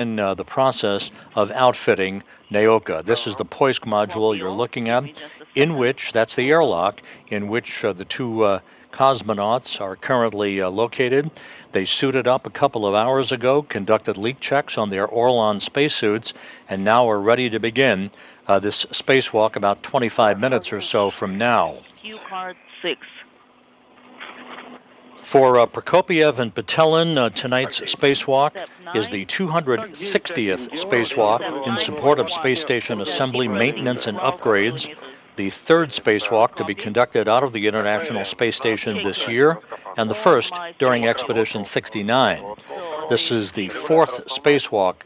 in the process of outfitting Naoka. This is the Poisk module you're looking at, in which, that's the airlock, in which the two cosmonauts are currently located. They suited up a couple of hours ago, conducted leak checks on their Orlan spacesuits, and now are ready to begin this spacewalk about 25 minutes or so from now. Q-card 6. For Prokopiev and Petelin, tonight's spacewalk is the 260th spacewalk in support of space station assembly, maintenance, and upgrades. The third spacewalk to be conducted out of the International Space Station this year, and the first during Expedition 69. This is the fourth spacewalk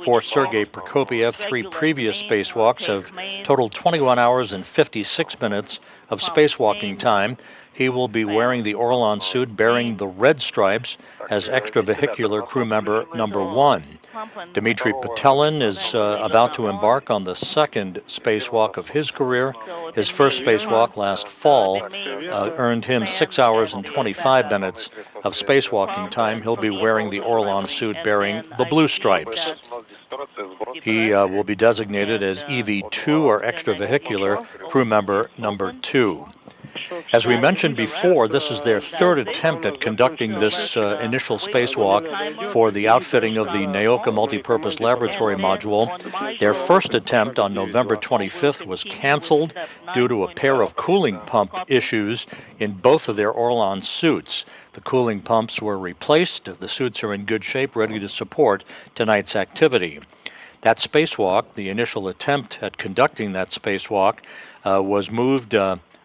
for Sergei Prokopiev. 3 previous spacewalks have totaled 21 hours and 56 minutes of spacewalking time. He will be wearing the Orlan suit bearing the red stripes as extravehicular crew member number 1. Dmitry Petelin is about to embark on the second spacewalk of his career. His first spacewalk last fall earned him 6 hours and 25 minutes of spacewalking time. He'll be wearing the Orlan suit bearing the blue stripes. He will be designated as EV2, or extravehicular crew member number 2. As we mentioned before, this is their third attempt at conducting this initial spacewalk for the outfitting of the Naoka Multipurpose Laboratory Module. Their first attempt on November 25th was canceled due to a pair of cooling pump issues in both of their Orlan suits. The cooling pumps were replaced. The suits are in good shape, ready to support tonight's activity. That spacewalk, the initial attempt at conducting that spacewalk, was moved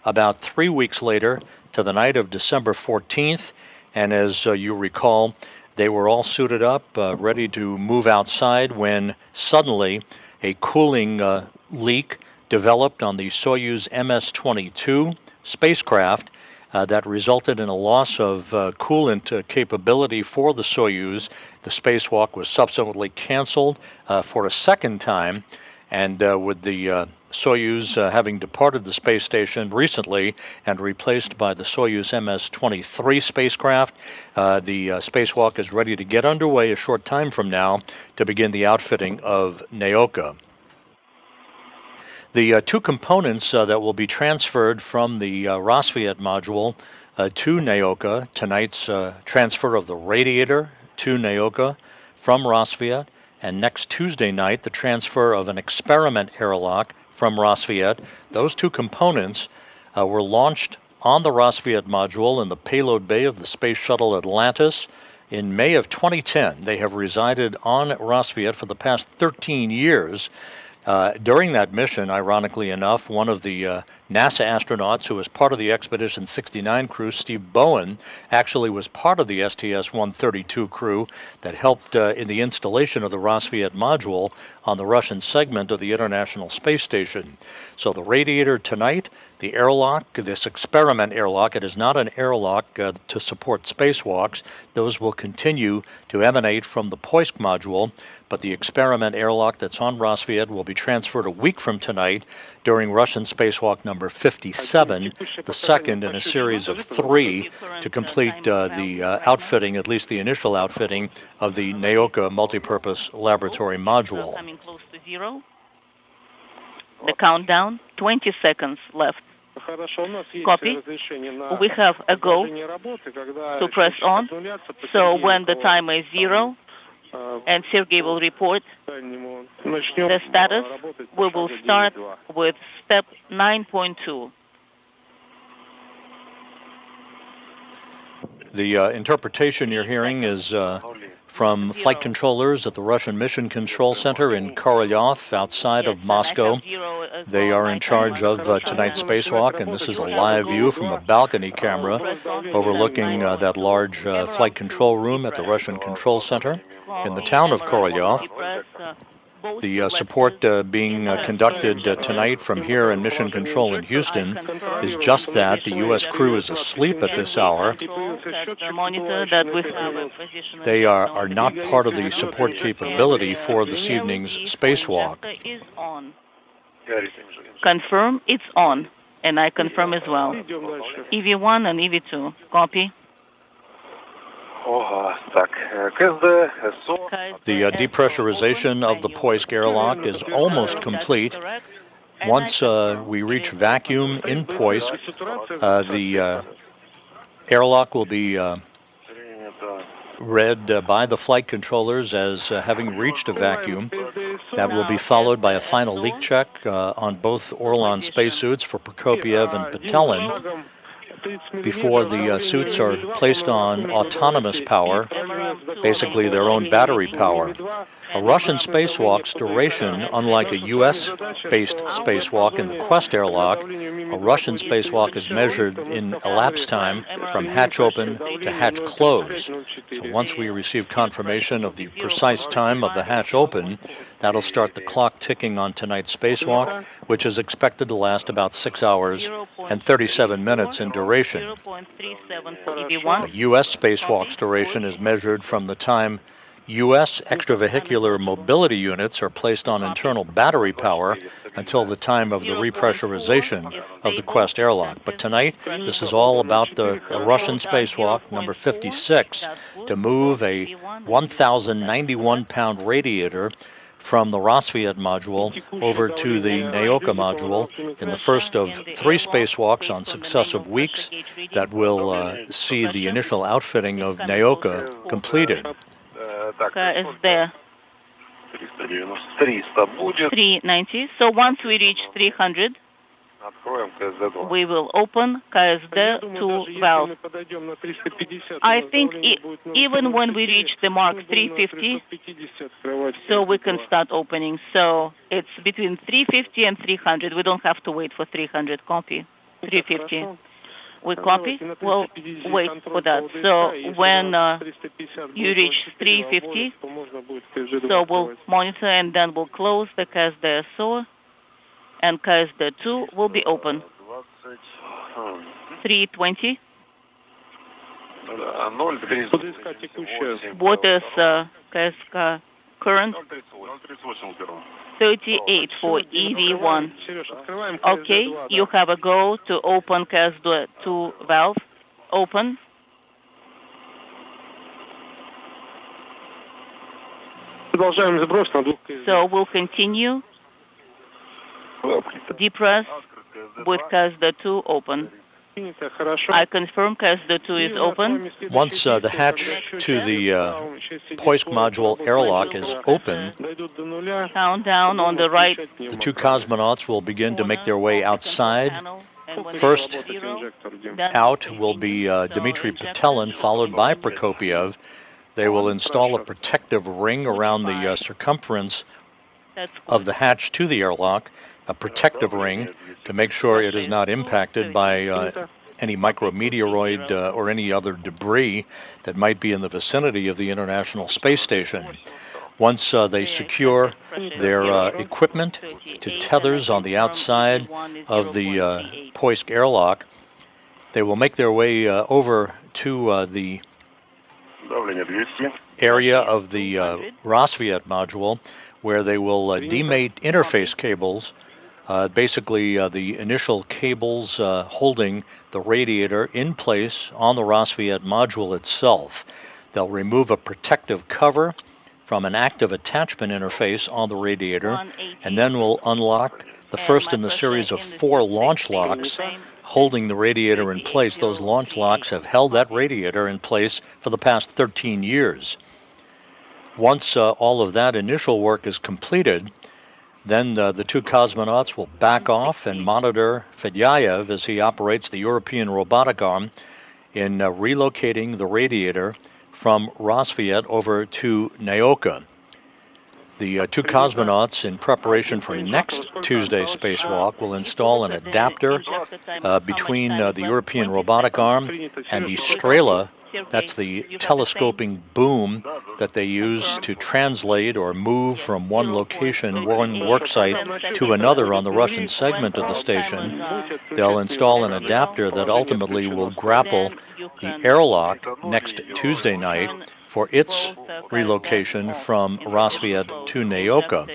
about 3 weeks later to the night of December 14th, and as you recall, they were all suited up, ready to move outside when suddenly a cooling leak developed on the Soyuz MS-22 spacecraft that resulted in a loss of coolant capability for the Soyuz. The spacewalk was subsequently canceled for a second time, and with the Soyuz having departed the space station recently and replaced by the Soyuz MS-23 spacecraft, the spacewalk is ready to get underway a short time from now to begin the outfitting of Naoka. The two components that will be transferred from the Rassvet module to Naoka, tonight's transfer of the radiator to Naoka from Rassvet, and next Tuesday night the transfer of an experiment airlock from Rassvet. Those two components were launched on the Rassvet module in the payload bay of the Space Shuttle Atlantis in May of 2010. They have resided on Rassvet for the past 13 years. During that mission, ironically enough, one of the NASA astronauts who was part of the Expedition 69 crew, Steve Bowen, actually was part of the STS-132 crew that helped in the installation of the Rassvet module on the Russian segment of the International Space Station. So the radiator tonight, the airlock, this experiment airlock, it is not an airlock to support spacewalks. Those will continue to emanate from the Poisk module, but the experiment airlock that's on Rassvet will be transferred a week from tonight during Russian spacewalk number 57, the second in a series of 3 to complete the outfitting, at least the initial outfitting, of the Naoka Multipurpose Laboratory Module. Coming close to 0. The countdown, 20 seconds left. Copy. We have a go to press on. So when the time is 0, and Sergei will report the status, we will start with step 9.2. The interpretation you're hearing is from flight controllers at the Russian Mission Control Center in Korolyov outside of Moscow. They are in charge of tonight's spacewalk, and this is a live view from a balcony camera overlooking that large flight control room at the Russian Control Center in the town of Korolyov. The support being conducted tonight from here in Mission Control in Houston is just that. The U.S. crew is asleep at this hour. They are not part of the support capability for this evening's spacewalk. Confirm it's on, and I confirm as well. EV1 and EV2. Copy. The depressurization of the Poisk airlock is almost complete. Once we reach vacuum in Poisk, the airlock will be read by the flight controllers as having reached a vacuum. That will be followed by a final leak check on both Orlan spacesuits for Prokopiev and Petelin before the suits are placed on autonomous power, basically their own battery power. A Russian spacewalk's duration, unlike a U.S.-based spacewalk in the Quest airlock, a Russian spacewalk is measured in elapsed time from hatch open to hatch close. So once we receive confirmation of the precise time of the hatch open, that'll start the clock ticking on tonight's spacewalk, which is expected to last about 6 hours and 37 minutes in duration. A U.S. spacewalk's duration is measured from the time U.S. extravehicular mobility units are placed on internal battery power until the time of the repressurization of the Quest airlock. But tonight, this is all about the Russian spacewalk, number 56, to move a 1,091-pound radiator from the Rassvet module over to the Naoka module in the first of 3 spacewalks on successive weeks that will see the initial outfitting of Naoka completed. KSD 390. So once we reach 300, we will open KSD 2 valve. I think even when we reach the mark 350, so we can start opening. So it's between 350 and 300. We don't have to wait for 300 copy. 350. We copy, we'll wait for that. So when you reach 350, so we'll monitor and then we'll close the KSD SO and KSD 2 will be open. 320. What is KSK current? 38 for EV1. Okay, you have a go to open KSD 2 valve. Open. So we'll continue. Depress with KSD 2 open. I confirm KSD 2 is open. Once the hatch to the Poisk module airlock is open, Countdown on the right. the 2 cosmonauts will begin to make their way outside. First out will be Dmitry Petelin, followed by Prokopiev. They will install a protective ring around the circumference of the hatch to the airlock, a protective ring to make sure it is not impacted by any micrometeoroid or any other debris that might be in the vicinity of the International Space Station. Once they secure their equipment to tethers on the outside of the Poisk airlock, they will make their way over to the area of the Rassvet module, where they will demate interface cables, basically the initial cables holding the radiator in place on the Rassvet module itself. They'll remove a protective cover from an active attachment interface on the radiator, and then we'll unlock the first in the series of 4 launch locks holding the radiator in place. Those launch locks have held that radiator in place for the past 13 years. Once all of that initial work is completed, then the 2 cosmonauts will back off and monitor Fedyaev as he operates the European robotic arm in relocating the radiator from Rassvet over to Naoka. The 2 cosmonauts, in preparation for next Tuesday's spacewalk, will install an adapter between the European robotic arm and the Strela. That's the telescoping boom that they use to translate or move from one location, one worksite, to another on the Russian segment of the station. They'll install an adapter that ultimately will grapple the airlock next Tuesday night for its relocation from Rassvet to Naoka.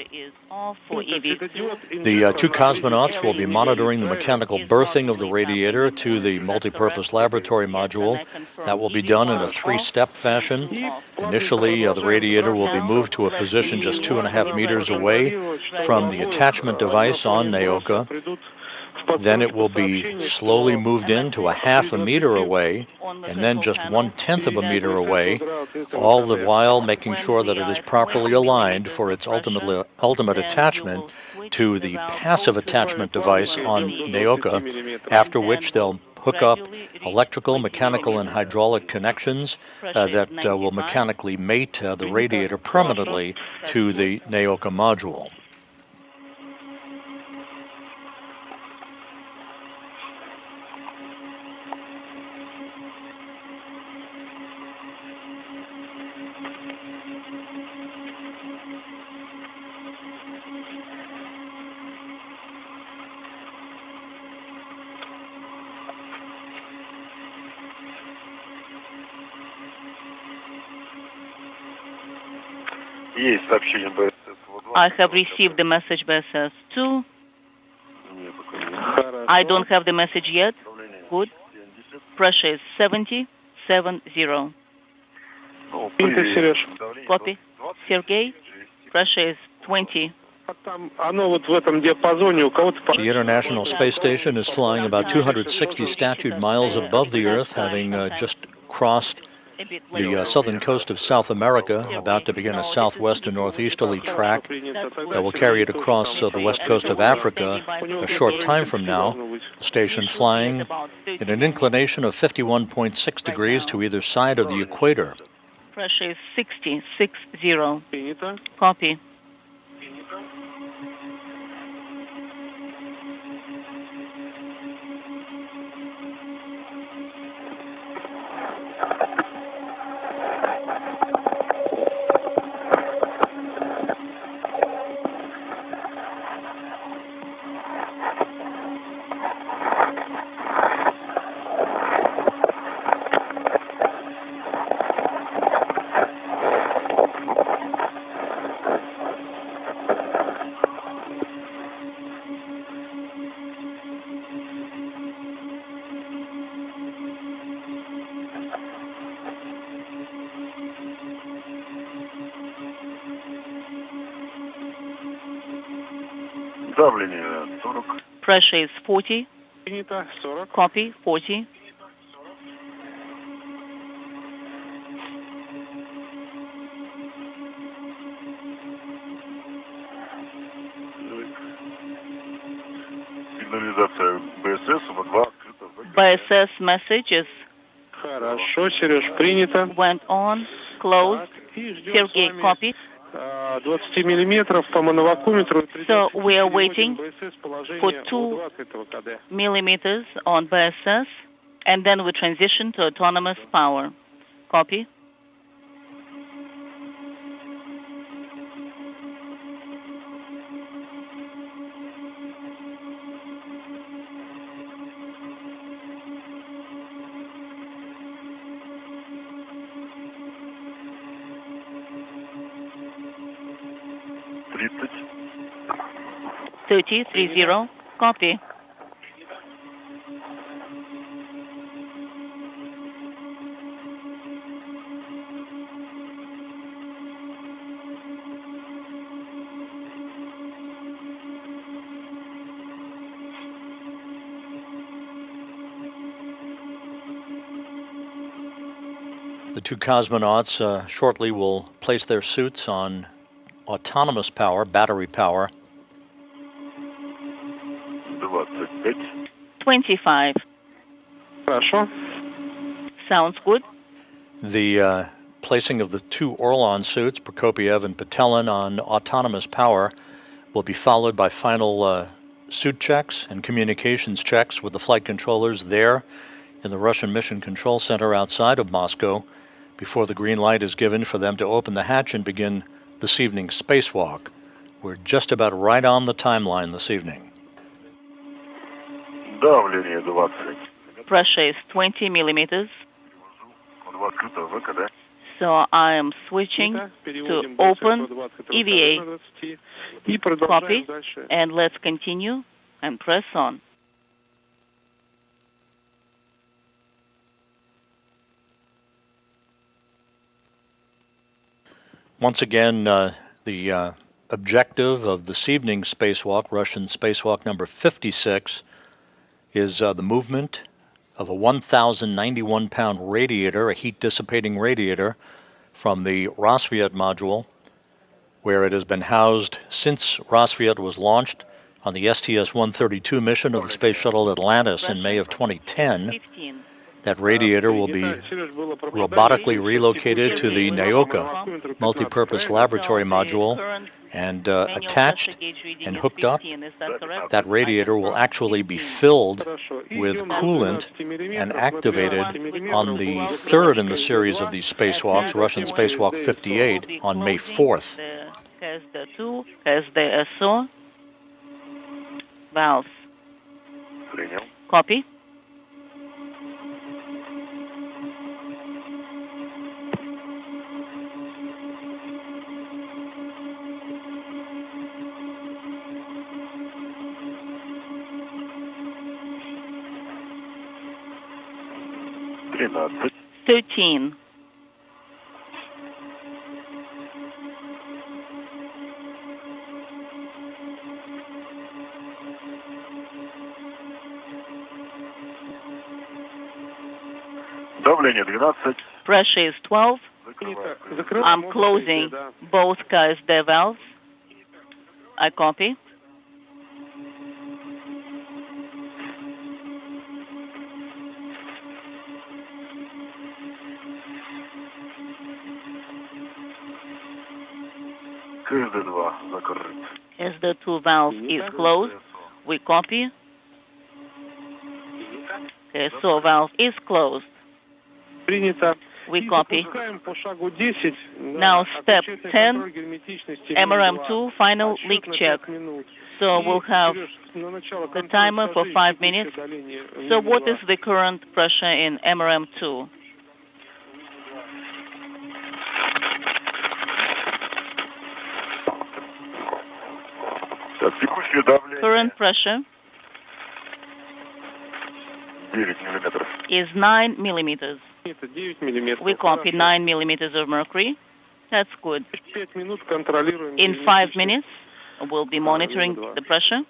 The two cosmonauts will be monitoring the mechanical berthing of the radiator to the multipurpose laboratory module. That will be done in a three-step fashion. Initially, the radiator will be moved to a position just 2.5 meters away from the attachment device on Naoka. Then it will be slowly moved into 0.5 meter away, and then just 1/10 of a meter away, all the while making sure that it is properly aligned for its ultimate attachment to the passive attachment device on Naoka, after which they'll hook up electrical, mechanical, and hydraulic connections that will mechanically mate the radiator permanently to the Naoka module. I have received the message BSS-2. I don't have the message yet. Good. Pressure is 70. Copy. Sergey, pressure is 20. The International Space Station is flying about 260 statute miles above the Earth, having just crossed the southern coast of South America, about to begin a southwest and northeasterly track that will carry it across the west coast of Africa a short time from now. The station flying in an inclination of 51.6 degrees to either side of the equator. Pressure is 60. Copy. Pressure is 40. Copy. 40. BSS messages went on, closed. Sergey, copy. So we are waiting for 2 millimeters on BSS, and then we transition to autonomous power. Copy. Thirty. Copy. The two cosmonauts shortly will place their suits on autonomous power, battery power. 25. Sounds good. The placing of the two Orlan suits, Prokopiev and Petelin, on autonomous power will be followed by final suit checks and communications checks with the flight controllers there in the Russian Mission Control Center outside of Moscow before the green light is given for them to open the hatch and begin this evening's spacewalk. We're just about right on the timeline this evening. Pressure is 20 millimeters. So I am switching to open EVA. Copy, and let's continue and press on. Once again, the objective of this evening's spacewalk, Russian spacewalk number 56, is the movement of a 1,091-pound radiator, a heat-dissipating radiator, from the Rassvet module, where it has been housed since Rassvet was launched on the STS-132 mission of the Space Shuttle Atlantis in May of 2010. That radiator will be robotically relocated to the Naoka multipurpose laboratory module and attached and hooked up. That radiator will actually be filled with coolant and activated on the third in the series of these spacewalks, Russian Spacewalk 58, on May 4th. Has the SO valves. Copy. Тринадцать. 13. Давление 12. Pressure is 12. I'm closing both KSD valves. I copy. КСД-2 закрыт. SD2 valve is closed. We copy. SO valve is closed. We copy. Now step 10, MRM2 final leak check. So we'll have the timer for 5 minutes. So what is the current pressure in MRM2? Текущее давление Current pressure 9 миллиметров. is 9 millimeters. We copy 9 millimeters of mercury. That's good. In 5 minutes, we'll be monitoring the pressure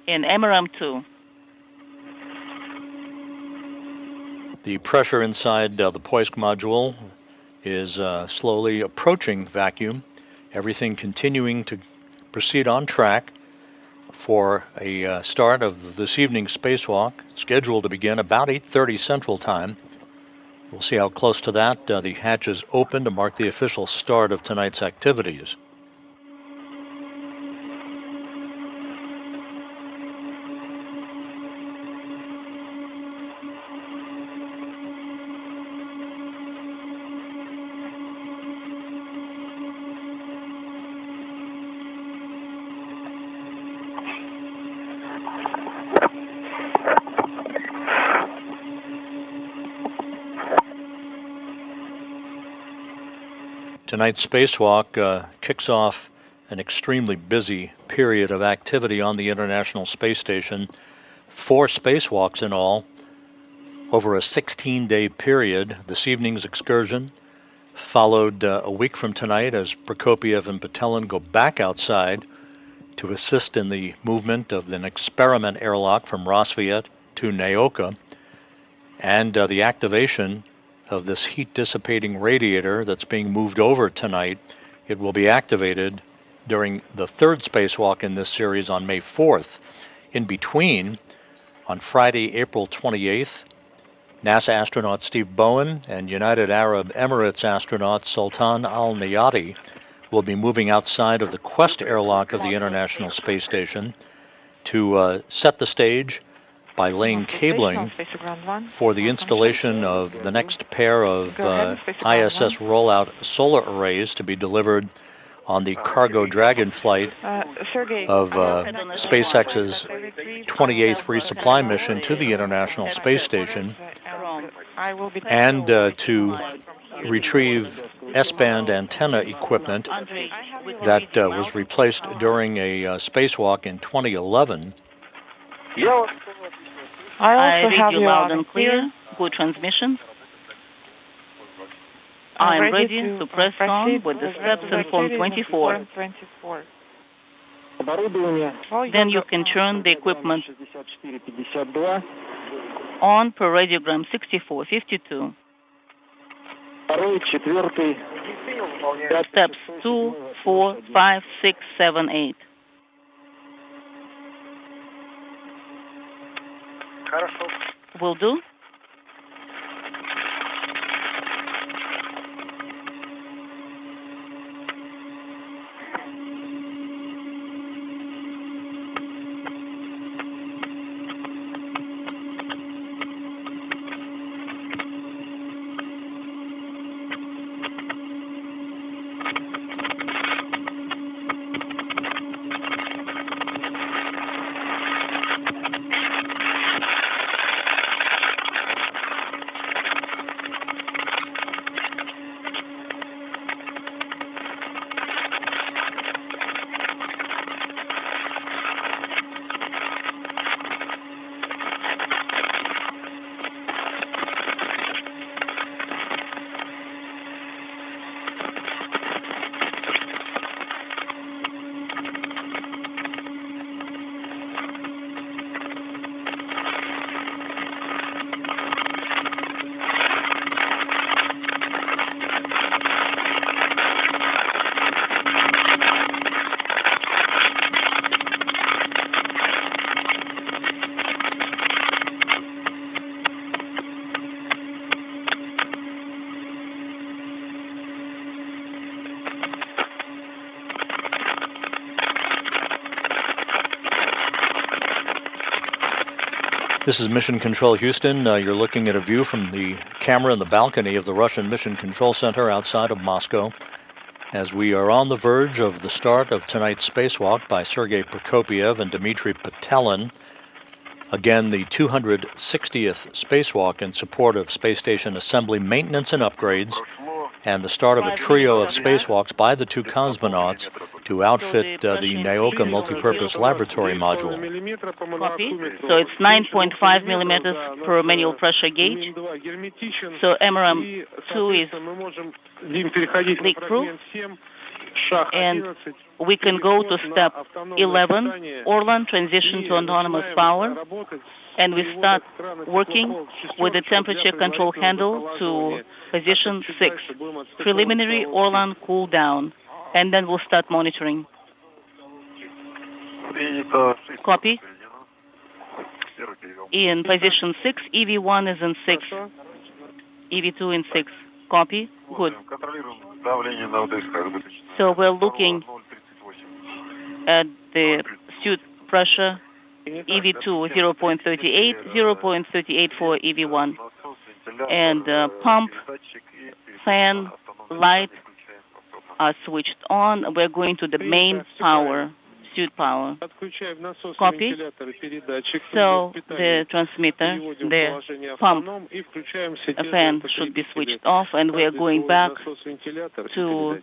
in MRM2. The pressure inside the Poisk module is slowly approaching vacuum, everything continuing to proceed on track for a start of this evening's spacewalk, scheduled to begin about 8:30 Central Time. We'll see how close to that the hatches open to mark the official start of tonight's activities. Tonight's spacewalk kicks off an extremely busy period of activity on the International Space Station. 4 spacewalks in all over a 16-day period. This evening's excursion followed a week from tonight as Prokopiev and Petelin go back outside to assist in the movement of an experiment airlock from Rassvet to Naoka, and the activation of this heat-dissipating radiator that's being moved over tonight. It will be activated during the third spacewalk in this series on May 4th. In between, on Friday, April 28th, NASA astronaut Steve Bowen and United Arab Emirates astronaut Sultan Al Nayati will be moving outside of the Quest airlock of the International Space Station to set the stage by laying cabling for the installation of the next pair of ISS rollout solar arrays to be delivered on the Cargo Dragon flight of SpaceX's 28th resupply mission to the International Space Station. and to retrieve S-band antenna equipment that was replaced during a spacewalk in 2011. I read you loud and clear. Good transmission. I am ready to press on with the steps in Form 24. Then you can turn the equipment on per radiogram 6452. Steps 2, 4, 5, 6, 7, 8. Will do. This is Mission Control Houston. You're looking at a view from the camera in the balcony of the Russian Mission Control Center outside of Moscow, as we are on the verge of the start of tonight's spacewalk by Sergei Prokopiev and Dmitry Petelin. Again, the 260th spacewalk in support of space station assembly, maintenance, and upgrades, and the start of a trio of spacewalks by the two cosmonauts to outfit the Naoka multipurpose laboratory module. Copy. So it's 9.5 millimeters per manual pressure gauge. So MRM 2 is leak-proof. And we can go to step 11, Orlan transition to autonomous power. And we start working with the temperature control handle to position 6. Preliminary Orlan cool down. And then we'll start monitoring. Copy. In position 6, EV1 is in 6. EV2 in 6. Copy. Good. So we're looking at the suit pressure. EV2 0.38, 0.38 for EV1. And pump, fan, light are switched on. We're going to the main power, suit power. Copy. So the transmitter, the pump, fan should be switched off, and we are going back to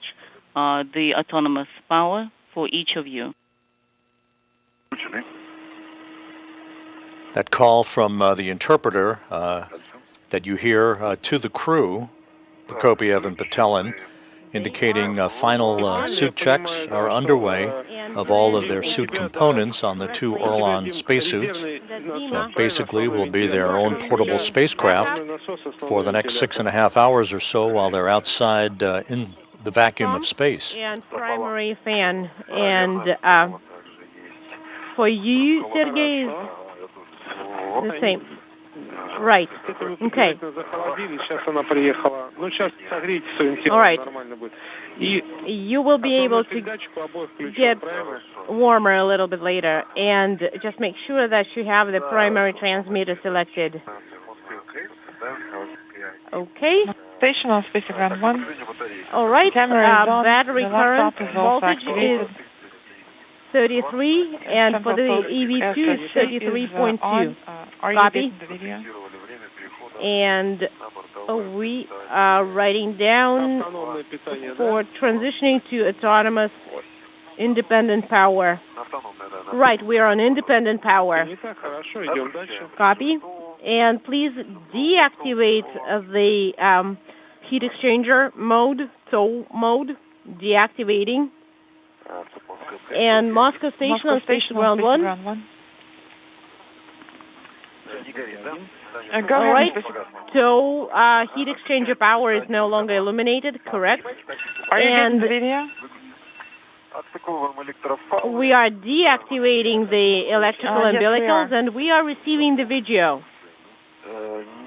the autonomous power for each of you. That call from the interpreter that you hear to the crew, Prokopiev and Petelin, indicating final suit checks are underway of all of their suit components on the two Orlan spacesuits that basically will be their own portable spacecraft for the next 6.5 hours or so while they're outside in the vacuum of space. And primary fan. And for you, Sergei, the same. Right. Okay. All right. You will be able to get warmer a little bit later, and just make sure that you have the primary transmitter selected. Okay. Station on spacecraft 1. All right. Battery current voltage is 33, and for the EV2 is 33.2. Are Copy. you getting the video? And we are writing down for transitioning to autonomous independent power. Right, we are on independent power. Copy. And please deactivate the heat exchanger mode, tow mode, deactivating. And Moscow Station on Space Ground 1. Go All right. ahead. So heat exchanger power is no longer illuminated, correct? Are you getting And the video? we are deactivating the electrical Yes, we umbilicals, are. and we are receiving the video.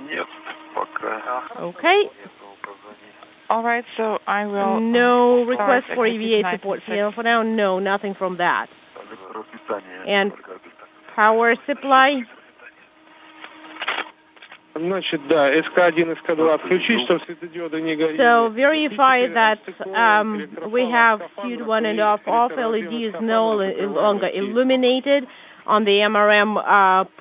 Нет, пока. Okay. All right, so I will... No request for exit EVA 96. support. For now, no, nothing from that. Электропитание. And power supply. Значит, да, СК1, СК2 отключить, чтобы светодиоды не горели. So verify that we have skewed on and off. LED is no longer illuminated on the MRM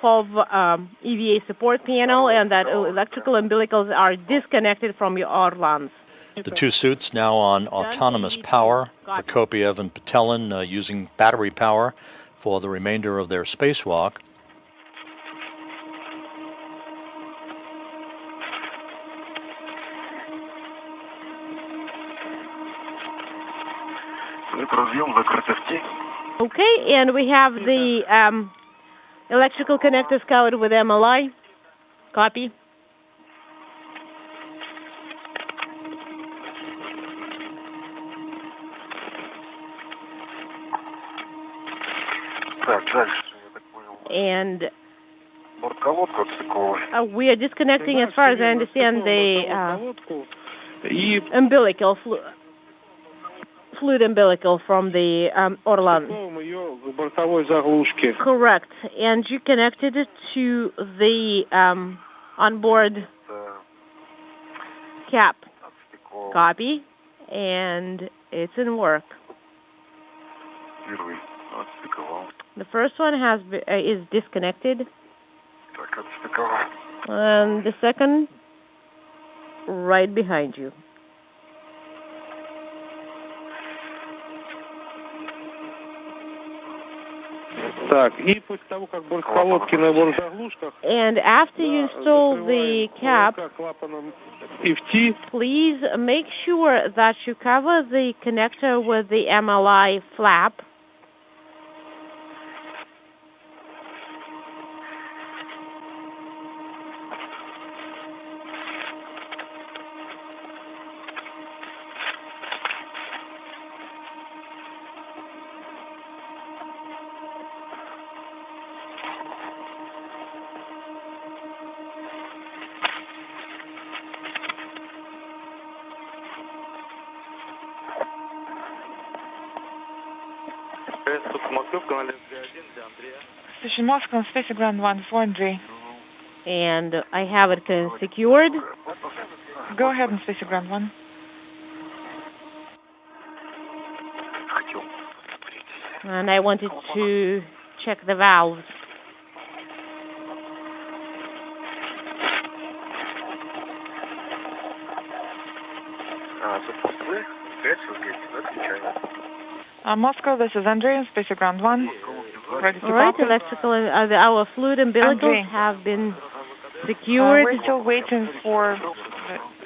POV EVA support panel, and that electrical umbilicals are disconnected from your Orlans. The two suits now on autonomous power, Prokopiev and Patelin using battery power for the remainder of their spacewalk. Разъем закрыт в тень. Okay, and we have the electrical connectors covered with MLI. Copy. Так, дальше, я так понял. And Бортоводку отстыковывать. we are disconnecting, as far as I understand, the И umbilical, fluid umbilical from the Orlan. подсоединяем ее к бортовой заглушке. Correct. And you connected it to the onboard cap. Отстыковывать. Copy. And it's in work. Первый отстыковал. The first one is disconnected. Так, отстыковал. And the second, right behind you. Так, и после того, как бортпроводки на бортзаглушках, And after you install the cap, клапаном FT, please make sure that you cover the connector with the MLI flap. Station Moscow on Space Ground 1 for Andrei. And I have it secured. Go ahead on Space Ground 1. And I wanted to check the valves. Moscow, this is Andrei on Space Ground 1. Ready to All right, copy. electrical, our fluid umbilicals Andrei. have been secured. We're still waiting for...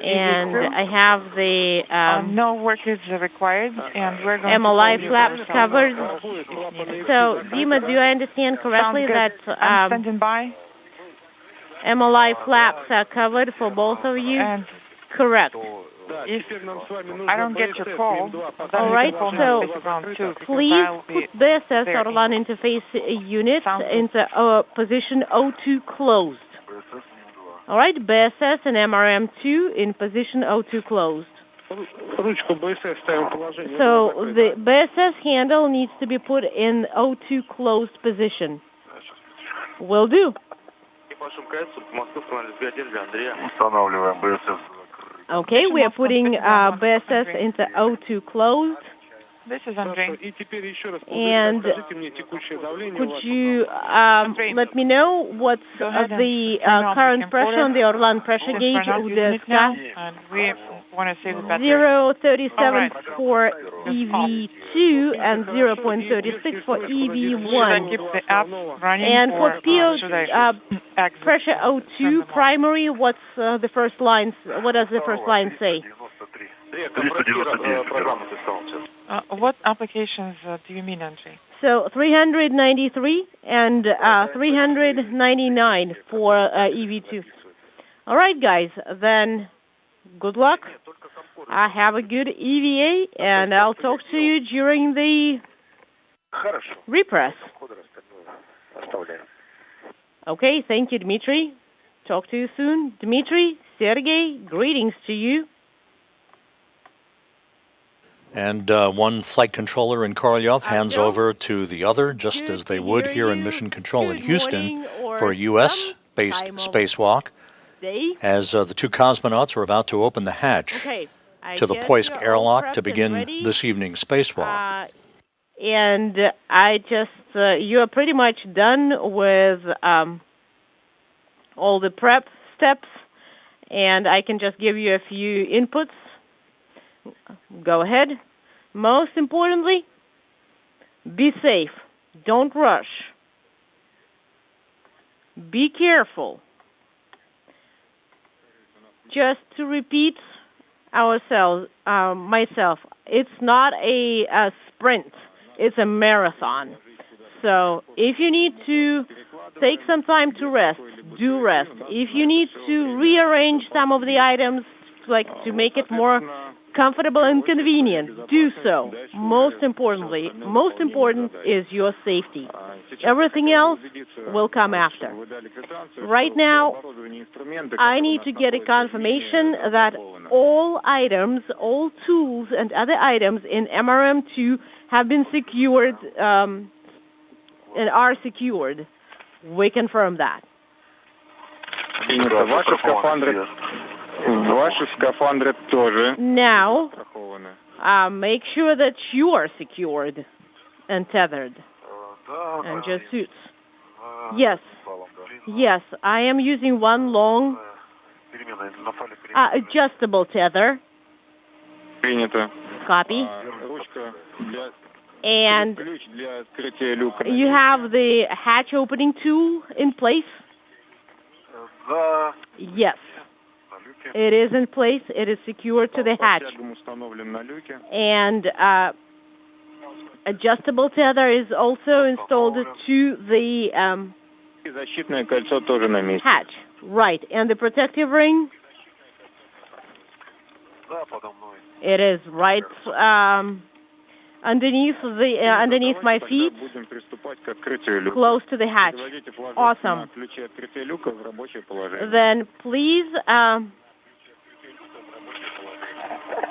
And I have the no work is required, and we're going MLI to flaps covered. So, Dima, do I understand correctly that I'm standing by. MLI flaps are covered for both of you? And Correct. if I don't get your call, then All you right, can call me so on Space Ground 2, because please I'll be put BSS there. Orlan interface unit Sounds good. into position O2 closed. All right, BSS and MRM2 in position O2 closed. ручку БСС ставим в положение. So the BSS handle needs to be put in O2 closed position. Will do. Устанавливаем БСС. Okay, we are putting BSS into O2 closed. This is Andrei. And could you let me know what's the current pressure on the Orlan pressure gauge of the sky? And we want to save the battery. 0.37 for EV2 and 0.36 for Should I EV1. keep the app running And or for PO should I exit? pressure O2 primary, what's the first line? What does the first line say? What applications do you mean, Andrei? So 393 and 399 for EV2. All right, guys, then good luck. Have a good EVA, and I'll talk to you during the repress. Okay, thank you, Dmitry. Talk to you soon. Dmitry, Sergey, greetings to you. And one flight controller in Korolyov hands over to the other, just as they would here in Mission Control in Houston for a U.S.-based spacewalk, as the two cosmonauts are about to open the hatch to the Poisk airlock to begin this evening's spacewalk. And I just, you are pretty much done with all the prep steps, and I can just give you a few inputs. Go ahead. Most importantly, be safe. Don't rush. Be careful. Just to repeat myself, it's not a sprint. It's a marathon. So if you need to take some time to rest, do rest. If you need to rearrange some of the items, like to make it more comfortable and convenient, do so. Most important is your safety. Everything else will come after. Right now, I need to get a confirmation that all items, all tools and other items in MRM2 have been secured and are secured. We confirm that. Now, make sure that you are secured and tethered. And your suits. Yes. Yes, I am using one long adjustable tether. Copy. And you have the hatch opening tool in place? Yes. It is in place. It is secured to the hatch. And adjustable tether is also installed to the hatch. Right. And the protective ring? It is right underneath my feet, close to the hatch. Awesome. Then please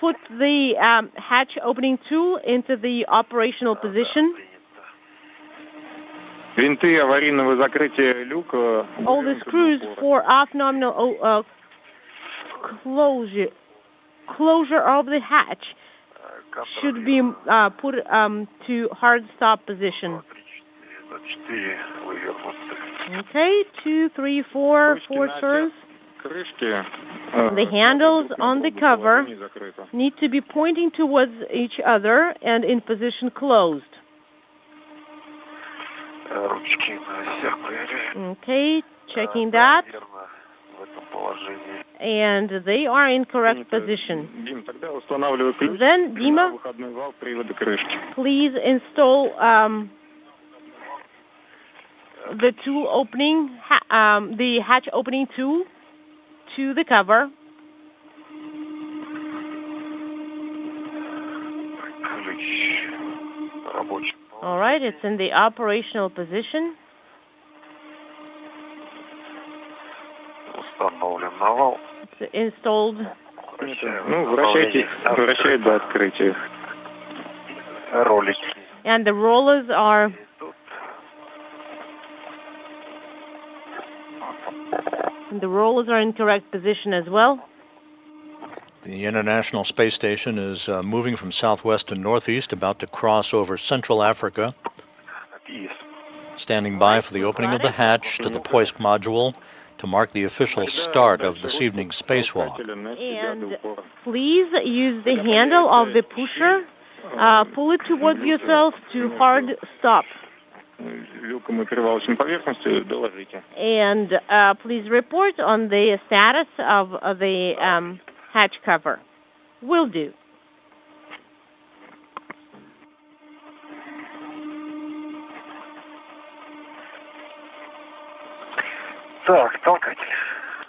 put the hatch opening tool into the operational position. All the screws for off-nominal closure of the hatch should be put to hard stop position. Okay, 2, 3, 4 turns. The handles on the cover need to be pointing towards each other and in position closed. Okay, checking that. And they are in correct position. Then, Dima, please install the tool opening, the hatch opening tool to the cover. All right, it's in the operational position. It's installed. And the rollers are in correct position as well. The International Space Station is moving from southwest to northeast, about to cross over Central Africa. Standing by for the opening of the hatch to the Poisk module to mark the official start of this evening's spacewalk. And please use the handle of the pusher. Pull it towards yourself to hard stop. And please report on the status of the hatch cover. Will do.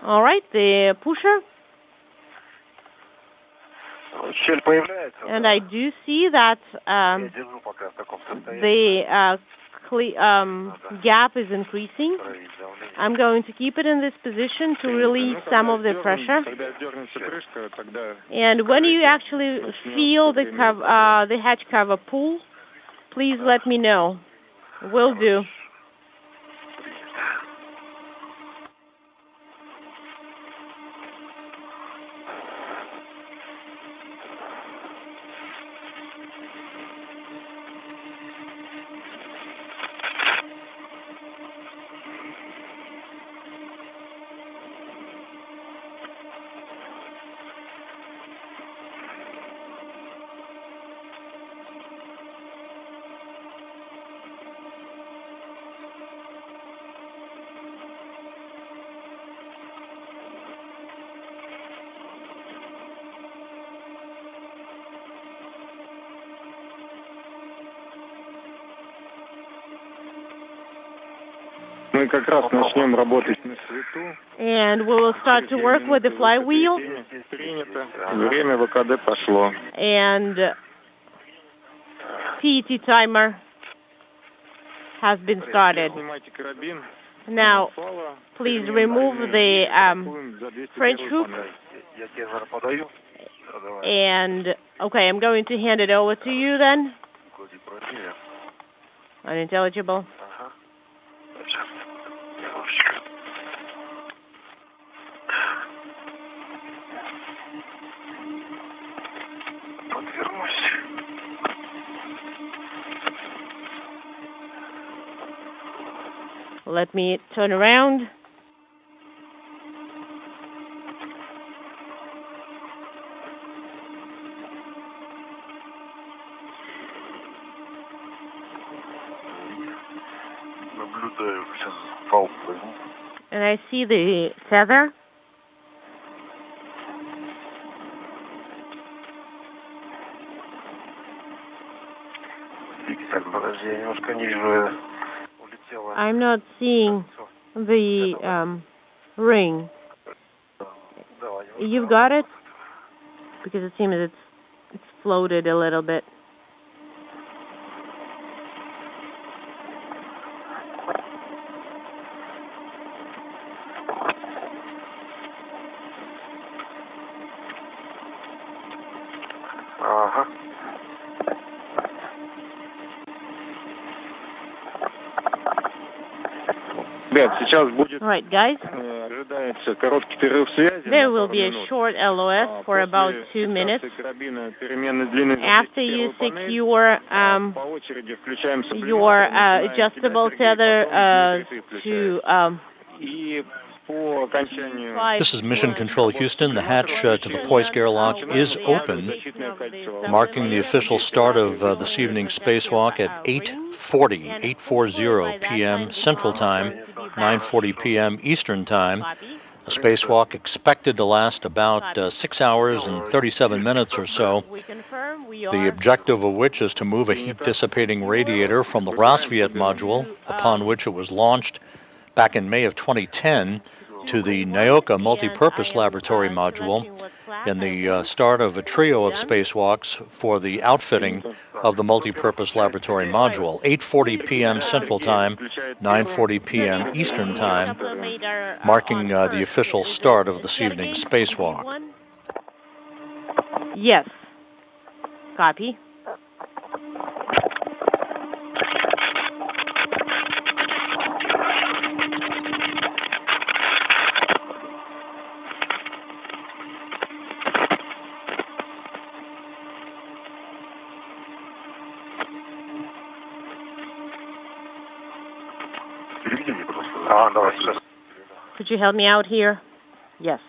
All right, the pusher. And I do see that the gap is increasing. I'm going to keep it in this position to release some of the pressure. And when you actually feel the hatch cover pull, please let me know. Will do. And we will start to work with the flywheel. And PET timer has been started. Now, please remove the French hook. And, okay, I'm going to hand it over to you then. Unintelligible. Let me turn around. And I see the tether. I'm not seeing the ring. You've got it? Because it seems it's floated a little bit. All right, guys. There will be a short LOS for about 2 minutes. After you secure your adjustable tether to This is Mission Control Houston. The hatch to the Poisk airlock is open, marking the official start of this evening's spacewalk at 8:40 p.m. Central Time, 9:40 p.m. Eastern Time. A spacewalk expected to last about 6 hours and 37 minutes or so. The objective of which is to move a heat-dissipating radiator from the Rassvet module, upon which it was launched back in May of 2010, to the Naoka multipurpose laboratory module, in the start of a trio of spacewalks for the outfitting of the multipurpose laboratory module. 8:40 p.m. Central Time, 9:40 p.m. Eastern Time, marking the official start of this evening's spacewalk. Yes. Copy. Переведи мне, пожалуйста. Давай, сейчас. Could you help me out here? Yes.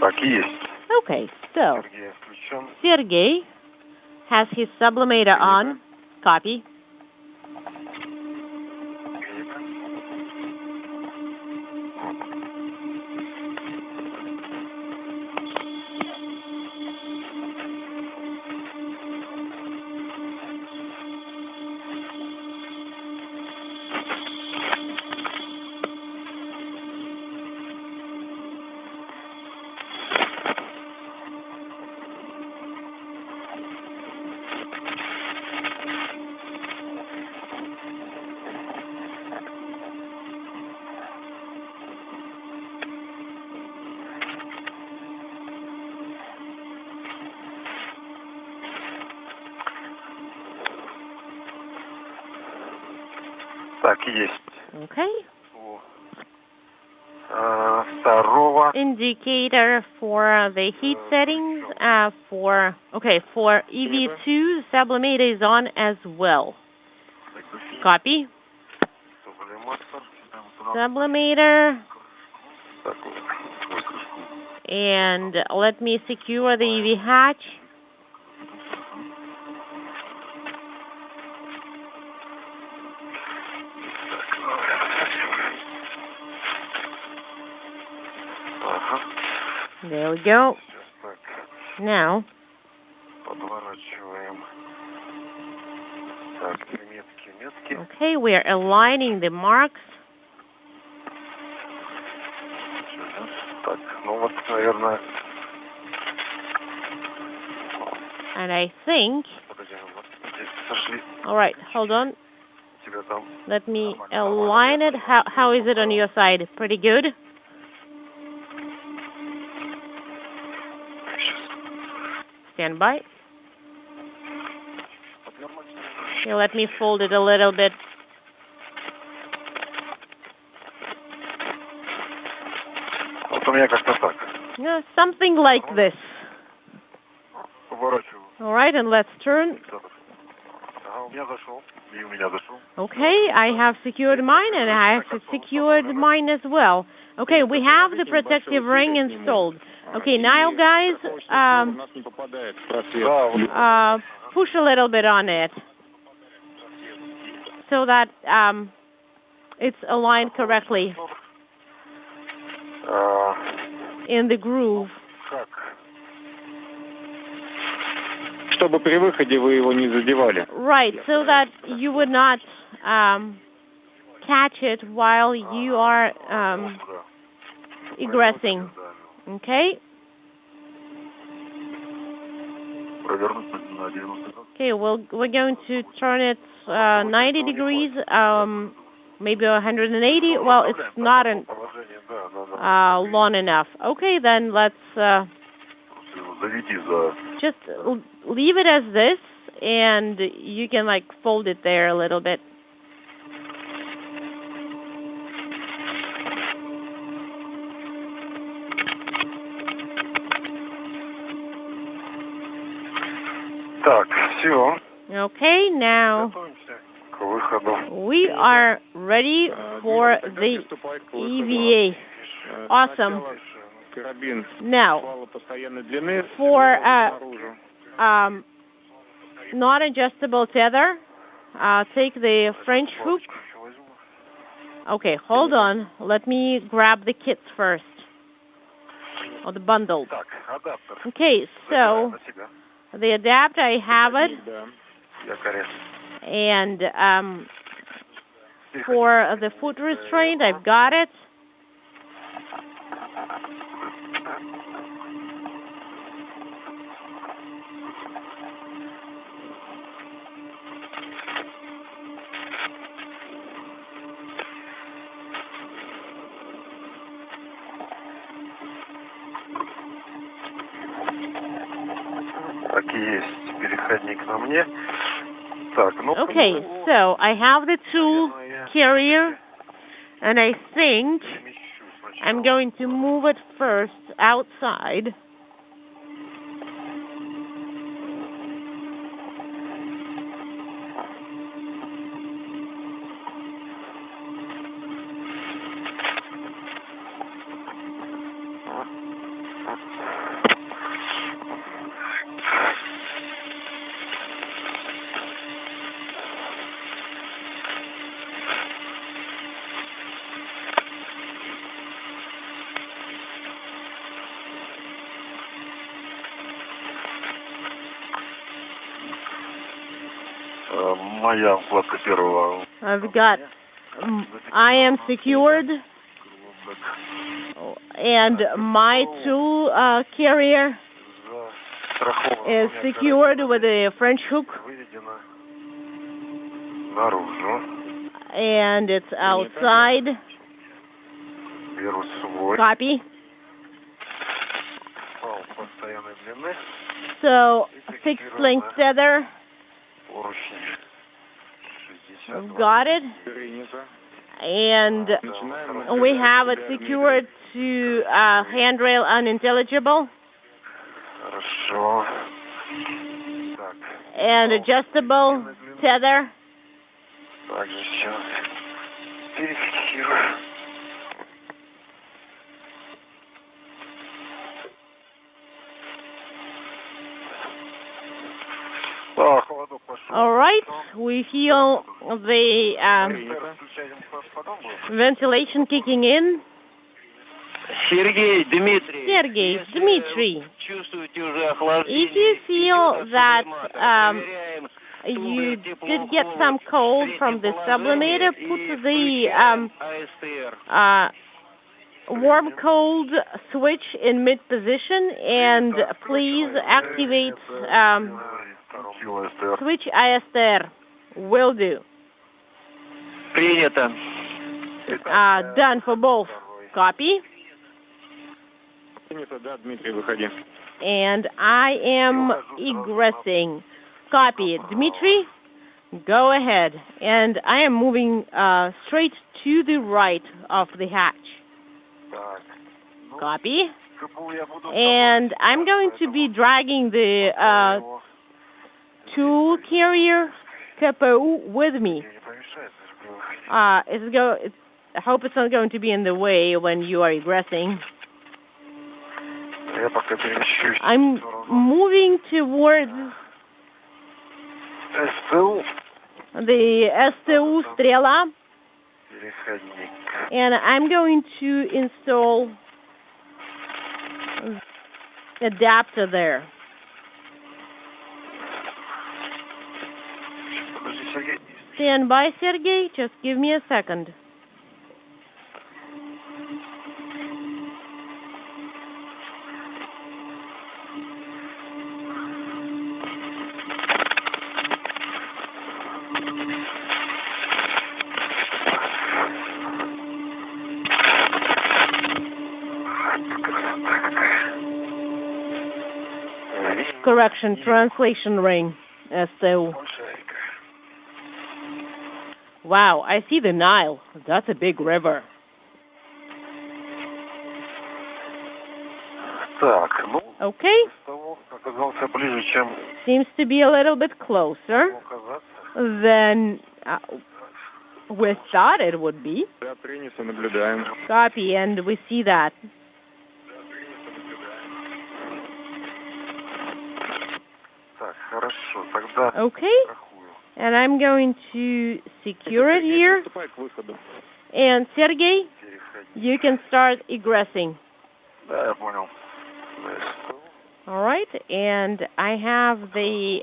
Так, есть. Okay, so Сергей включен. Sergey has his sublimator on. Copy. Так, есть. Okay. Второго. Indicator for the heat settings. For EV2, sublimator is on as well. Copy. Sublimator. Так, And let me secure the EV hatch. ага. There we go. Сейчас так, Now, подворачиваем. Так, метки. okay, we're aligning the marks. Так, ну вот, наверное... And I think, Подожди, вот здесь сошли. all right, hold on. У тебя там... Let me align it. How is it on your side? Pretty good? Stand by. Okay, let me fold it a little bit. Вот у меня как-то так. Yeah, something like this. Поворачиваю. All right, and let's turn. Ага, у меня зашел. И у меня зашел. Okay, I have secured mine, and I have secured mine as well. Okay, we have the protective ring installed. Okay, now guys, push a little bit on it so that it's aligned correctly in the groove. Как? Чтобы при выходе вы его не задевали. Right, so that you would not catch it while you are egressing. Okay? Провернуть на 90 градусов. Okay, we're going to turn it 90 degrees, maybe 180. Well, it's not Положение, да. long enough. Okay, then let's Заведи за... just leave it as this, and you can like fold it there a little bit. Так, все. Okay, now Готовимся к выходу. we are ready for the EVA. Awesome. Карабин Now, вала постоянной длины. for наружу. non-adjustable tether, take the French hook. Okay, hold on. Let me grab the kits first, or the bundle. Так, адаптер. Okay, so На себя. the adapter, I have it, Да. Якоря. and for the foot restraint, I've got it. Так, есть переходник на мне. Так, ну... Okay, so I have the tool carrier, and I think I'm going to move it first outside. Моя вкладка первого. I've got I am secured, and my tool carrier is secured with a French hook, Выведено наружу. and it's outside. Беру свой. Copy. Пал постоянной длины. So, fixed length tether. Поручни. 62. Got it. Принято. And Начинаем. we have it secured to handrail unintelligible Хорошо. Так. and adjustable tether. Также сейчас перефиксирую. Так, холодок пошел. All right, we feel the ventilation kicking in. Сергей, Дмитрий. Sergey, Dmitry, Чувствуете уже охлаждение? if you feel that you did get some cold from the sublimator, put the warm-cold switch in mid-position, and please activate switch ISR. Will do. Принято. Done for both. Copy. Принято, да, Дмитрий, выходи. And I am egressing. Copy. Dmitry, go ahead. And I am moving straight to the right of the hatch. Copy. And I'm going to be dragging the tool carrier KPU with me. I hope it's not going to be in the way when you are egressing. Я пока перемещусь. I'm moving towards СТУ. the STU Strela, Переходник. and I'm going to install adapter there. Подожди, Сергей. Stand by, Sergey. Just give me a second. Correction, translation ring, STU. Wow, I see the Nile. That's a big river. Так, ну, Okay, СТУ оказался ближе, чем seems to be a little bit closer оказаться. than we thought it would be. Да, принято, наблюдаем. Copy, and we see that. Так, хорошо, тогда Okay, страхую. and I'm going to secure it here. Приступай к выходу. And Sergey, Переходник. you can start egressing. Да, я понял. На СТУ. All right, and I have the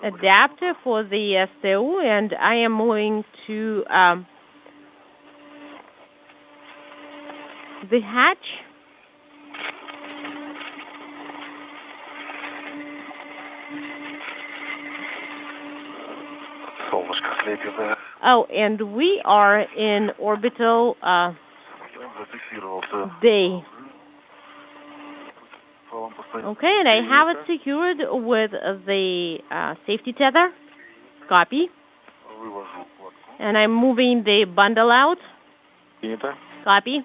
adapter for the STU, and I am moving to the hatch. Солнышко слепит, да. Oh, and we are in orbital Зафиксировался. day. Салон постоянно. Okay, and I have it secured with the safety tether. Copy. Вывожу вкладку. And I'm moving the bundle out. Принято. Copy.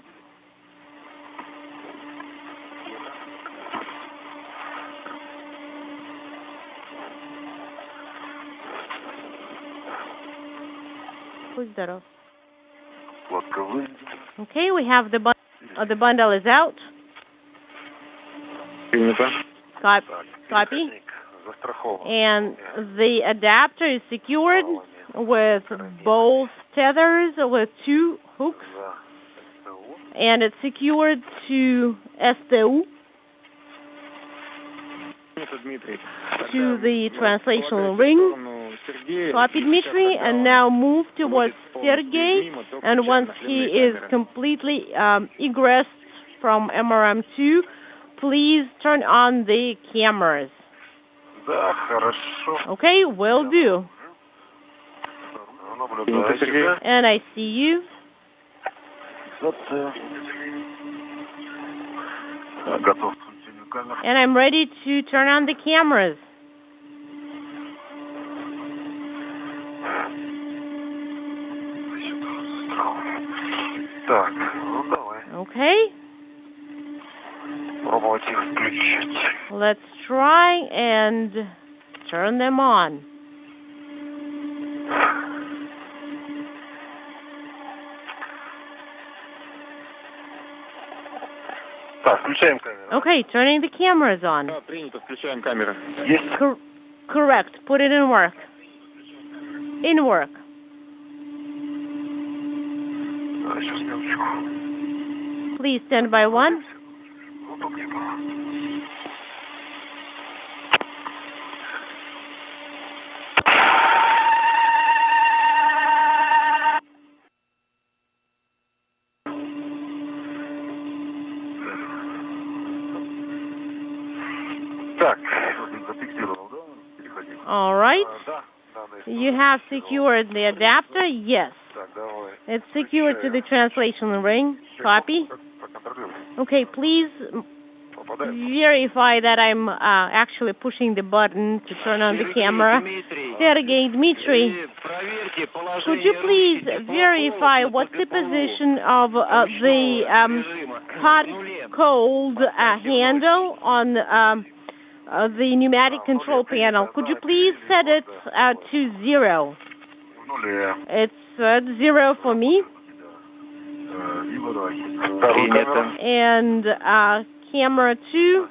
Who's that off? Вкладка выведена. Okay, we have the bundle is out. Принято. Copy. Так, Copy. переходник застрахован. And the adapter is secured with both tethers with two hooks, За СТУ. and it's secured to STU, Принято, Дмитрий. to the Тогда translational полагайте в ring. сторону Copy, Dmitry, and now move towards Sergey. And once he is completely egressed from MRM2, please turn on the cameras. Okay, will do. And I see you. And I'm ready to turn on the cameras. Okay. Let's try and turn them on. Okay, turning the cameras on. Correct. Put it in work. In work. Please stand by one. All right. You have secured the adapter? Yes. It's secured to the translation ring. Copy. Okay, please verify that I'm actually pushing the button to turn on the camera. Sergey, Dmitry, could you please verify what's the position of the hot cold handle on the pneumatic control panel? Could you please set it to 0? It's at 0 for me. And camera 2.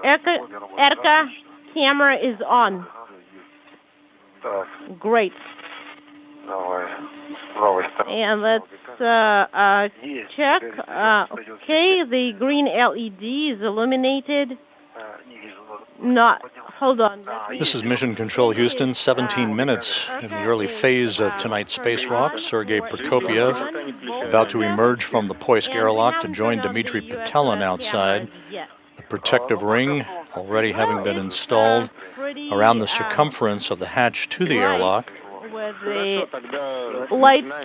Erka, camera is on. Great. And let's check. Okay, the green LED is illuminated. Not. Hold on. This is Mission Control Houston, 17 minutes in the early phase of tonight's spacewalk. Sergei Prokopyev about to emerge from the Poisk airlock to join Dmitry Petelin outside. The protective ring already having been installed around the circumference of the hatch to the airlock,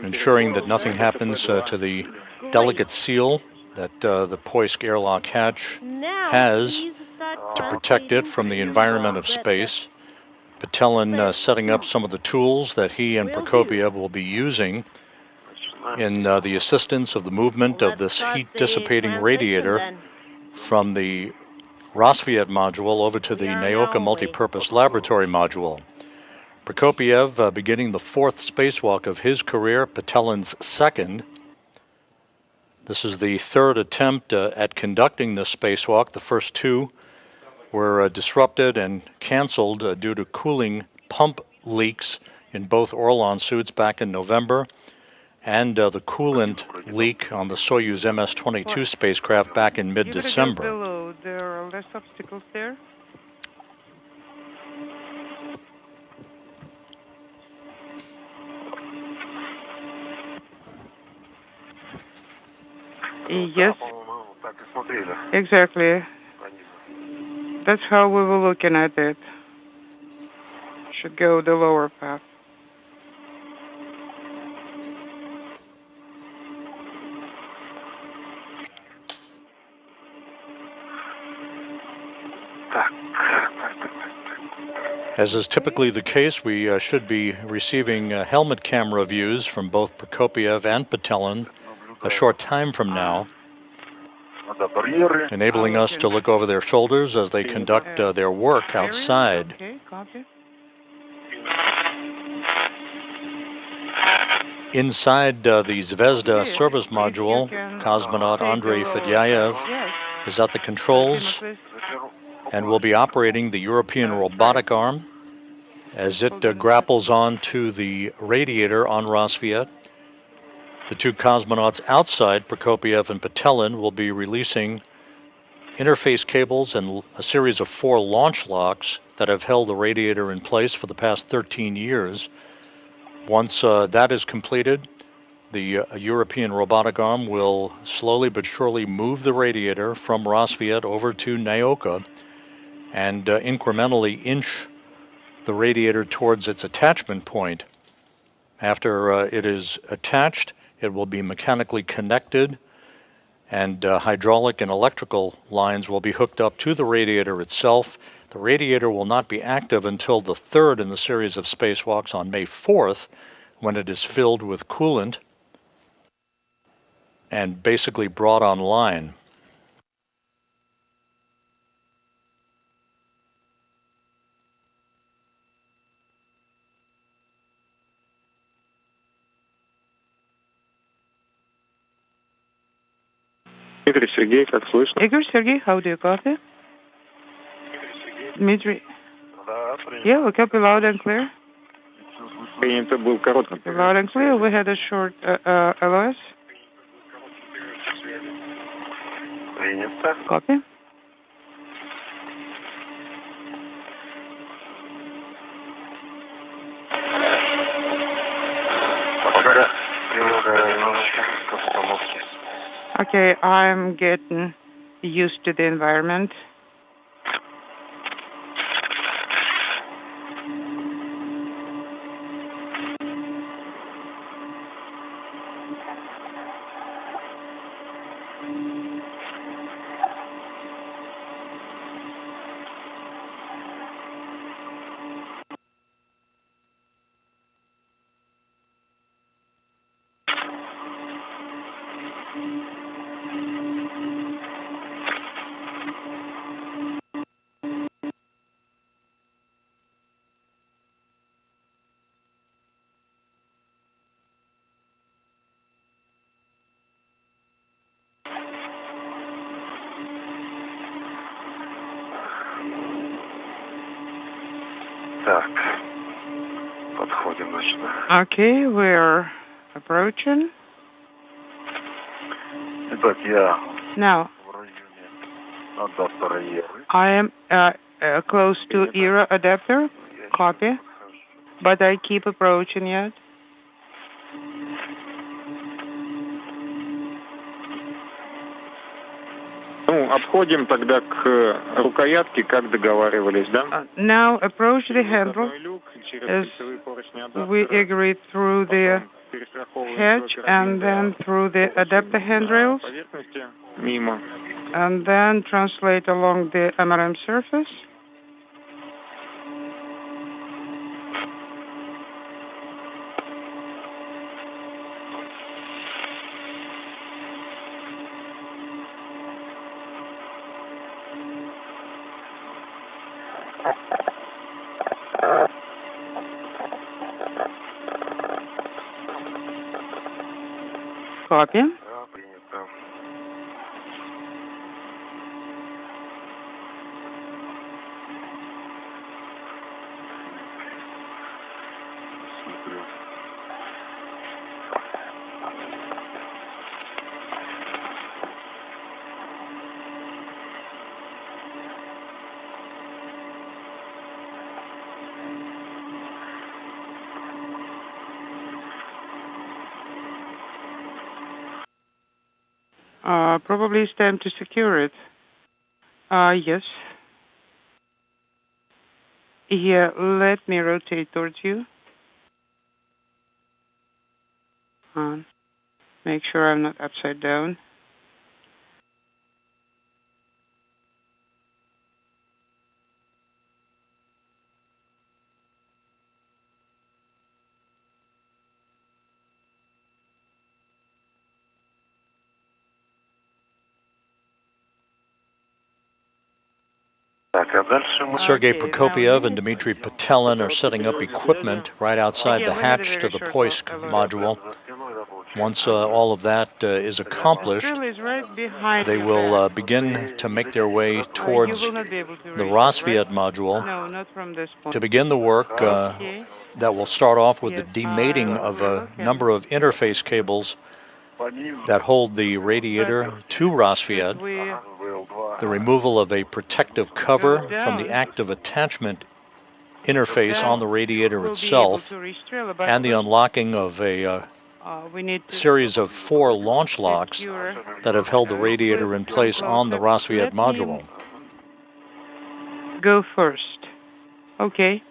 ensuring that nothing happens to the delicate seal that the Poisk airlock hatch has to protect it from the environment of space. Petelin setting up some of the tools that he and Prokopyev will be using in the assistance of the movement of this heat-dissipating radiator from the Rassvet module over to the Naoka multipurpose laboratory module. Prokopyev beginning the 4th spacewalk of his career, Petelin's 2nd. This is the 3rd attempt at conducting this spacewalk. The first 2 were disrupted and canceled due to cooling pump leaks in both Orlan suits back in November, and the coolant leak on the Soyuz MS-22 spacecraft back in mid-December. There are less obstacles there. Yes, exactly. That's how we were looking at it. Should go the lower path. As is typically the case, we should be receiving helmet camera views from both Prokopyev and Petelin a short time from now, enabling us to look over their shoulders as they conduct their work outside. Inside the Zvezda service module, cosmonaut Andrei Fedyaev is at the controls and will be operating the European robotic arm as it grapples onto the radiator on Rassvet. The 2 cosmonauts outside, Prokopyev and Petelin, will be releasing interface cables and a series of 4 launch locks that have held the radiator in place for the past 13 years. Once that is completed, the European robotic arm will slowly but surely move the radiator from Rassvet over to Naoka and incrementally inch the radiator towards its attachment point. After it is attached, it will be mechanically connected, and hydraulic and electrical lines will be hooked up to the radiator itself. The radiator will not be active until the 3rd in the series of spacewalks on May 4th, when it is filled with coolant and basically brought online. Игорь, Сергей, как слышно? Igor, Sergey, how do you copy? Dmitry? Да, принято. Yeah, we copy loud and clear. Принято, был короткий. Loud and clear. We had a short LOS. Принято. Copy. Пока привыкаю немножечко к обстановке. Okay, I'm getting used to the environment. Так, подходим, значит. Okay, we're approaching. Итак, я Now, в районе адаптера Евы. I am close to era adapter. Copy. But I keep approaching yet. Ну, обходим тогда к рукоятке, как договаривались, да? Now approach the handle Входной люк, через as кольцевые поручни адаптера. we agreed through the Перестраховываем hedge and then through the adapter handrails поверхности мимо. and then translate along the MRM surface. Copy. Да, принято. Смотрю. Probably it's time to secure it. Yes. Yeah, let me rotate towards you. Make sure I'm not upside down. Так, а дальше мы... Sergei Okay, Prokopiev now- and Dmitry Patelin are setting up equipment right outside Okay, the we had a hatch to very the short Poisk LOS. module. За спиной рабочий. Once all of that is accomplished, Drill is right behind they your will back. begin to make their way You towards will not be able to the reach it, Rassvet right? module No, not from this point. to begin the work Okay. that will start off with the Yes, demating of a okay. number of interface cables По низу. that hold the radiator to Rassvet. We Ага, ВЛ-2. the removal of a protective cover from the active attachment interface on the radiator itself, and the unlocking of a series of 4 launch locks that have held the radiator in place on the Rassvet module. Go first. Okay.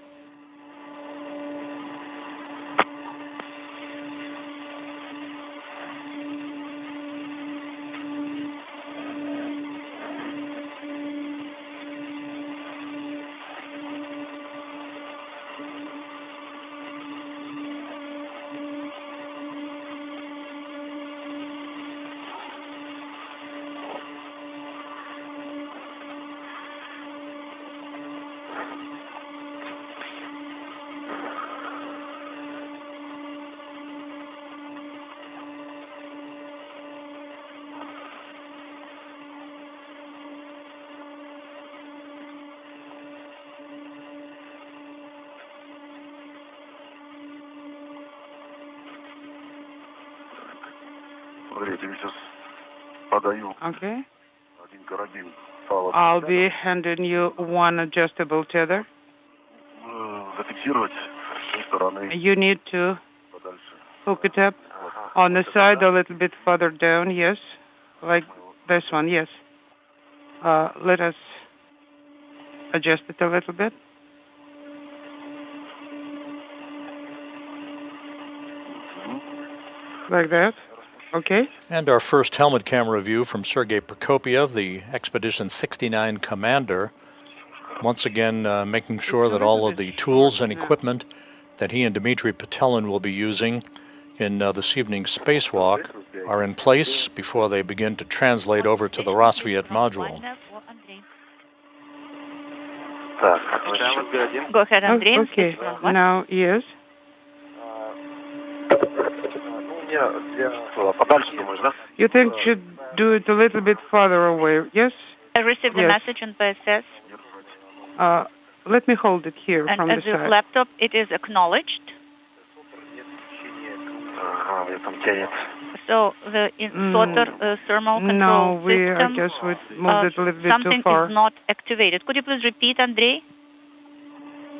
Okay. I'll be handing you one adjustable tether. You need to hook it up on the side a little bit further down, yes, like this one, yes. Let us adjust it a little bit. Like that. Okay. And our first helmet camera view from Sergei Prokopiev, the Expedition 69 commander, once again making sure that all of the tools and equipment that he and Dmitry Petelin will be using in this evening's spacewalk are in place before they begin to translate over to the Rassvet module. Go ahead, Andrei. Okay. Now, yes. You think should do it a little bit farther away, yes? I received a message on PSS. Let me hold it here and from the as side. a laptop, it is acknowledged. So the insorter thermal control system, I guess we moved it a little bit something too far. is not activated. Could you please repeat, Andrei?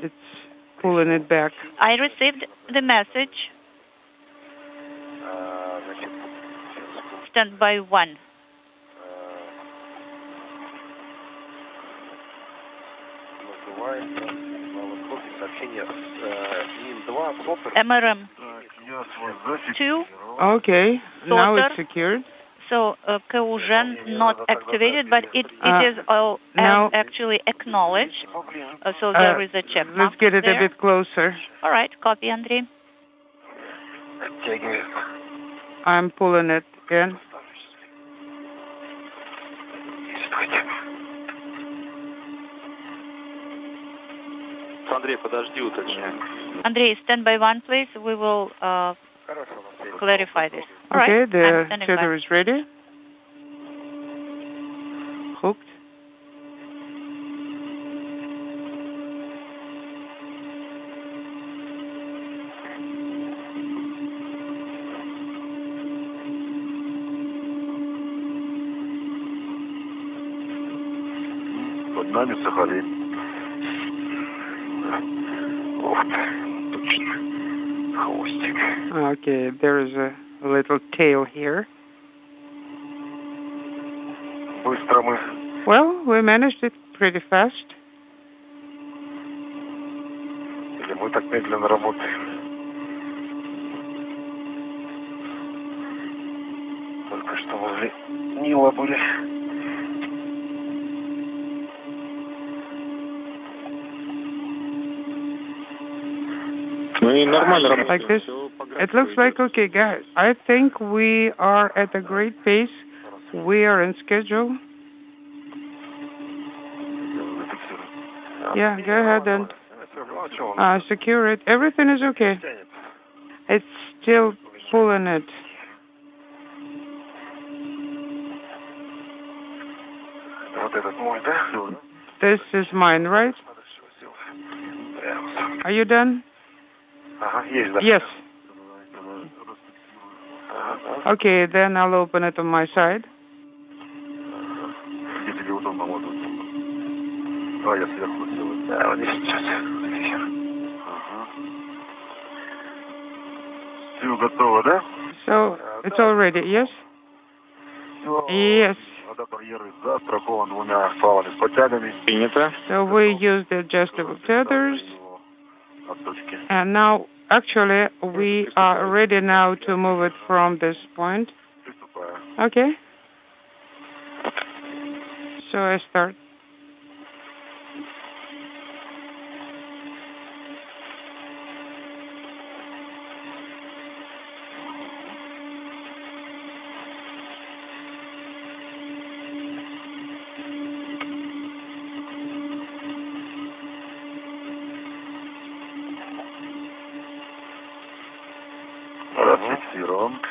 It's pulling it back. I received the message. Stand by 1. MRM 2. Okay, now it's secured. So Kaugen not activated, but it is all now, actually acknowledged. So there is a check mark. Let's get it there. a bit closer. All right, copy, Andrei. I'm pulling it again. Andrei, stand by 1, please. We will clarify this. All okay, right. the tether is ready. Hooked. Okay, there is a little tail here. Well, we managed it pretty fast. Like this. It looks like okay, guys. I think we are at a great pace. We are in schedule. Yeah, go ahead and secure it. Everything is okay. It's still pulling it. This is mine, right? Are you done? Yes. Okay, then I'll open it on my side. А, я сверху сделаю. Да, вот здесь сейчас. Ага. Все готово, да? So it's all ready, yes? Yes. Барьер застрахован двумя стволами с подтягами. Принято. So we use the adjustable tethers. And now, actually, we are ready now to move it from this point. Okay. So I start.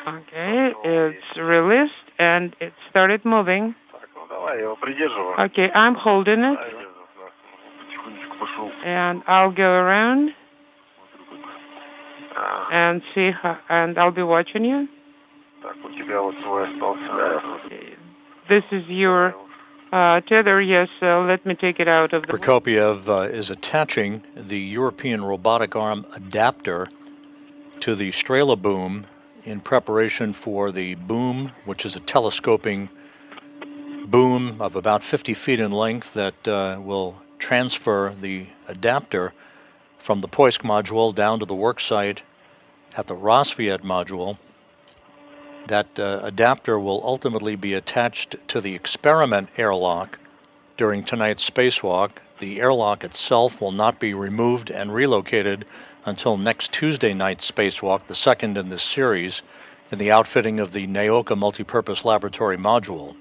Okay, it's released and it started moving. Okay, I'm holding it. And I'll go around and see how, and I'll be watching you. Okay. This is your tether, yes, let me take it out of the... Prokopiev is attaching the European robotic arm adapter to the Strela boom in preparation for the boom, which is a telescoping boom of about 50 feet in length that will transfer the adapter from the Poisk module down to the work site at the Rosviet module. That adapter will ultimately be attached to the experiment airlock during tonight's spacewalk. The airlock itself will not be removed and relocated until next Tuesday night's spacewalk, the second in this series, in the outfitting of the Naoka Multipurpose Laboratory module.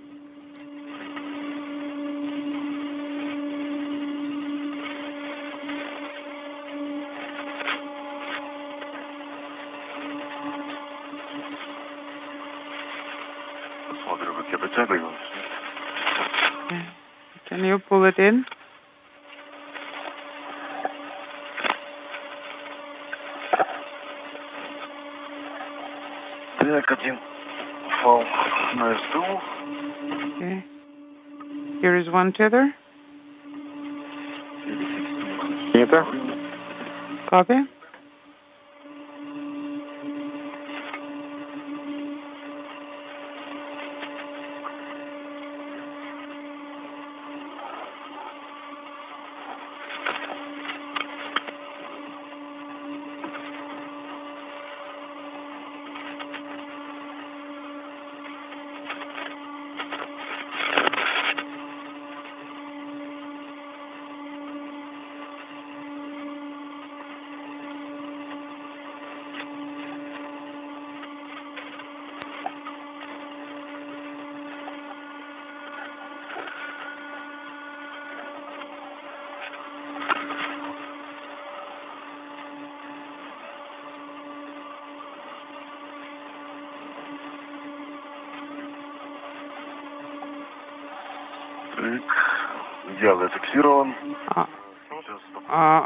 Can you pull it in? Okay. Here is one tether. Copy.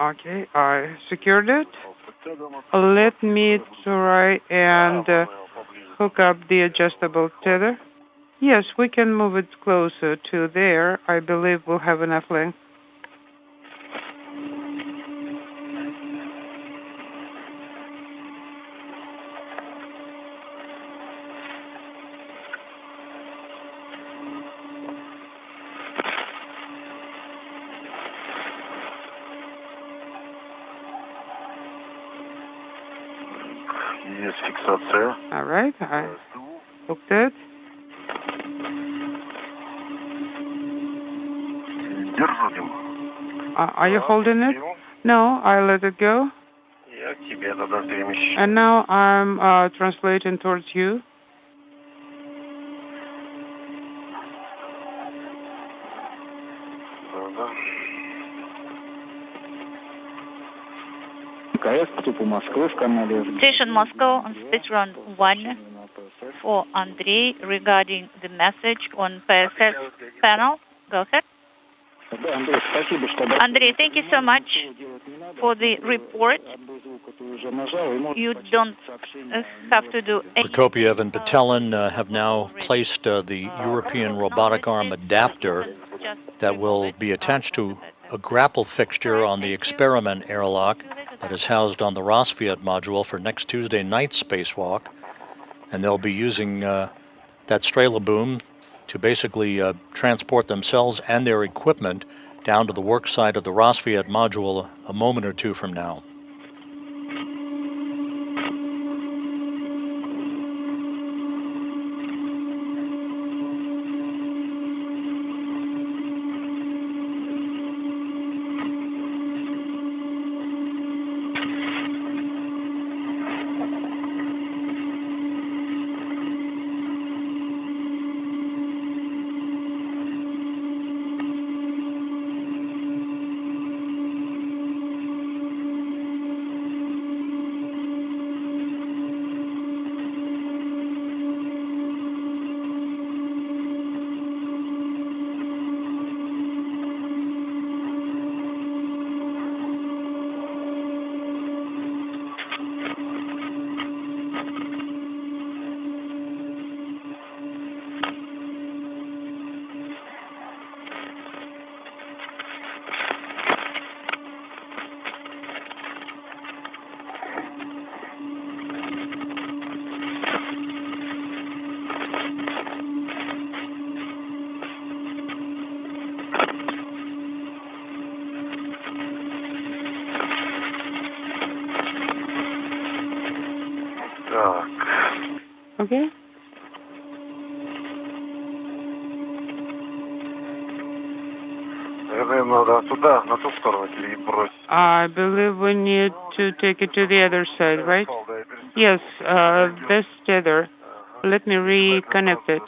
Okay, I secured it. Let me try and hook up the adjustable tether. Yes, we can move it closer to there. I believe we'll have enough length. All right, I hooked it. Are you holding it? No, I let it go. And now I'm translating towards you. Station Moscow on space round 1 for Andrei regarding the message on PSS panel. Go ahead. Andrei, thank you so much for the report. You don't have to do anything. Prokopiev and Patelin have now placed the European robotic arm adapter that will be attached to a grapple fixture on the experiment airlock that is housed on the Rassvet module for next Tuesday night's spacewalk. And they'll be using that Strela boom to basically transport themselves and their equipment down to the work site of the Rassvet module a moment or two from now. Okay. I believe we need to take it to the other side, right? Yes, this tether. Let me reconnect it.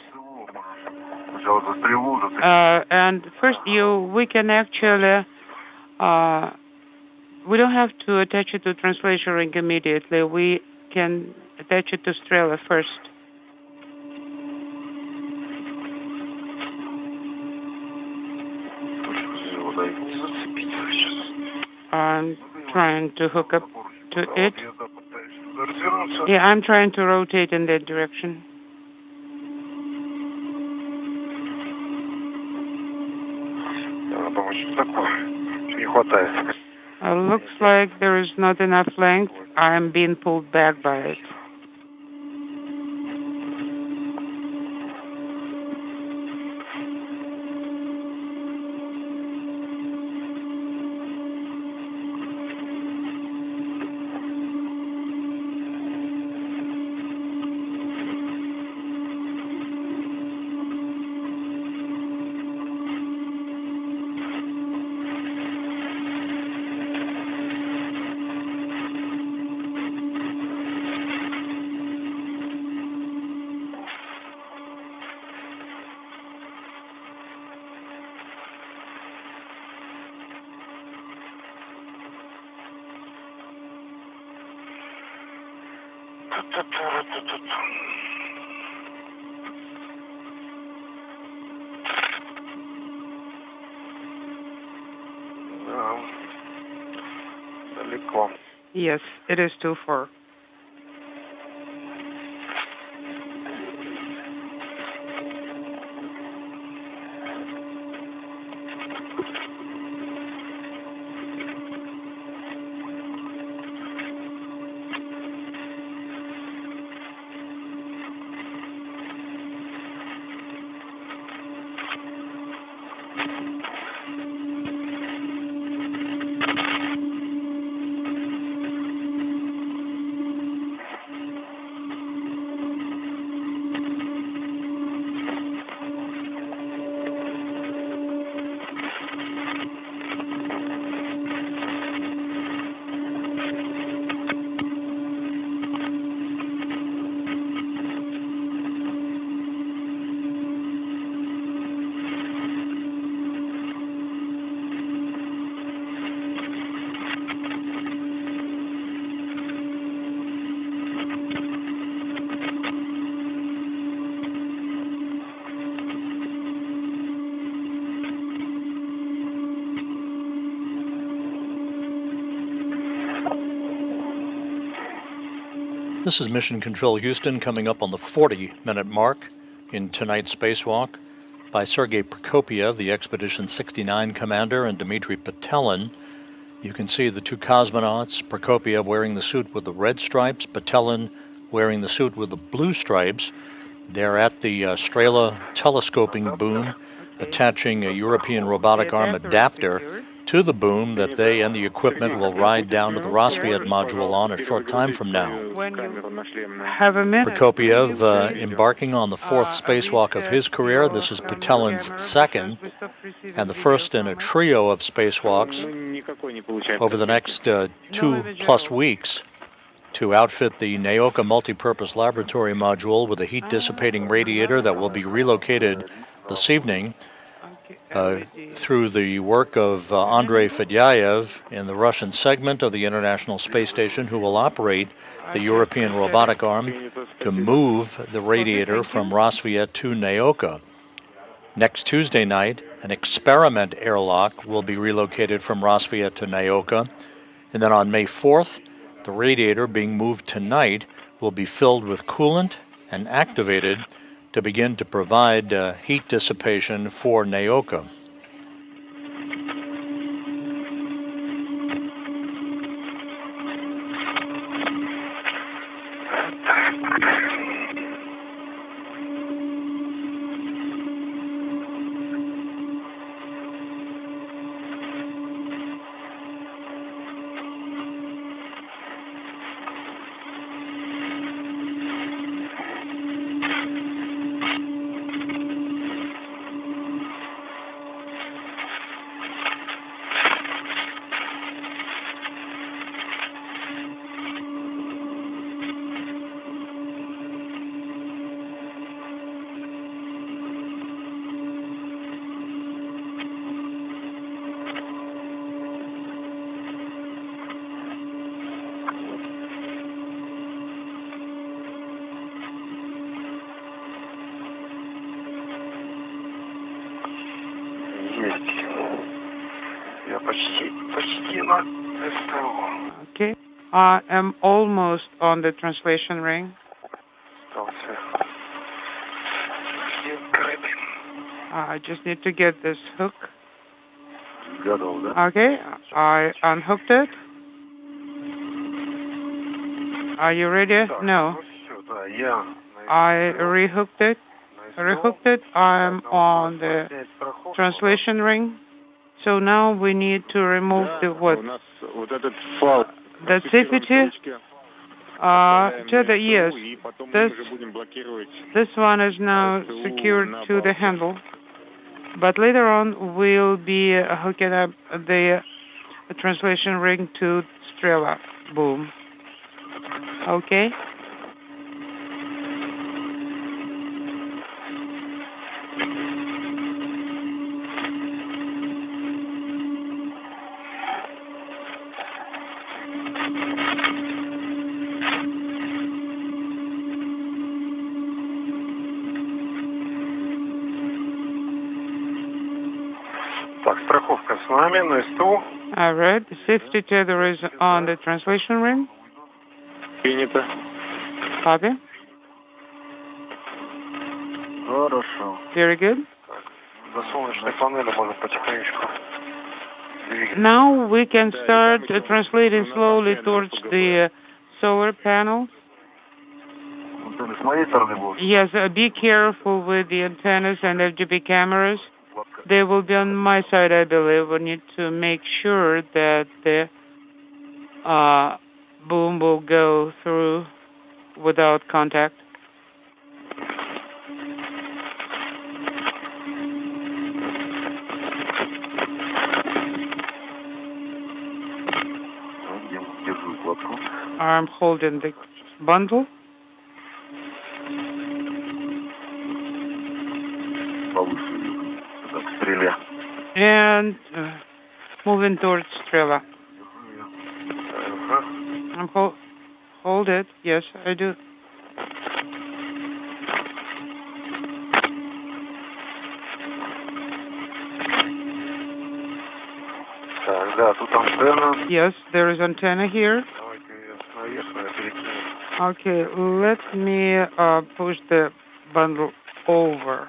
And first, we can actually, we don't have to attach it to translation ring immediately. We can attach it to Strela first. I'm trying to hook up to it. Yeah, I'm trying to rotate in that direction. Looks like there is not enough length. I'm being pulled back by it. Yes, it is too far. This is Mission Control Houston coming up on the 40-minute mark in tonight's spacewalk. by Sergei Prokopiev, the Expedition 69 commander, and Dmitry Petelin. You can see the two cosmonauts, Prokopiev wearing the suit with the red stripes, Petelin wearing the suit with the blue stripes. They're at the Strela telescoping boom, attaching a European robotic arm adapter to the boom that they and the equipment will ride down to the Rassvet module on a short time from now. Prokopiev embarking on the fourth spacewalk of his career. This is Petelin's second, and the first in a trio of spacewalks over the next 2+ weeks to outfit the Naoka multipurpose laboratory module with a heat-dissipating radiator that will be relocated this evening through the work of Andrei Fedyaev in the Russian segment of the International Space Station, who will operate the European robotic arm to move the radiator from Rassvet to Naoka. Next Tuesday night, an experiment airlock will be relocated from Rassvet to Naoka, and then on May 4th, the radiator being moved tonight will be filled with coolant and activated to begin to provide heat dissipation for Naoka. Okay, I am almost on the translation ring. I just need to get this hook. Okay, I unhooked it. Are you ready? No. I rehooked it. I'm on the translation ring. So now we need to remove the what? The safety. Yes. This one is now secured to the handle. But later on, we'll be hooking up the translation ring to Strela boom. Okay? All right, the safety tether is on the translation ring. Copy. Very good. Now we can start translating slowly towards the solar panels. Yes, be careful with the antennas and RGB cameras. They will be on my side, I believe. We need to make sure that the boom will go through without contact. I'm holding the bundle. And moving towards Strela. I'm hold it. Yes, I do. Yes, there is antenna here. Okay, let me push the bundle over.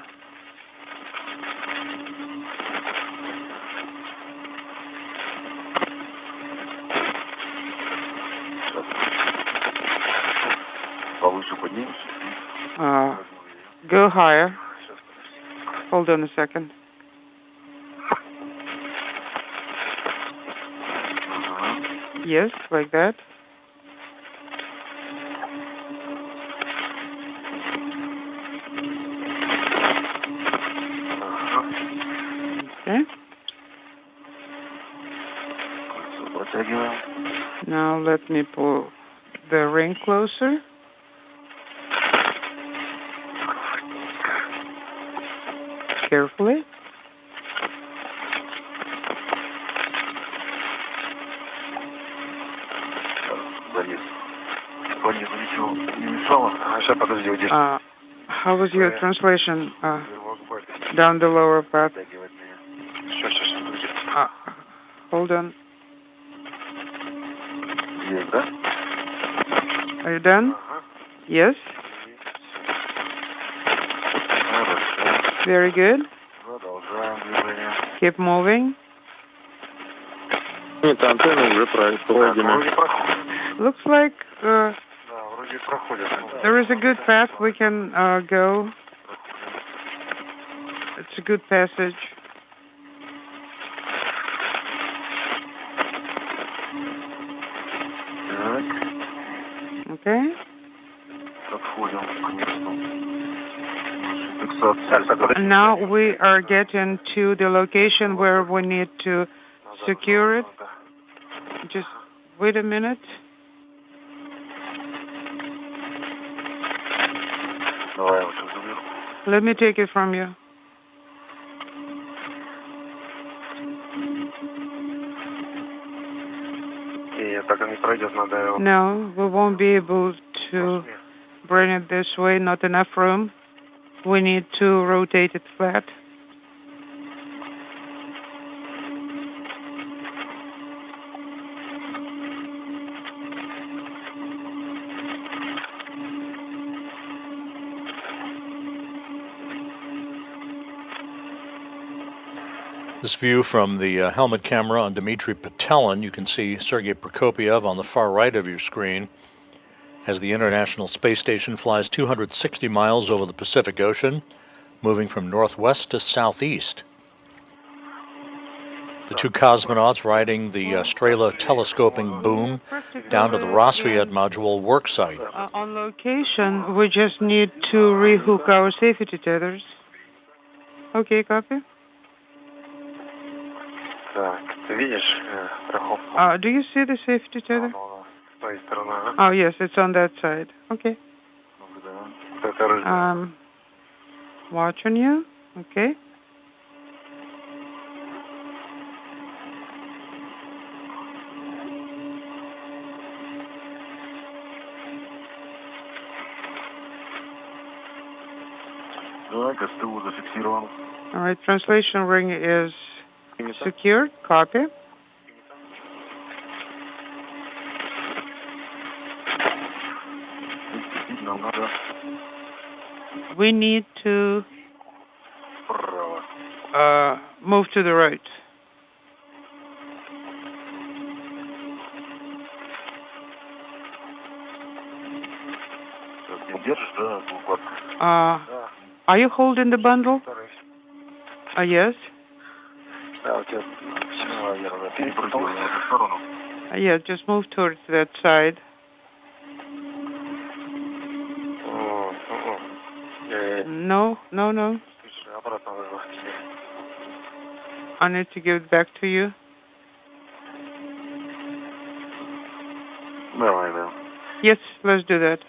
Go higher. Hold on a second. Yes, like that. Okay. Now let me pull the ring closer. Carefully. How was your translation down the lower part? Hold on. Are you done? Yes. Very good. Keep moving. Looks like there is a good path we can go. It's a good passage. Okay. Now we are getting to the location where we need to secure it. Just wait a minute. Let me take it from you. No, we won't be able to bring it this way. Not enough room. We need to rotate it flat. This view from the helmet camera on Dmitry Petelin, you can see Sergei Prokopyev on the far right of your screen as the International Space Station flies 260 miles over the Pacific Ocean, moving from northwest to southeast. The two cosmonauts riding the Strela telescoping boom down to the Rassvet module work site. On location, we just need to rehook our safety tethers. Okay, copy. Do you see the safety tether? Oh, yes, it's on that side. Okay. Watching you. Okay. All right, translation ring is secured. Copy. We need to move to the right. Are you holding the bundle? Yes. Yeah, just move towards that side. No. I need to give it back to you. Yes, let's do that.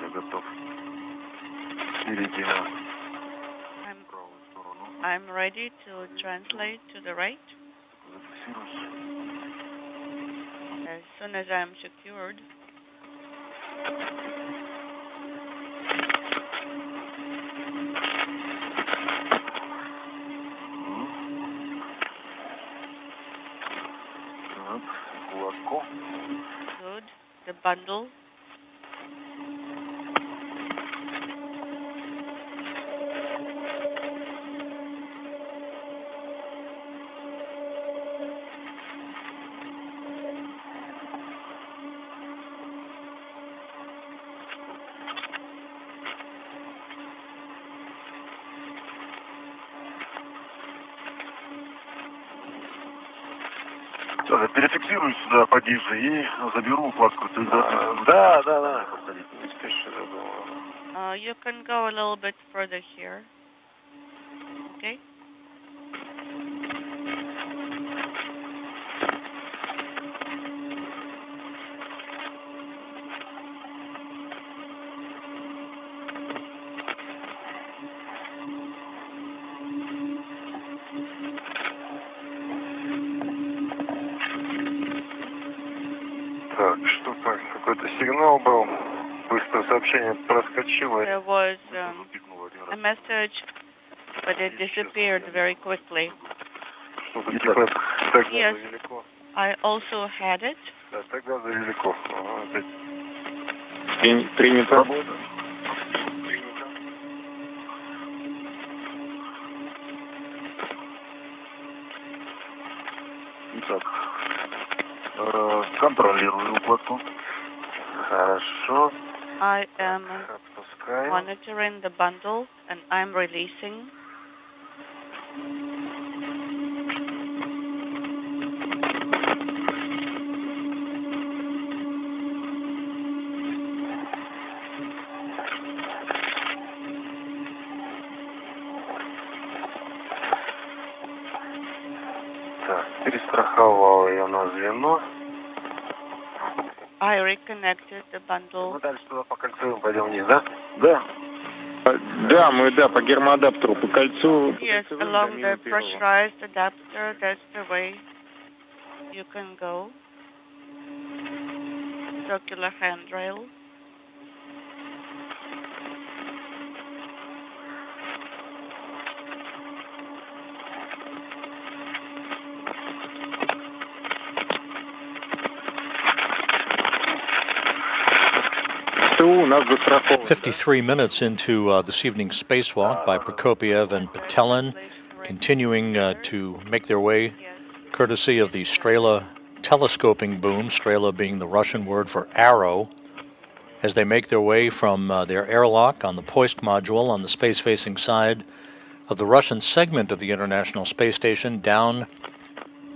Я готов. Перейти на правую сторону. I'm ready to translate to the right. Зафиксируйся. As soon as I'm secured. Так, гладко. Good. The bundle. Перефиксирую сюда пониже и заберу укладку. Ты да. Не спеши, я думаю. You can go a little bit further here. Okay? Так, что-то, какой-то сигнал был. Быстро сообщение проскочило. There was a message, but it disappeared very quickly. Что-то типа тогда Yes. завелико. I also had it. Да, тогда завелико. Ага, опять. Принято. Работа. Принято. Итак, контролирую укладку. Хорошо. I am Отпускаю. monitoring the bundle and I'm releasing. Так, перестраховал ее на звено. I reconnected the bundle. Мы дальше туда по кольцевым пойдем вниз, да? Да. Да, мы, по гермоадаптеру, по кольцу. Yes, along the pressurized adapter, that's the way you can go. Circular handrail. ТУ нас застраховано. 53 minutes into this evening's spacewalk by Prokopiev and Petelin, continuing to make their way courtesy of the Strela telescoping boom, Strela being the Russian word for arrow, as they make their way from their airlock on the Poisk module on the space-facing side of the Russian segment of the International Space Station down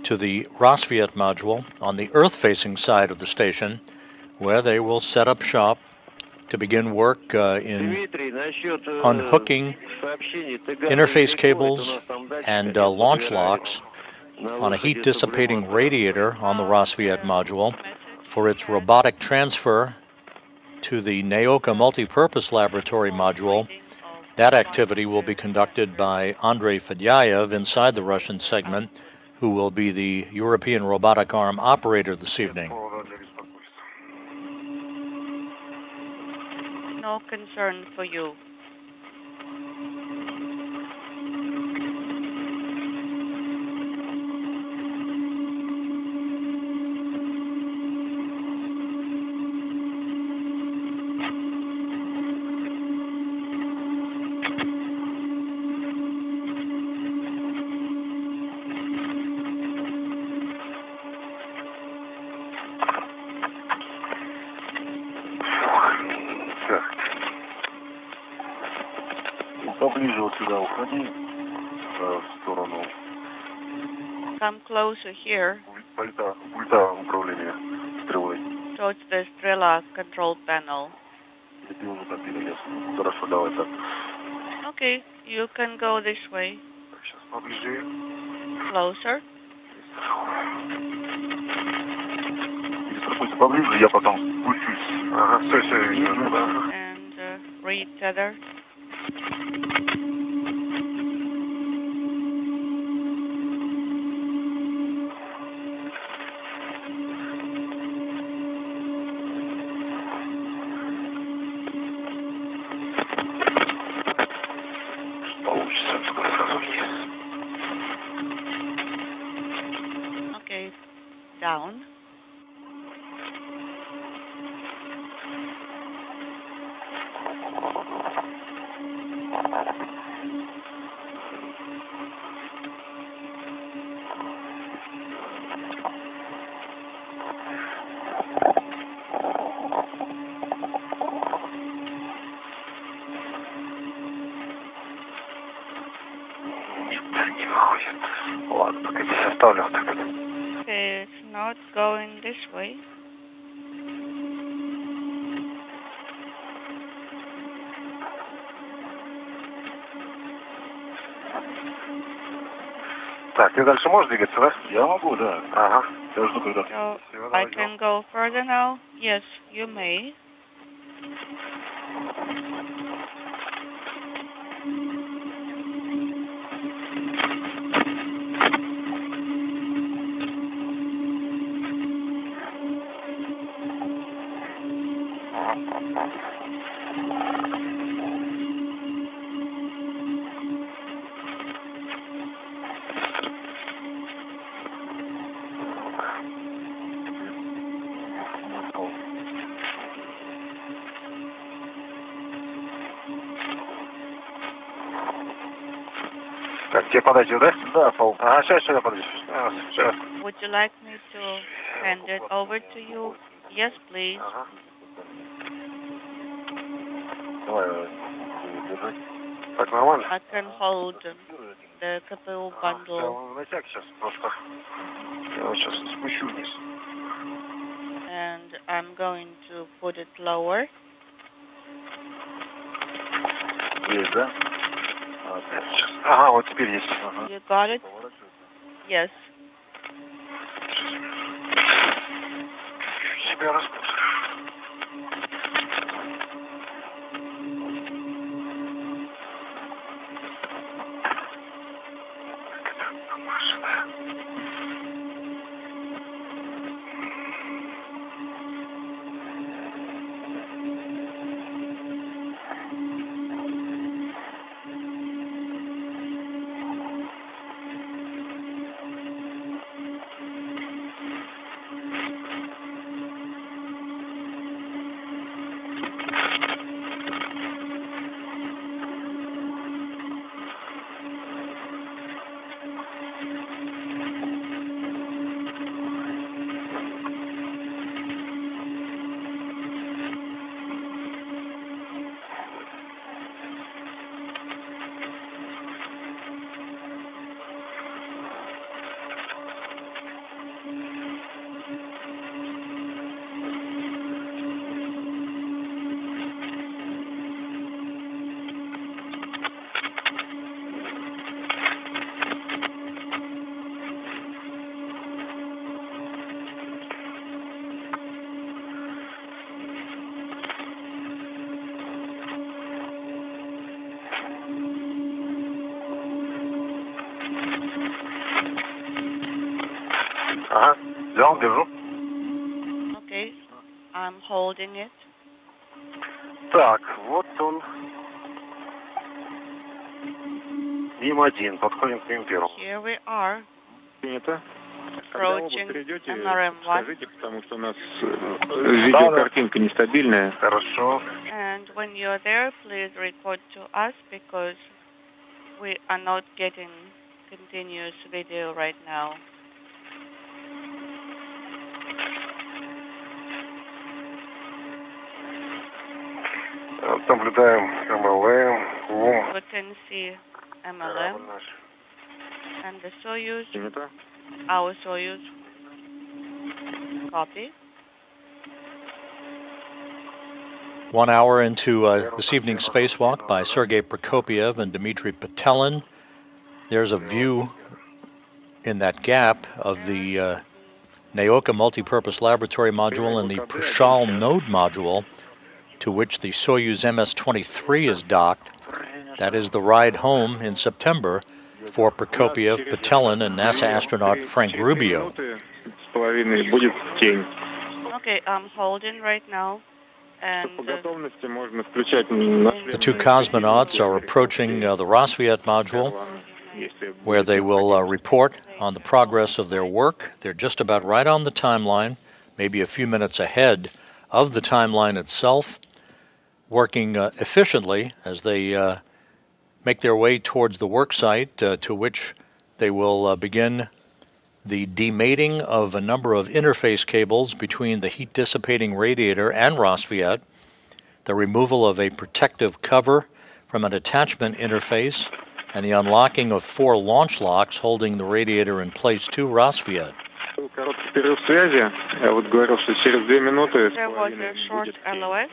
to the Rosviet module on the Earth-facing side of the station, where they will set up shop to begin work in unhooking interface cables and launch locks on a heat-dissipating radiator on the Rosviet module for its robotic transfer to the Naoka Multipurpose Laboratory module. That activity will be conducted by Andrei Fedyaev inside the Russian segment, who will be the European robotic arm operator this evening. No concern for you. Поближе вот сюда уходи, в сторону Come closer here пульта управления стрелой. towards the Strela control panel. И ты уже так ясно. Хорошо, давай так. Okay, you can go this way. Так, сейчас поближе. Closer. Перестрахуйся поближе, я потом спущусь. Ага, все, вижу, да. And free tether. Okay, down. Okay, it's not going this way. Так, ты дальше можешь двигаться, да? Я могу, да. Ага. Я жду, когда... So I can go further now? Yes, you may. Так, тебе подать ее, да? Да, Пол. Ага, сейчас я подаю. Сейчас. Would you like me to hand it over to you? Yes, please. Ага. Давай, держи. Так, нормально? I can hold the couple bundle Натяг сейчас просто. Я вот сейчас спущу вниз. and I'm going to put it lower. Есть, да? Сейчас. Ага, вот теперь есть. Ага. You got it? Yes. Себя распутал. Ага, взял, держу. Okay. I'm holding it. Так, вот он. Им-1, подходим к имперу. Here we are. Принято. Approaching MRM-1. Скажите, потому что у нас видеокартинка нестабильная. Хорошо. And when you're there, please report to us because we are not getting continuous video right now. Наблюдаем МЛМ. We can see MLM and the Soyuz, Принято. our Soyuz. Copy. 1 hour into this evening's spacewalk by Sergei Prokopiev and Dmitry Petelin. There's a view in that gap of the Naoka Multipurpose Laboratory Module and the Pushal Node Module to which the Soyuz MS-23 is docked. That is the ride home in September for Prokopiev, Petelin, and NASA astronaut Frank Rubio. Okay, I'm holding right now. And the two cosmonauts are approaching the Rassvet module, where they will report on the progress of their work. They're just about right on the timeline, maybe a few minutes ahead of the timeline itself, working efficiently as they make their way towards the work site, to which they will begin the demating of a number of interface cables between the heat-dissipating radiator and Rassvet, the removal of a protective cover from an attachment interface, and the unlocking of 4 launch locks holding the radiator in place to Rassvet. There was a short LOS.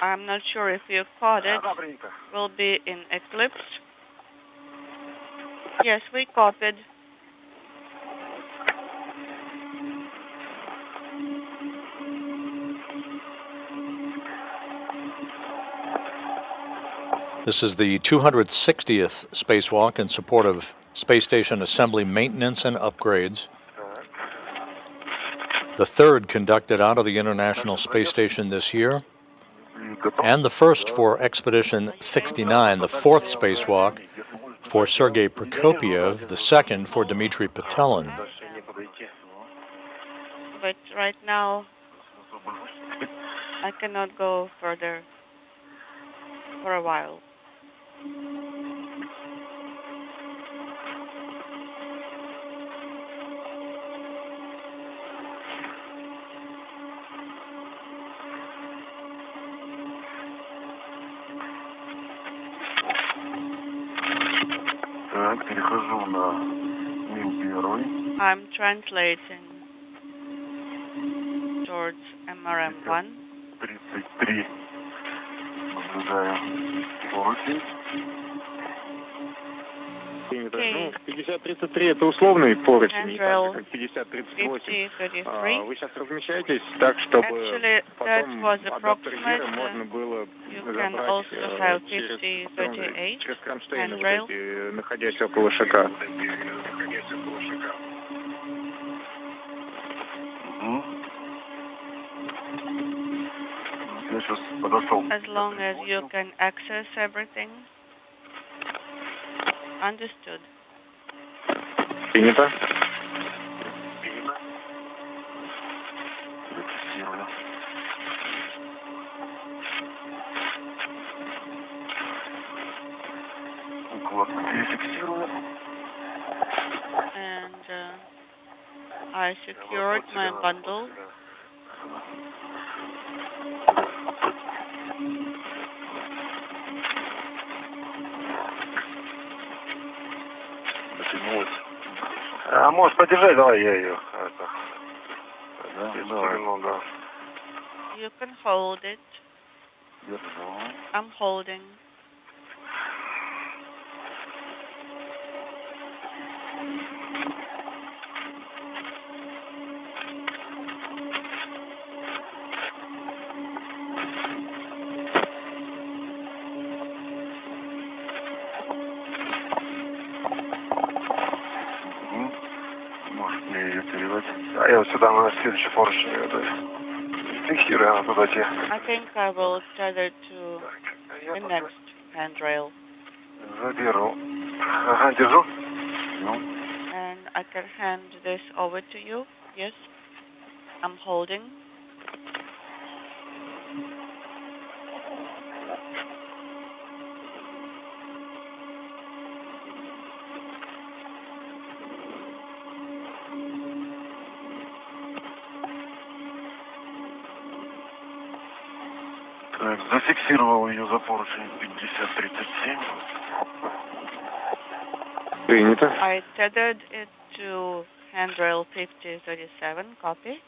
I'm not sure if you caught it. Will be in eclipse. Yes, we copied. This is the 260th spacewalk in support of space station assembly maintenance and upgrades. The third conducted out of the International Space Station this year, and the first for Expedition 69, the fourth spacewalk for Sergei Prokopiev, the second for Dmitry Petelin. But right now, I cannot go further for a while. I'm translating towards MRM1. Okay. 50-33 это условный поручень, Handrail как 50-38. 50-33. Вы сейчас размещаетесь так, чтобы Actually, that потом was от approximate. можно было You can забрать also have через 50-38 кронштейны, handrail. вот эти, находясь около ШК. As long as you can access everything. Understood. Принято. And I secured my bundle. А можешь подержать, давай я ее. You can hold it. I'm holding. А я вот сюда на следующий поручень ее даю. Фиксирую, она туда тебе. I think I will tether to the next handrail. Заберу. Ага, держу. And I can hand this over to you. Yes. I'm holding. Так, зафиксировал ее за поручень 50-37. Принято. I tethered it to handrail 50-37. Copy.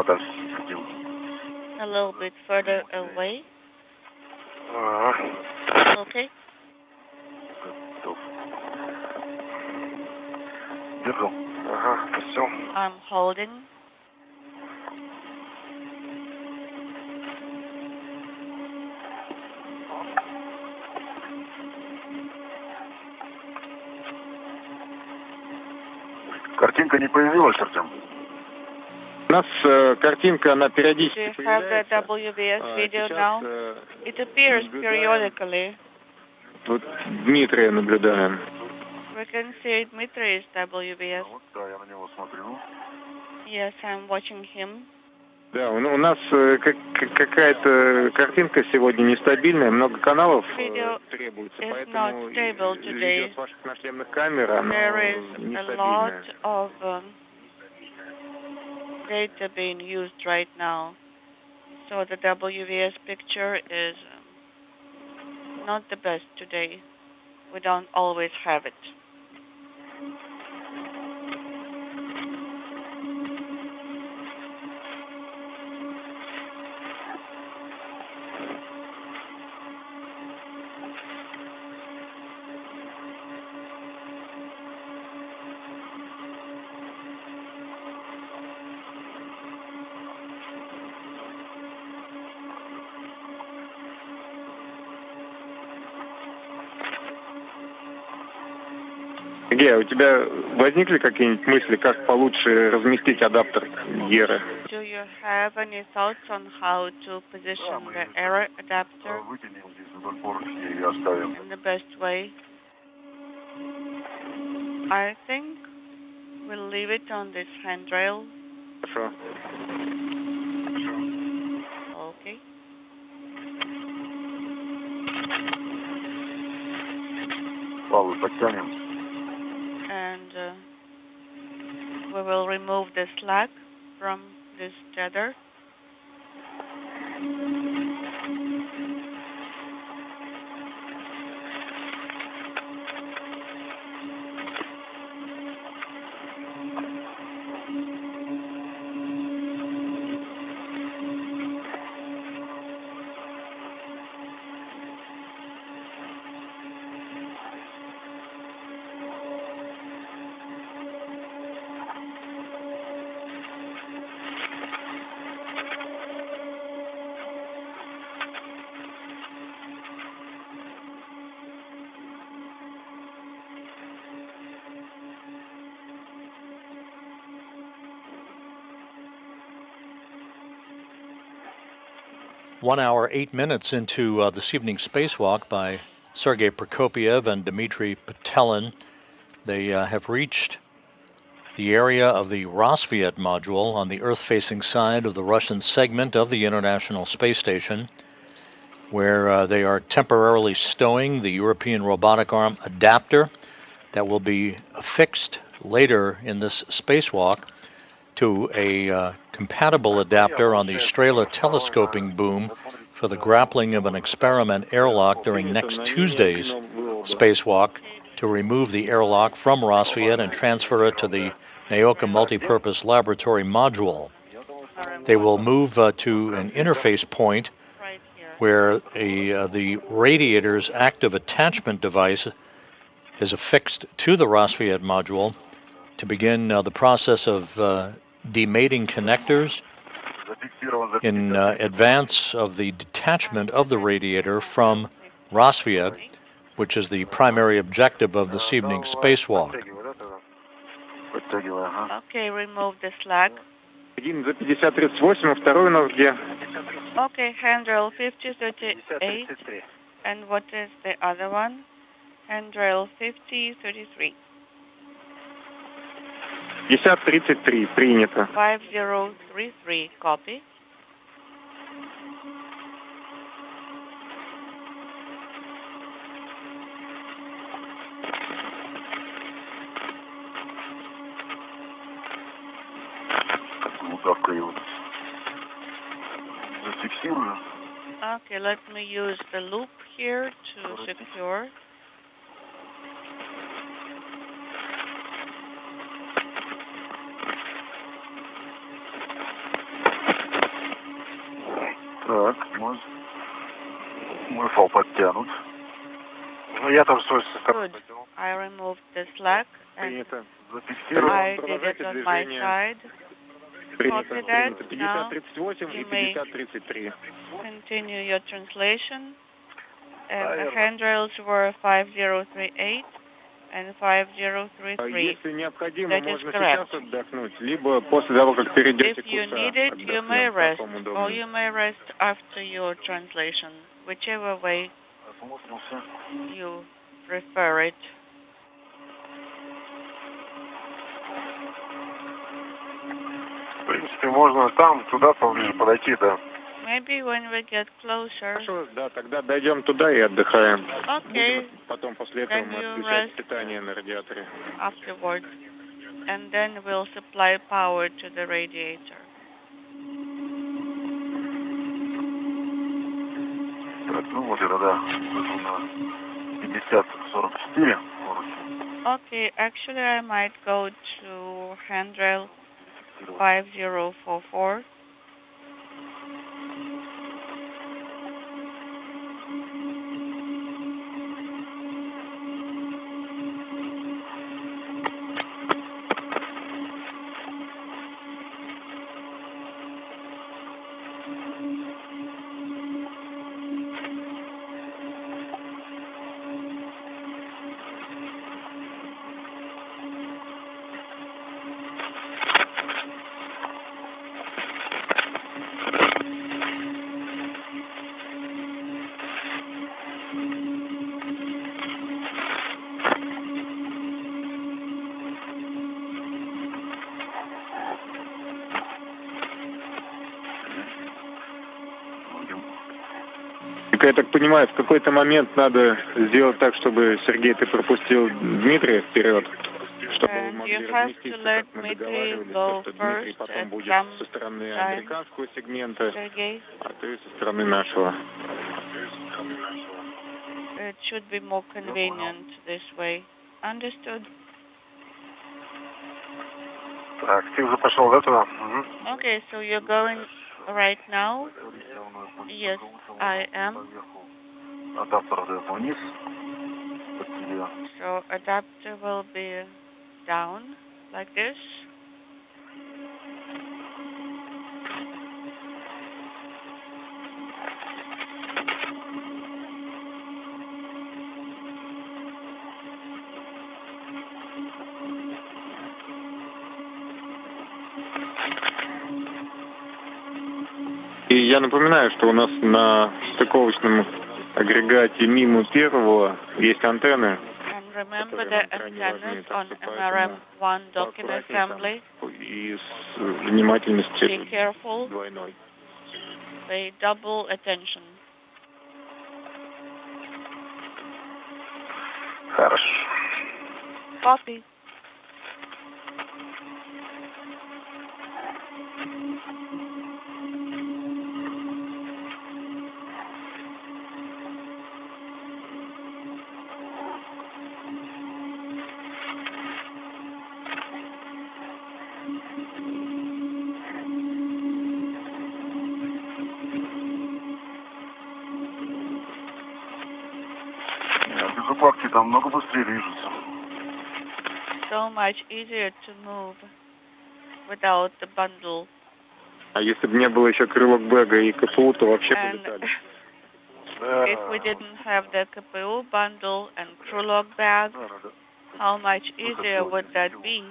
подальше. A little bit further away. Okay. Готов. Держу. Ага, все. I'm holding. Картинка не появилась, Артем? У нас картинка, она Do периодически you have the появляется. WBS video Сейчас now? It appears periodically. вот Дмитрия наблюдаем. We can see Dmitri's WBS. Вот, да, я на него смотрю. Yes, I'm watching him. Да, у нас какая-то картинка сегодня нестабильная, много каналов Video требуется, is поэтому not stable today. видео с ваших нашлемных камер, оно There is a lot нестабильное. of data being used right now. So the WVS picture is not the best today. We don't always have it. Сергей, у тебя возникли какие-нибудь мысли, как получше разместить адаптер Геры? Do you have any thoughts on how to position the error adapter Вытянем здесь вдоль поручня и оставим. in the best way? I think we'll leave it on this handrail. Хорошо. Okay. Павлы подтянем. And we will remove the slack from this tether. One hour, 8 minutes into this evening's spacewalk by Sergei Prokopyev and Dmitry Petelin. They have reached the area of the Rosviet module on the Earth-facing side of the Russian segment of the International Space Station, where they are temporarily stowing the European robotic arm adapter that will be affixed later in this spacewalk to a compatible adapter on the Strela telescoping boom for the grappling of an experiment airlock during next Tuesday's spacewalk to remove the airlock from Rosviet and transfer it to the Naoka Multipurpose Laboratory module. They will move to an interface point where the radiator's active attachment device is affixed to the Rosviet module to begin the process of demating connectors in advance of the detachment of the radiator from Rosviet, which is the primary objective of this evening's spacewalk. Okay, remove the slack. Один за 5038, а второй у нас где? Okay, handrail 5038. And what is the other one? Handrail 5033. 5033, принято. 5033, copy. Okay, let me use the loop here to secure. Так, мой фал подтянут. Я там свой состав Good. потянул. I removed the slack and Принято. Зафиксировал. I did it on my side. Принято. Copy that. Принято. Now 50-38 и you may 50-33. continue your translation. The handrails were 5038 and 5033. Если необходимо, That is можно correct. сейчас отдохнуть, либо после того, как перейдете If к you УСА, need it, you may отдохнем, rest, как вам or удобно. you may rest after your translation, whichever way you prefer it. В принципе, можно там, туда поближе подойти, да. Maybe when we get closer. Хорошо, да, тогда дойдем туда и отдыхаем. Okay. Будем потом после этого Then мы you отключать rest. питание на радиаторе. Afterwards, and then we'll supply power to the radiator. Так, ну вот это, да. Это на 50-44. Okay, actually I might go to handrail 5044. Я так понимаю, в какой-то момент надо сделать так, чтобы Сергей, ты пропустил Дмитрия вперед, чтобы вы And могли you have to разместиться, let как мы Dmitry договаривались, go что Дмитрий first потом at будет some со стороны time. американского сегмента, Sergey, а ты со стороны нашего. it should be more convenient this way. Understood? Так, ты уже пошел, да, туда? Угу. Okay, so you're going right now? Yes, I am. Адаптер вниз. Под тебя. So adapter will be down like this. И я напоминаю, что у нас на стыковочном агрегате мимо первого есть антенны. And remember the antennas on MRM-1 docking assembly. И с внимательностью Be careful. двойной. Pay double attention. Хорошо. Copy. Без укладки там много быстрее движется. So much easier to move without the bundle. А если бы не было еще крылок бэга и КПУ, то вообще And полетали. if we didn't have the KPU bundle and crew log bag, how much easier would that be?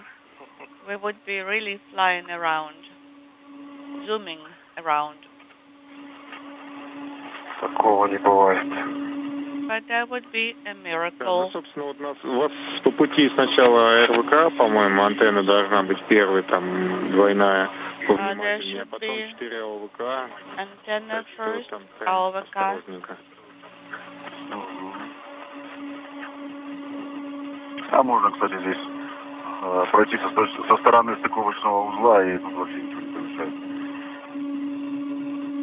We would be really flying around, zooming around. Такого не бывает. But that would be a Да, ну, miracle. собственно, у вас по пути сначала РВК, по-моему, антенна должна быть первой, там, двойная, повнимательнее, а потом 4 ОВК. Antenna Так что first, там прям AOVK. осторожненько. А можно, кстати, здесь пройти со стороны стыковочного узла и тут вообще ничего не помешает.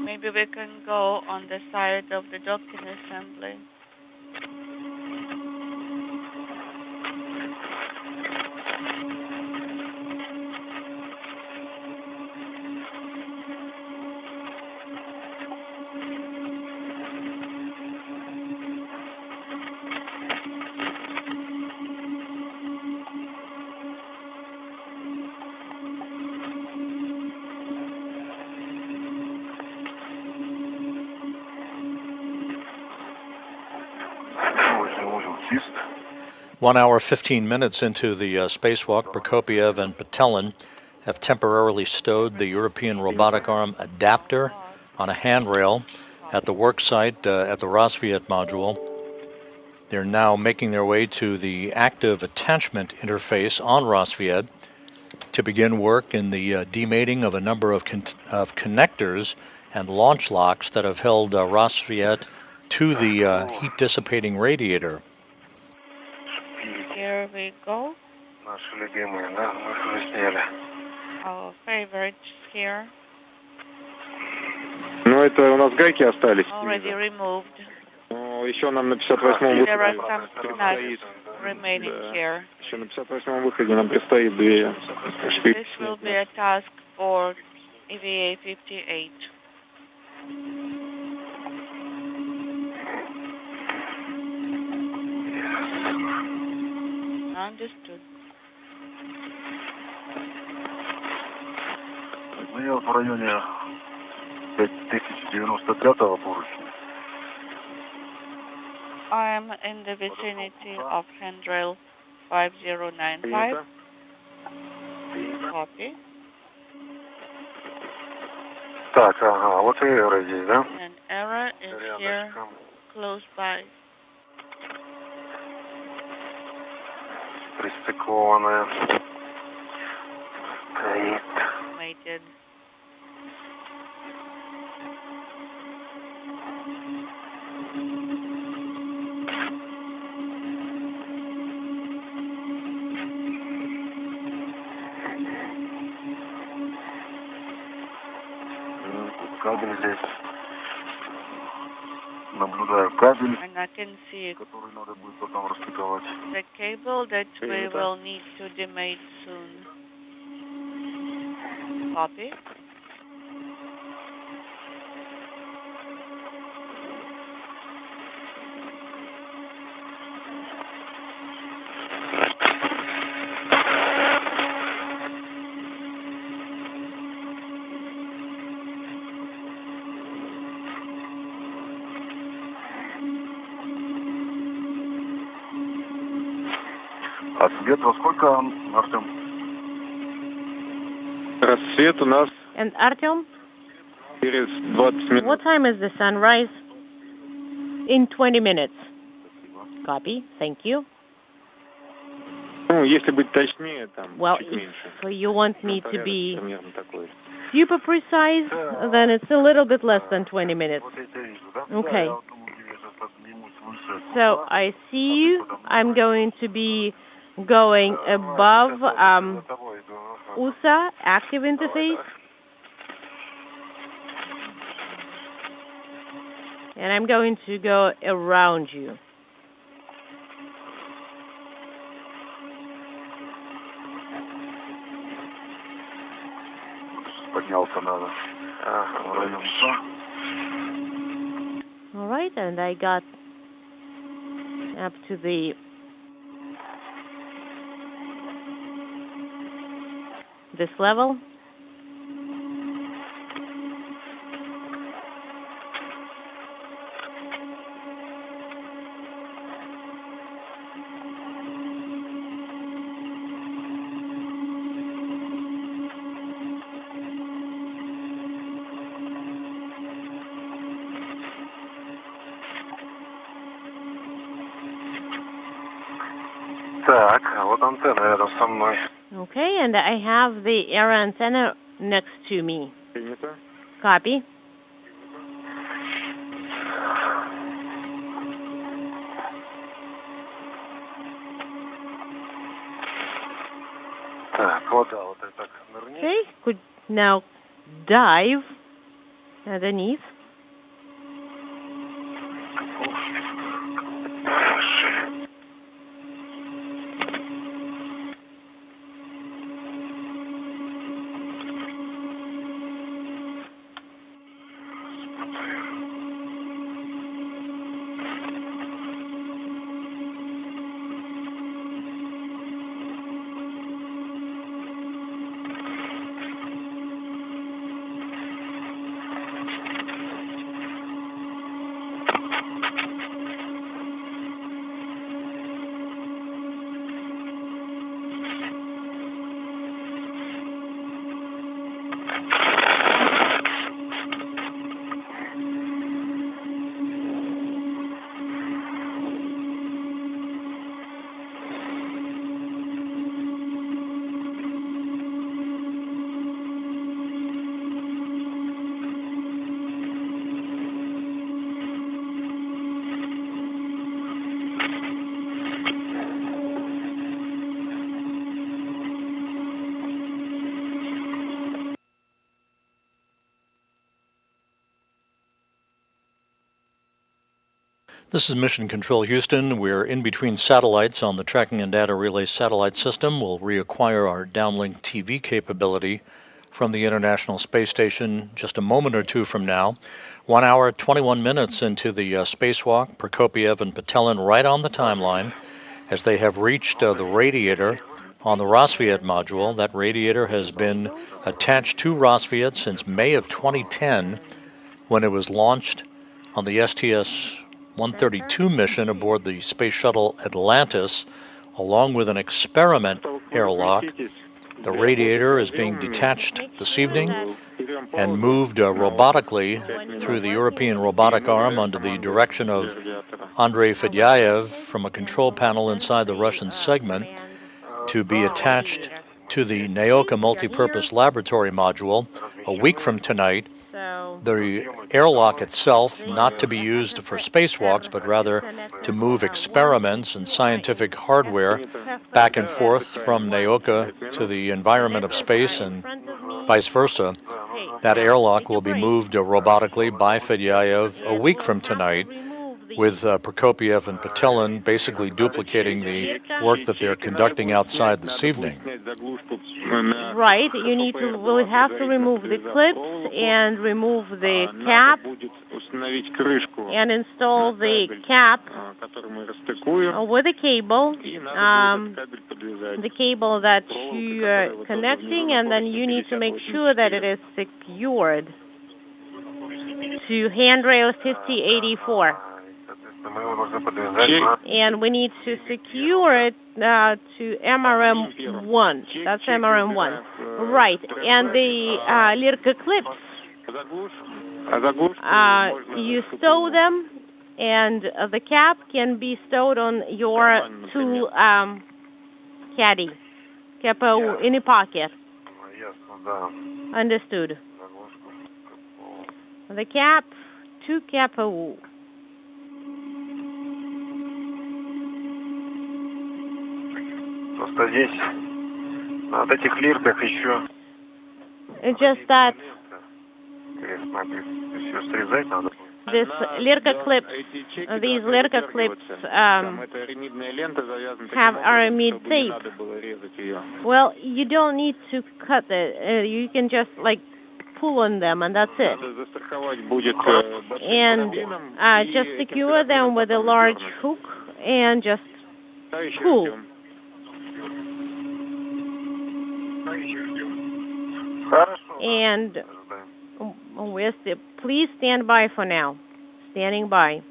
Maybe we can go on the side of the docking assembly. 1 hour, 15 minutes into the spacewalk, Prokopiev and Patelin have temporarily stowed the European robotic arm adapter on a handrail at the work site at the Rosviet module. They're now making their way to the active attachment interface on Rosviet to begin work in the demating of a number of connectors and launch locks that have held Rosviet to the heat-dissipating radiator. Here we go. Our favorites here. Ну, это у нас гайки остались. Already removed. Ну, еще нам на 58-м There are выходе some nuts remaining here. Еще на 58-м выходе нам предстоит две This will be a task for EVA 58. Understood. Ну, я в районе 5095-го поручня. I am in the vicinity of handrail 5095. Copy. Так, ага, вот и эррор здесь, да? An error is here, close by. Пристыкованная. Стоит. Mated. Кабель здесь. Наблюдаю кабель, And I can see который надо будет потом расстыковать. the cable that we will need to demate soon. Copy. А свет во сколько, Артем? Рассвет у нас And Artyom, через 20 минут. what time is the sunrise? In 20 minutes. Copy. Thank you. Ну, если быть точнее, там Well, чуть меньше. if you want me to Порядок be примерно такой. super precise, then it's a little bit less than 20 minutes. Вот я тебя вижу, да? Okay. Да, я думаю, я сейчас поднимусь выше. So I see you. I'm going to be going above За тобой иду. Ага. USA active interface, and I'm going to go around you. Поднялся надо. Ага, в район все. All right, and I got up to this level. Так, а вот антенна рядом со мной. Okay, and I have the air antenna next to me. Принято. Copy. Так, вода вот это так нырни. Okay, could now dive underneath. This is Mission Control Houston. We're in between satellites on the Tracking and Data Relay satellite system. We'll reacquire our downlink TV capability from the International Space Station just a moment or two from now. 1 hour, 21 minutes into the spacewalk, Prokopiev and Patelin right on the timeline as they have reached the radiator on the Rosviet module. That radiator has been attached to Rosviet since May of 2010 when it was launched on the STS-132 mission aboard the Space Shuttle Atlantis, along with an experiment airlock. The radiator is being detached this evening and moved robotically through the European robotic arm under the direction of Andrei Fedyaev from a control panel inside the Russian segment to be attached to the Naoka multipurpose laboratory module a week from tonight. The airlock itself not to be used for spacewalks, but rather to move experiments and scientific hardware back and forth from Naoka to the environment of space and vice versa. That airlock will be moved robotically by Fedyaev a week from tonight, with Prokopiev and Patelin basically duplicating the work that they're conducting outside this evening. Right. We'll have to remove the clips and remove the cap and install the cap with a cable, the cable that you are connecting, and then you need to make sure that it is secured to handrail 5084. And we need to secure it to MRM1. That's MRM1. Right. And the Lirka clips, you stow them, and the cap can be stowed on your tool caddy, capo in a pocket. Understood. The cap to capo. It's just that these Lirka clips have aramid tape. Well, you don't need to cut it. You can just pull on them, and that's it. And just secure them with a large hook and just pull. And please stand by for now. Standing by.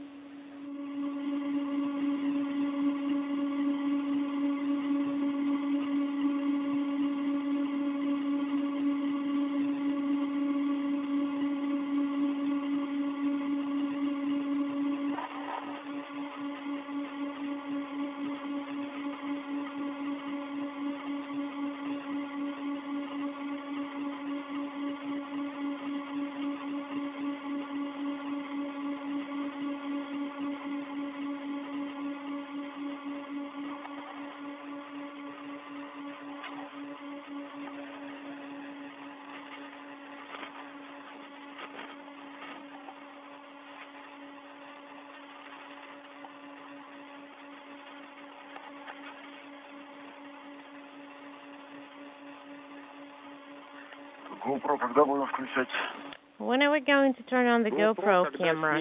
When are we going to turn on the GoPro camera?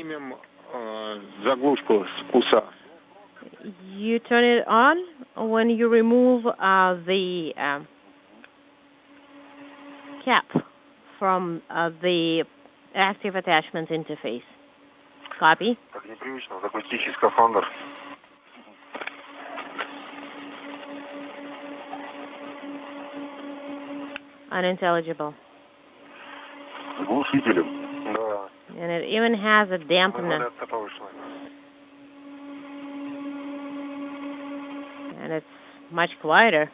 You turn it on when you remove the cap from the active attachments interface. Copy? Unintelligible. And it even has a dampener. And it's much quieter.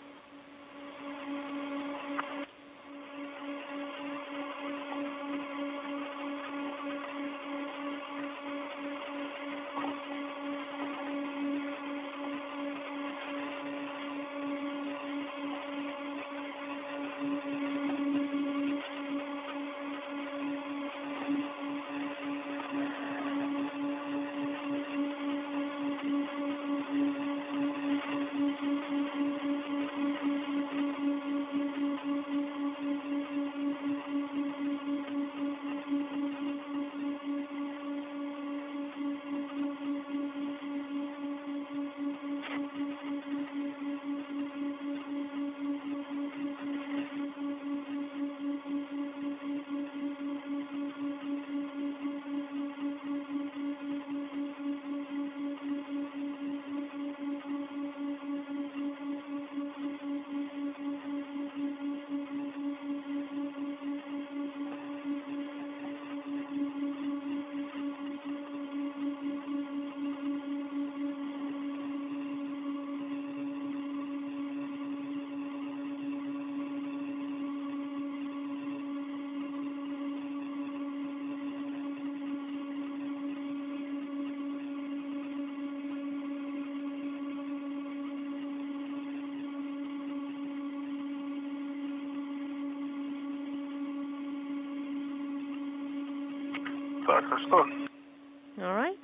All right.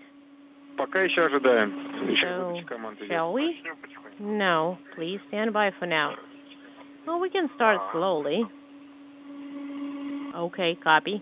Пока еще ожидаем. Еще So, выдача команд идет. shall we? No, please stand by for now. Well, we can start slowly. Okay, copy.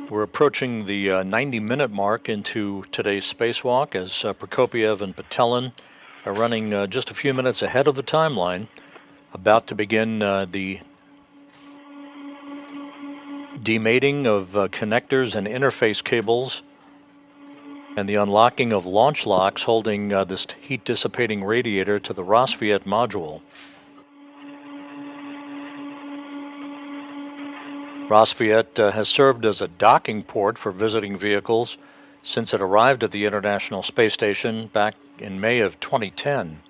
We're approaching the 90-minute mark into today's spacewalk as Prokopiev and Patelin are running just a few minutes ahead of the timeline, about to begin the demating of connectors and interface cables and the unlocking of launch locks holding this heat-dissipating radiator to the Rassvet module. Rassvet has served as a docking port for visiting vehicles since it arrived at the International Space Station back in May of 2010.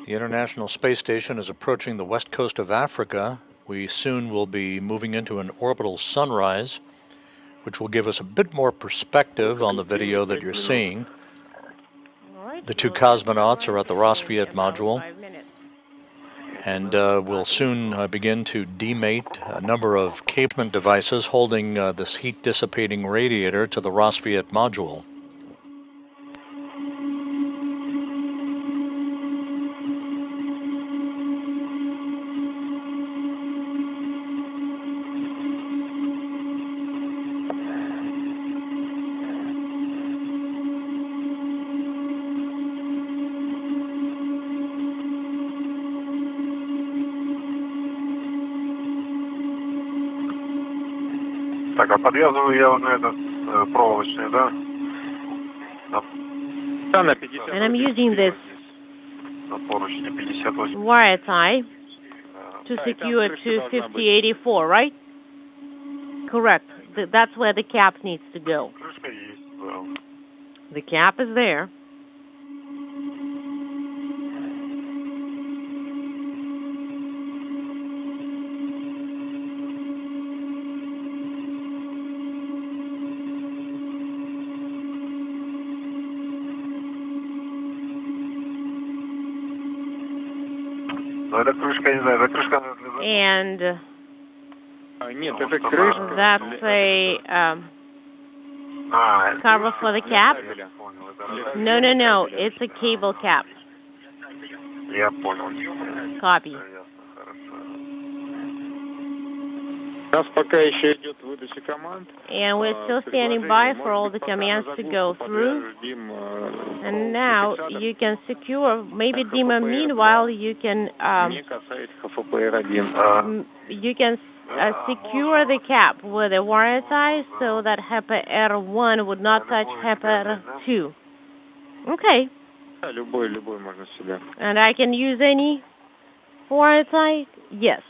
The International Space Station is approaching the west coast of Africa we soon will be moving into an orbital sunrise, which will give us a bit more perspective on the video that you're seeing. The two cosmonauts are at the Rassvet module, and we'll soon begin to demate a number of cable devices holding this heat-dissipating radiator to the Rassvet module. Так, а подвязываю я вот на этот проволочный, да? And I'm using this На поручне 58. wire tie to secure to 5084, right? Correct. That's where the cap needs to go. Крышка есть, да. The cap is there. Но эта крышка, не знаю, эта крышка для... And Нет, это крышка. that's a cover for the cap. No. It's a cable cap. Я понял. Copy. У нас пока еще идет выдача команд. And we're still standing by for all the commands to go through. And now you can secure, maybe Dima, meanwhile you can secure the cap with a wire tie so that HEPA R1 would not touch HEPA R2. Okay. Любой можно себя. And I can use any wire tie? Yes.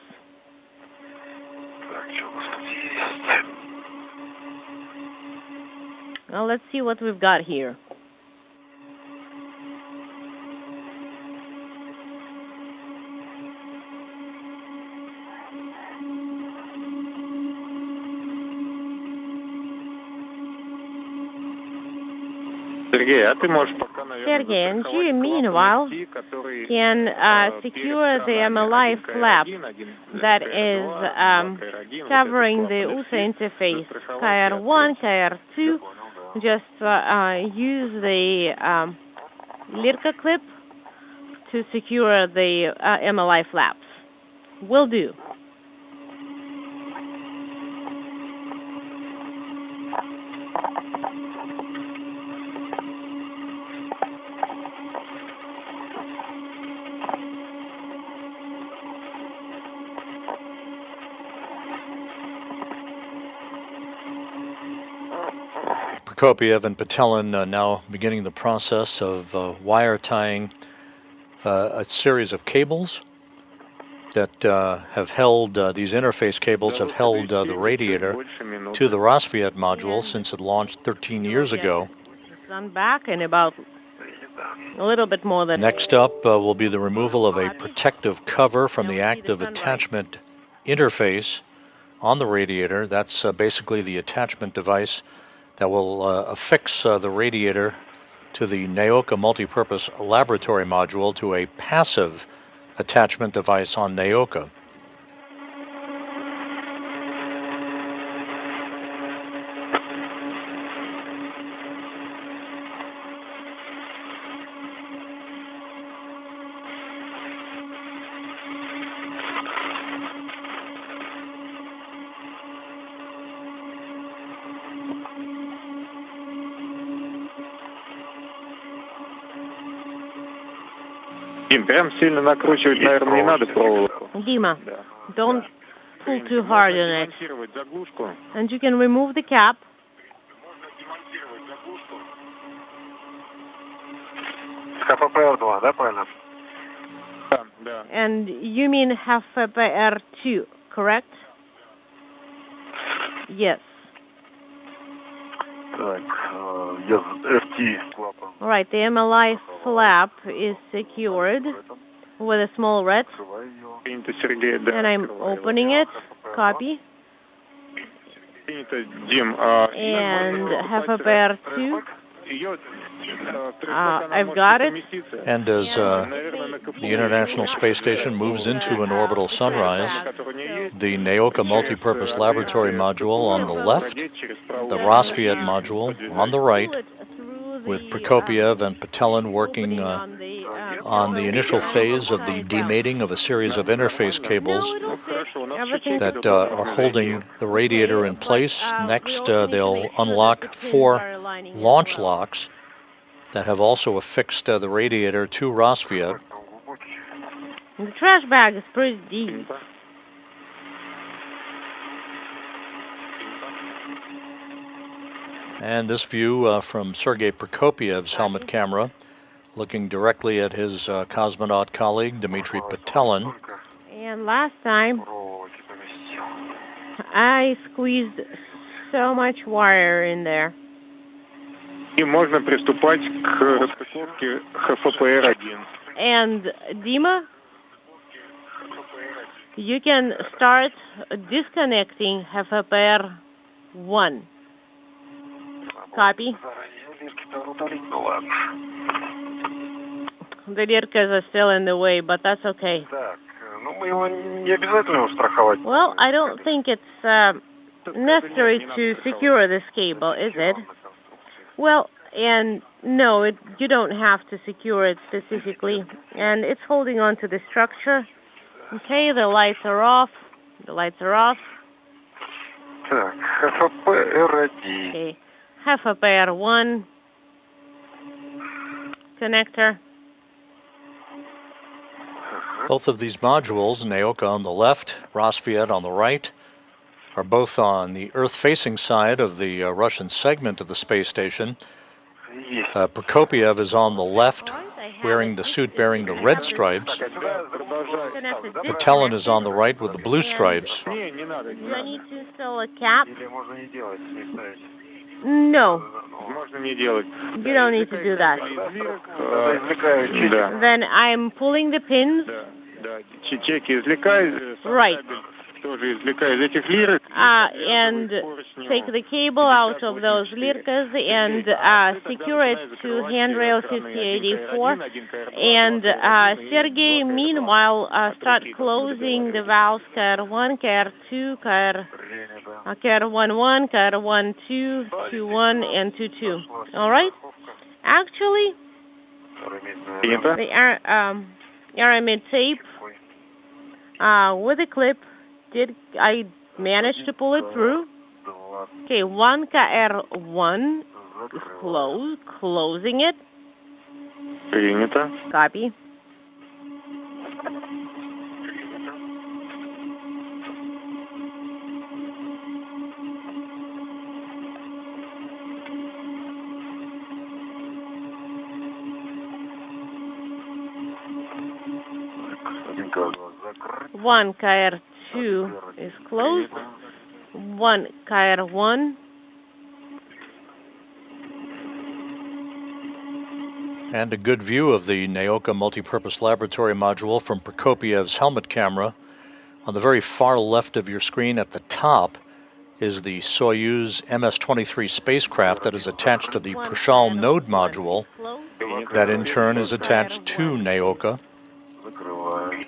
Well, let's see what we've got here. Sergey, а ты можешь пока, наверное, Sergey, and you, meanwhile, can secure the MLI flap that is covering the USA interface, KR1, KR2. Just use the Lirka clip to secure the MLI flaps. Will do. Prokopiev and Patelin now beginning the process of wire tying a series of cables that have held, these interface cables have held the radiator to the Rassvet module since it launched 13 years ago. Run back in about a little bit more than... Next up will be the removal of a protective cover from the active attachment interface on the radiator. That's basically the attachment device that will affix the radiator to the NAOCA multipurpose laboratory module to a passive attachment device on NAOCA. Дим, прям сильно накручивать, наверное, не надо проволоку. Dima, don't pull too hard on it. And you can remove the cap. ХППР-2, да, правильно? Да. And you mean HFPR2, correct? Yes. Так, FT клапан. All right, the MLI flap is secured with a small red. And I'm opening it. Copy. And FFR 2. I've got it. And as the International Space Station moves into an orbital sunrise, the NAOCA Multipurpose Laboratory Module on the left, the Rassvet module on the right, with Prokopiev and Patelin working on the initial phase of the demating of a series of interface cables that are holding the radiator in place. Next, they'll unlock 4 launch locks that have also affixed the radiator to Rassvet. The trash bag is pretty deep. And this view from Sergei Prokopiev's helmet camera, looking directly at his cosmonaut colleague, Dmitry Patelin. And last time, I squeezed so much wire in there. And Dima, you can start disconnecting FFR 1. Copy. The Lirkas are still in the way, but that's okay. Well, I don't think it's necessary to secure this cable, is it? Well, and no, you don't have to secure it specifically. And it's holding on to the structure. Okay, the lights are off. The lights are off. Okay, FFR 1 connector. Both of these modules, NAOCA on the left, Rassvet on the right, are both on the Earth-facing side of the Russian segment of the space station. Prokopiev is on the left, wearing the suit bearing the red stripes. Patelin is on the right with the blue stripes. Do I need to install a cap? No. You don't need to do that. Then I'm pulling the pins. Right. And take the cable out of those Lirkas and secure it to handrail 5084. And Sergei, meanwhile, start closing the valves KR1, KR2, KR11, KR12, 21, and 22. All right? Actually, the aramid tape with a clip, I managed to pull it through. Okay, 1 KR1 is closed, closing it. Copy. One KR2 is closed. 1 KR1. And a good view of the NAOCA Multipurpose Laboratory Module from Prokopiev's helmet camera. On the very far left of your screen at the top is the Soyuz MS-23 spacecraft that is attached to the Prishal node module. That in turn is attached to NAOCA.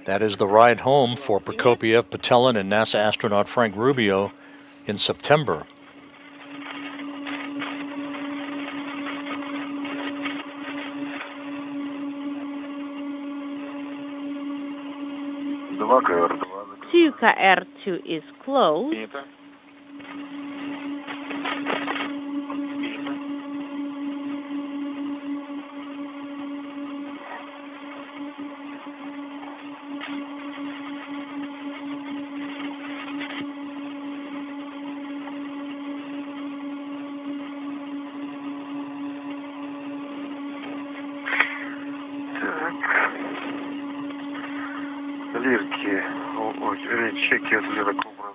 That is the ride home for Prokopiev, Patelin, and NASA astronaut Frank Rubio in September. Two KR2 is closed.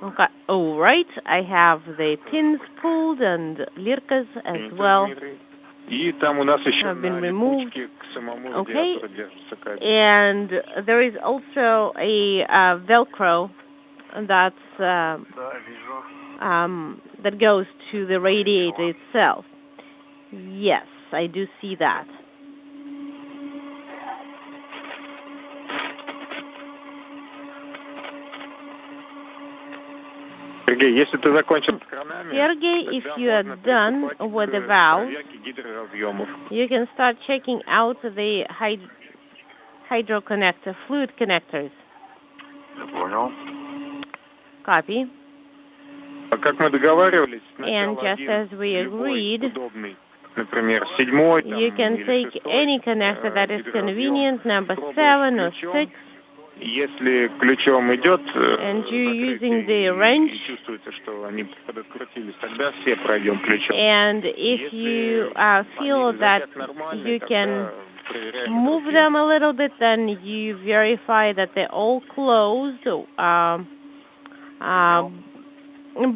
Okay, all right. I have the pins pulled and Lirkas as well. have been removed. Okay. And there is also a Velcro that's that goes to the radiator itself. Yes, I do see that. Sergey, if you are done with the valve, you can start checking out the hydro connector, fluid connectors. Copy. And just as we agreed, you can take any connector that is convenient, number 7 or 6. And you're using the wrench. And if you feel that you can move them a little bit, then you verify that they're all closed.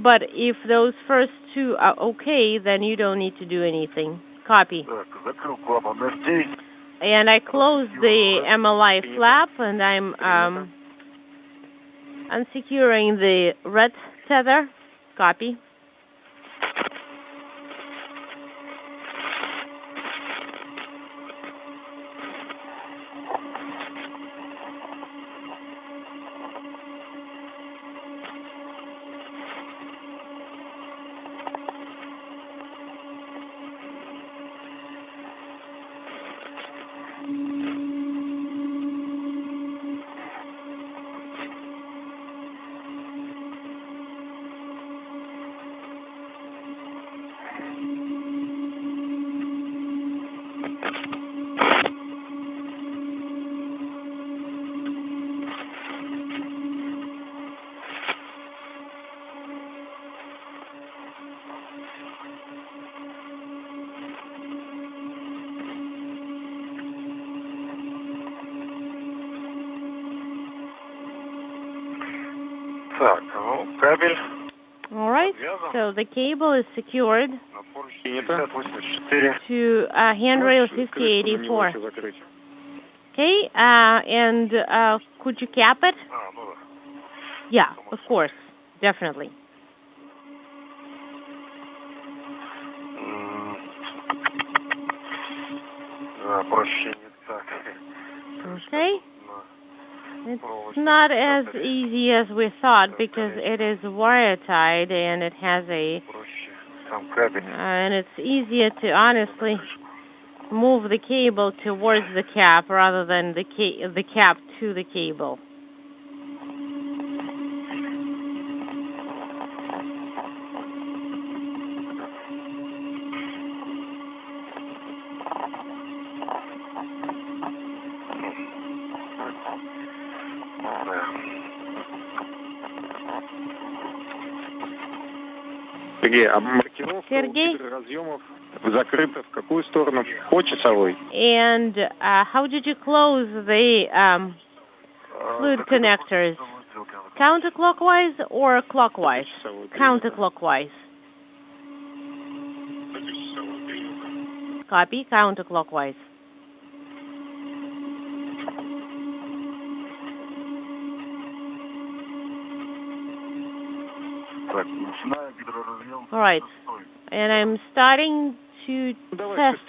But if those first two are okay, then you don't need to do anything. Copy. And I closed the MLI flap, and I'm unsecuring the red tether. Copy. All right, so the cable is secured to handrail 5084. Okay, and could you cap it? Yeah, of course, definitely. Okay. It's not as easy as we thought because it is wire tied and it has a and it's easier to honestly move the cable towards the cap rather than the cap to the cable. Sergey? And how did you close the fluid connectors? Counterclockwise or clockwise? Counterclockwise. Copy, counterclockwise. All right, and I'm starting to test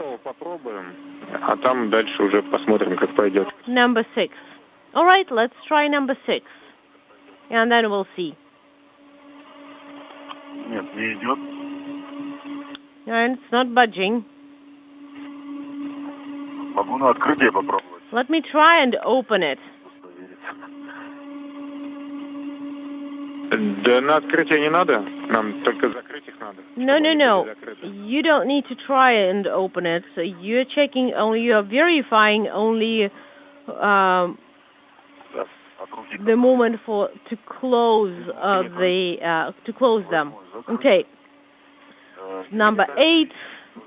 number 6. All right, let's try number 6, and then we'll see. And it's not budging. Let me try and open it. No. You don't need to try and open it. So you're checking only, you're verifying only the moment to close them. Okay. Number 8,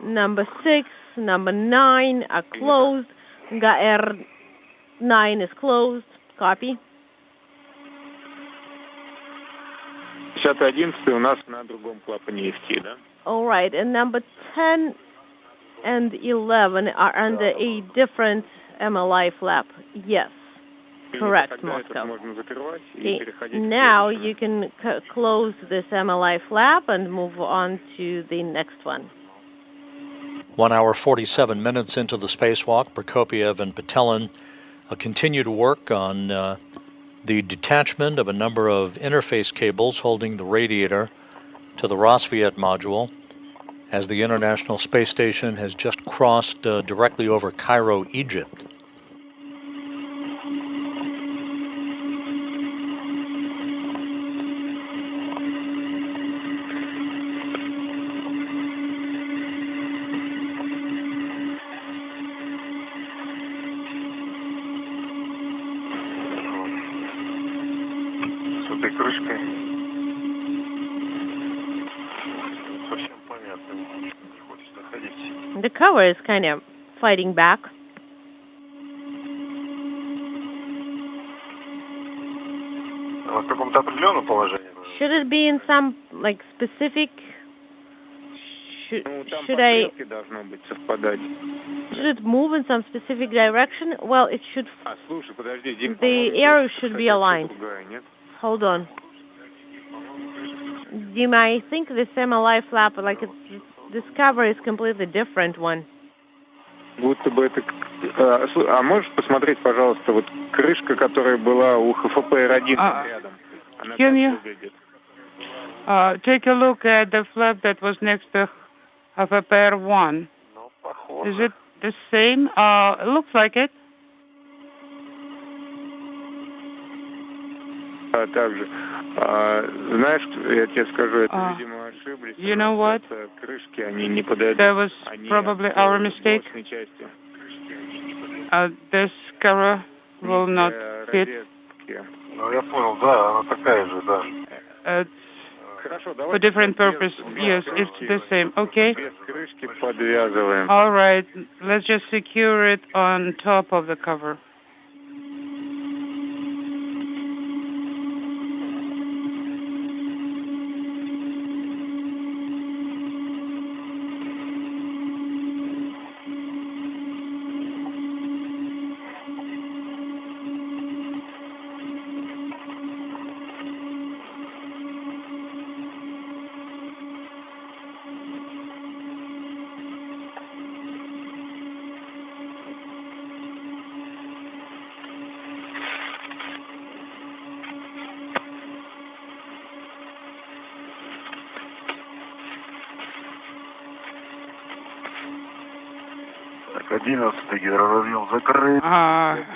number 6, number 9 are closed. GR9 is closed. Copy. 10-11 у нас на другом клапане EFT, да? All right, and number 10 and 11 are under a different MLI flap. Yes. Correct, Moscow. Okay. Now you can close this MLI flap and move on to the next one. 1 hour 47 minutes into the spacewalk, Prokopiev and Petelin continue to work on the detachment of a number of interface cables holding the radiator to the Rosviet module, as the International Space Station has just crossed directly over Cairo, Egypt. The cover is kind of fighting back. Should it be in some specific? Should it move in some specific direction? Well, it should. The arrows should be aligned. Hold on. Dima, I think this MLI flap, this cover is completely different one. Будто бы это... А можешь посмотреть, пожалуйста, вот крышка, которая была у ХФПР-1 рядом? Она как выглядит? Take a look at the flap that was next to ХФПР-1. Is it the same? It looks like it. Также. Знаешь, я тебе скажу, это, видимо, ошиблись. You know what? Крышки, они не подойдут. That was probably our mistake. This cover will not fit. Ну, я понял, да, она такая же, да. For different purpose. Yes, it's the same. Okay. Без крышки подвязываем. All right. Let's just secure it on top of the cover.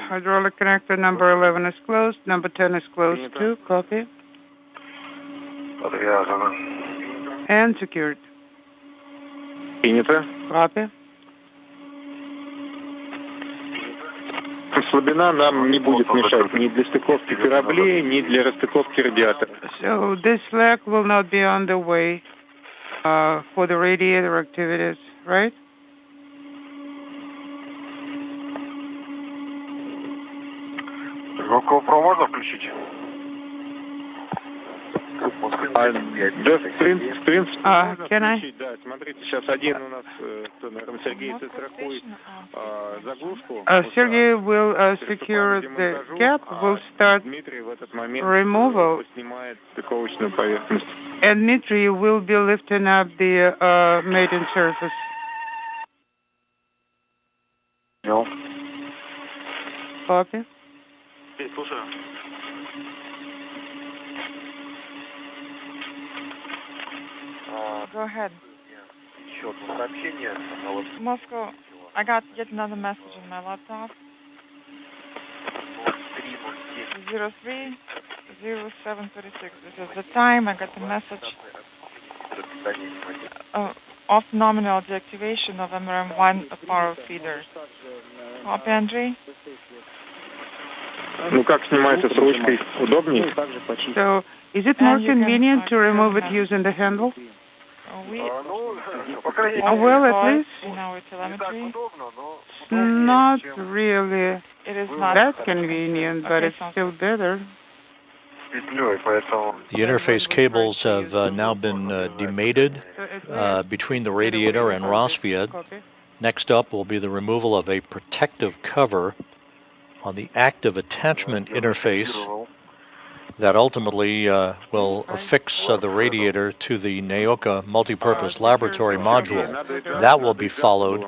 Hydraulic connector number 11 is closed. Number 10 is closed too. Copy. And secured. Принято. Copy. Слабина нам не будет мешать ни для стыковки кораблей, ни для расстыковки радиатора. So this slack will not be on the way for the radiator activities, right? GoPro можно включить? Да, в принципе, can I? Да, смотрите, сейчас один у нас, наверное, Сергей застрахует заглушку. Sergey will secure the gap, will start Дмитрий в этот момент removal, снимает стыковочную поверхность. and Dmitry will be lifting up the mating surface. No. Copy. Слушаю. Go ahead. Еще одно сообщение. Moscow, I got yet another message on my laptop. 030736. This is the time. I got the message of nominal deactivation of MRM-1 power feeders. Copy, Andrei? Ну, как снимается с ручкой? Удобнее? So, is it more convenient to remove it using the handle? Well, at least in our telemetry, not really it is not that convenient, but it's still better. The interface cables have now been demated between the radiator and Rosviet, Next up will be the removal of a protective cover on the active attachment interface that ultimately will affix the radiator to the NAOCA multipurpose laboratory module. That will be followed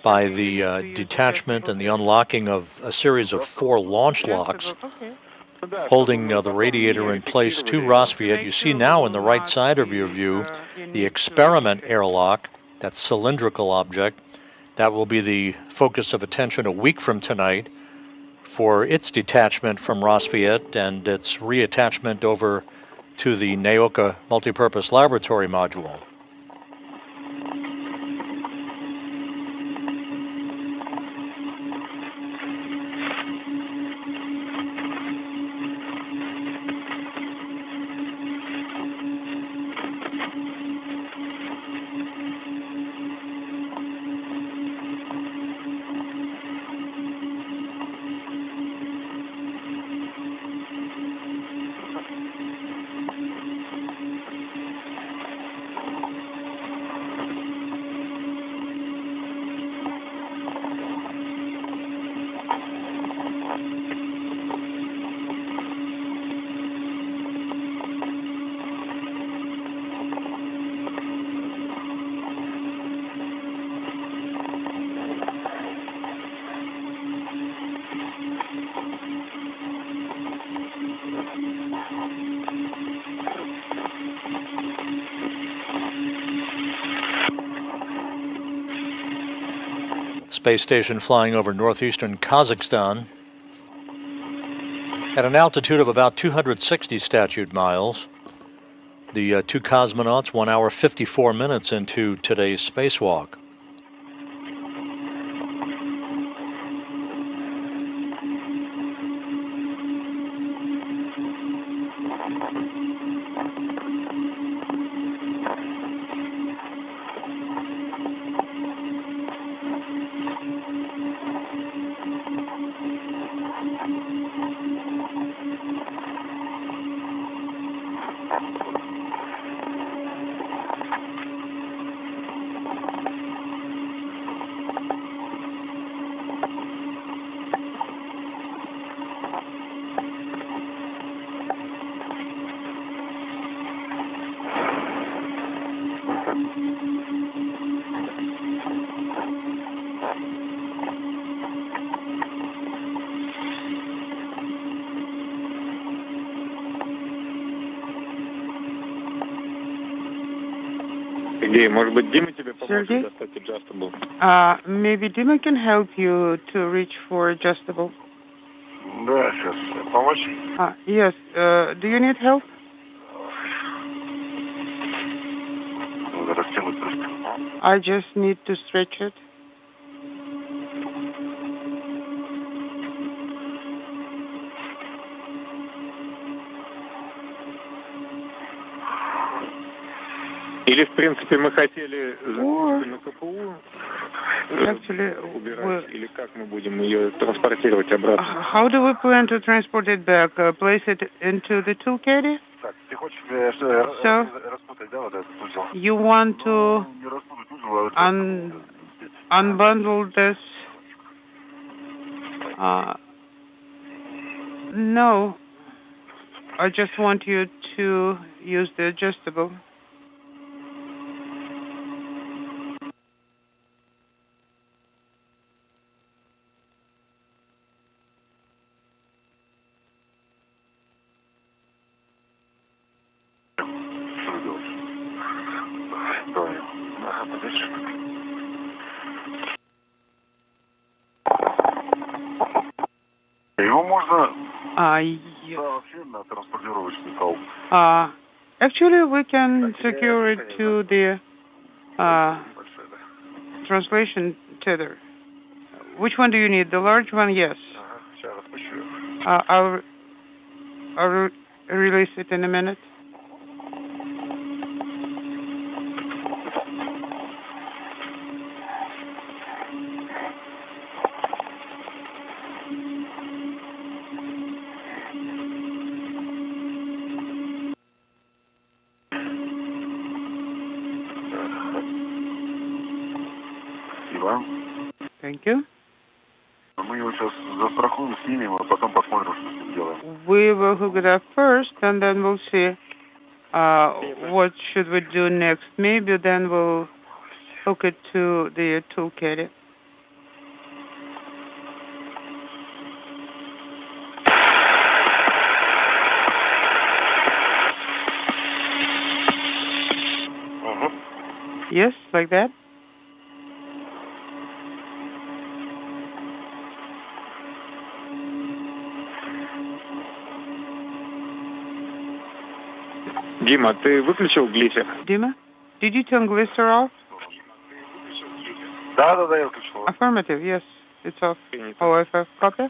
by the detachment and the unlocking of a series of 4 launch locks holding the radiator in place to Rosviet. You see now in the right side of your view the experiment airlock, that cylindrical object. That will be the focus of attention a week from tonight for its detachment from Rosviet and its reattachment over to the NAOCA multipurpose laboratory module. Space station flying over northeastern Kazakhstan at an altitude of about 260 statute miles. The 2 cosmonauts 1 hour 54 minutes into today's spacewalk. Sergey? Maybe Dima can help you to reach for adjustable. Да, сейчас помочь? Yes. Do you need help? Растянуть просто. I just need to stretch it. Или, в принципе, мы хотели на КПУ убирать, или как мы будем ее транспортировать обратно? How do we plan to transport it back? Place it into the tool caddy? Так, ты хочешь So, распутать, да, вот этот узел? you want to Не распутать узел, а unbundle this? No. I just want you to use the adjustable. Его можно Yes. вообще на транспортировочный стол. Actually, we can secure it to the translation tether. Which one do you need? The large one? Yes. Сейчас распущу. I'll release it in a minute. Его Спасибо. Thank you. Мы его сейчас застрахуем, снимем, а потом посмотрим, что сделаем. We will hook it up first, and then we'll see what should we do next. Maybe then we'll hook it to the toolkit. Yes, like that. Дима, ты выключил глиссер? Dima, did you turn glycer off? Да, я выключил. Affirmative, yes, it's off. OFF, copy.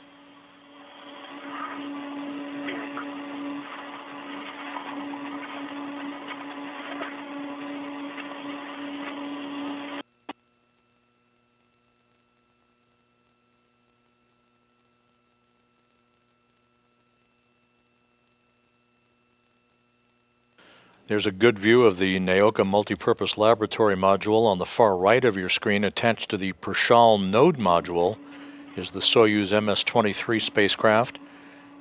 There's a good view of the Naoka Multipurpose Laboratory module. On the far right of your screen, attached to the Prashal node module, is the Soyuz MS-23 spacecraft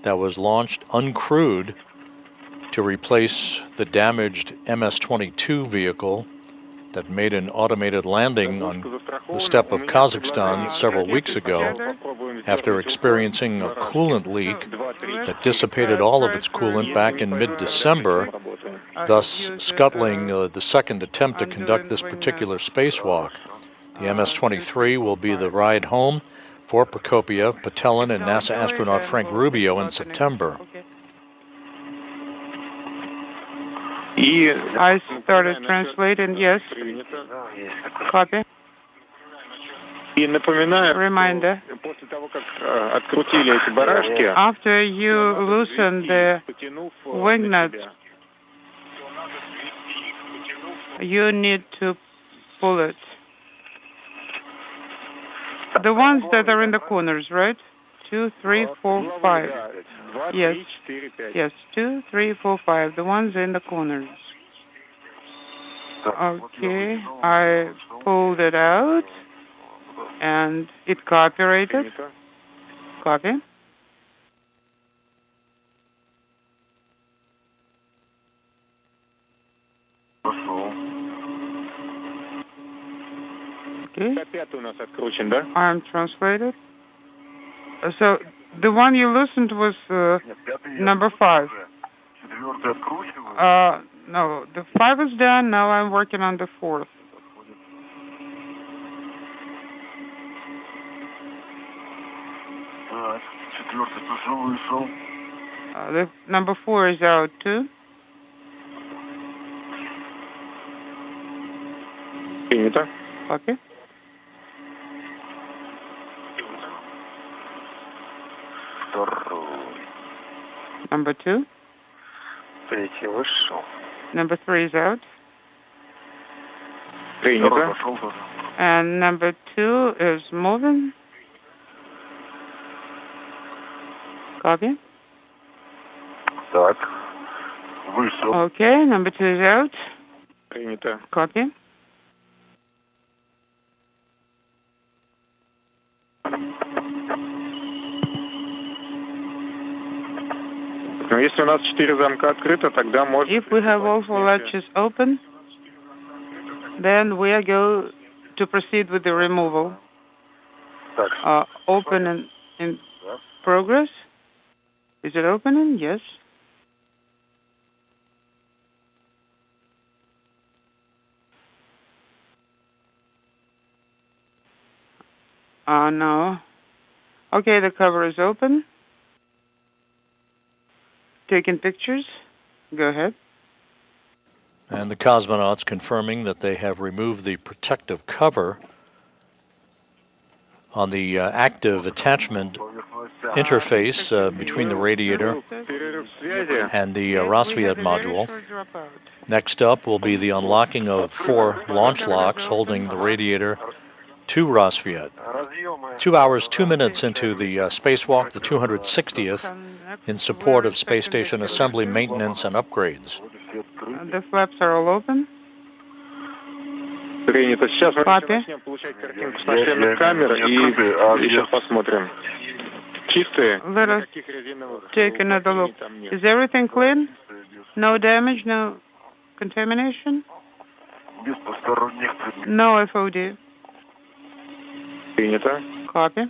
that was launched uncrewed to replace the damaged MS-22 vehicle that made an automated landing on the steppe of Kazakhstan several weeks ago after experiencing a coolant leak that dissipated all of its coolant back in mid-December, thus scuttling the second attempt to conduct this particular spacewalk. The MS-23 will be the ride home for Prokopiev, Patelin, and NASA astronaut Frank Rubio in September. I started translating, yes. Copy. И напоминаю, Reminder. после того, как открутили эти барашки, After you loosen the wing nuts, you need to pull it. The ones that are in the corners, right? 2, 3, 4, 5. Yes. Yes, 2, 3, 4, 5. The ones in the corners. Okay, I pulled it out, and it cooperated. Copy. Okay. I'm translated. So the one you listened was number 5. No, the 5 is done. Now I'm working on the 4th. The number 4 is out too. Принято. Okay. Number 2. Number 3 is out. Принято. And number 2 is moving. Copy. Так. Вышел. Okay, number 2 is out. Принято. Copy. Но если у нас 4 замка открыто, тогда может... If we have all 4 latches open, then we are going to proceed with the removal. Open and in progress. Is it opening? Yes. No. Okay, the cover is open. Taking pictures. Go ahead. And the cosmonauts confirming that they have removed the protective cover on the active attachment interface between the radiator and the Rassvet module. Next up will be the unlocking of 4 launch locks holding the radiator to Rassvet. 2 hours, 2 minutes into the spacewalk, the 260th, in support of space station assembly, maintenance, and upgrades. The flaps are all open. Принято. Сейчас мы Copy. начнем получать картинку с нашлемных камер и еще посмотрим. Чистые? Let us Никаких резиновых take another look. упражнений там нет. Is everything clean? No damage, no contamination? Без посторонних предметов. No FOD. Принято. Copy.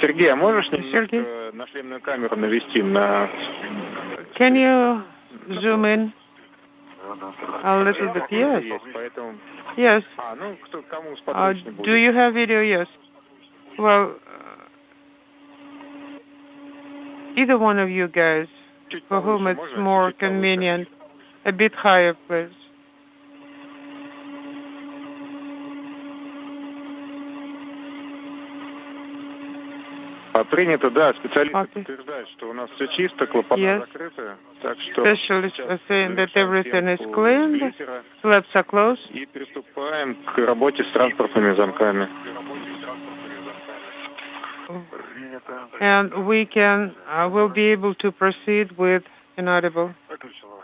Сергей, а можешь Сергей? немножко нашлемную камеру навести на... Can you zoom in a little bit? Yes. Есть, поэтому... Yes. А, ну, кто, кому сподручнее будет. Do you have video? Yes. Well, either one of you guys, Чуть for whom повыше it's можно? more Чуть повыше. convenient. A bit higher, please. Принято, да. Специалисты Окей. подтверждают, что у нас все чисто, клапана Yes. закрыты. Так что Specialists сейчас are saying that завершаем everything is съемку cleaned. глиссера Flaps are closed. и приступаем к работе с транспортными замками. And we can, will be able to proceed with inaudible. Выключено.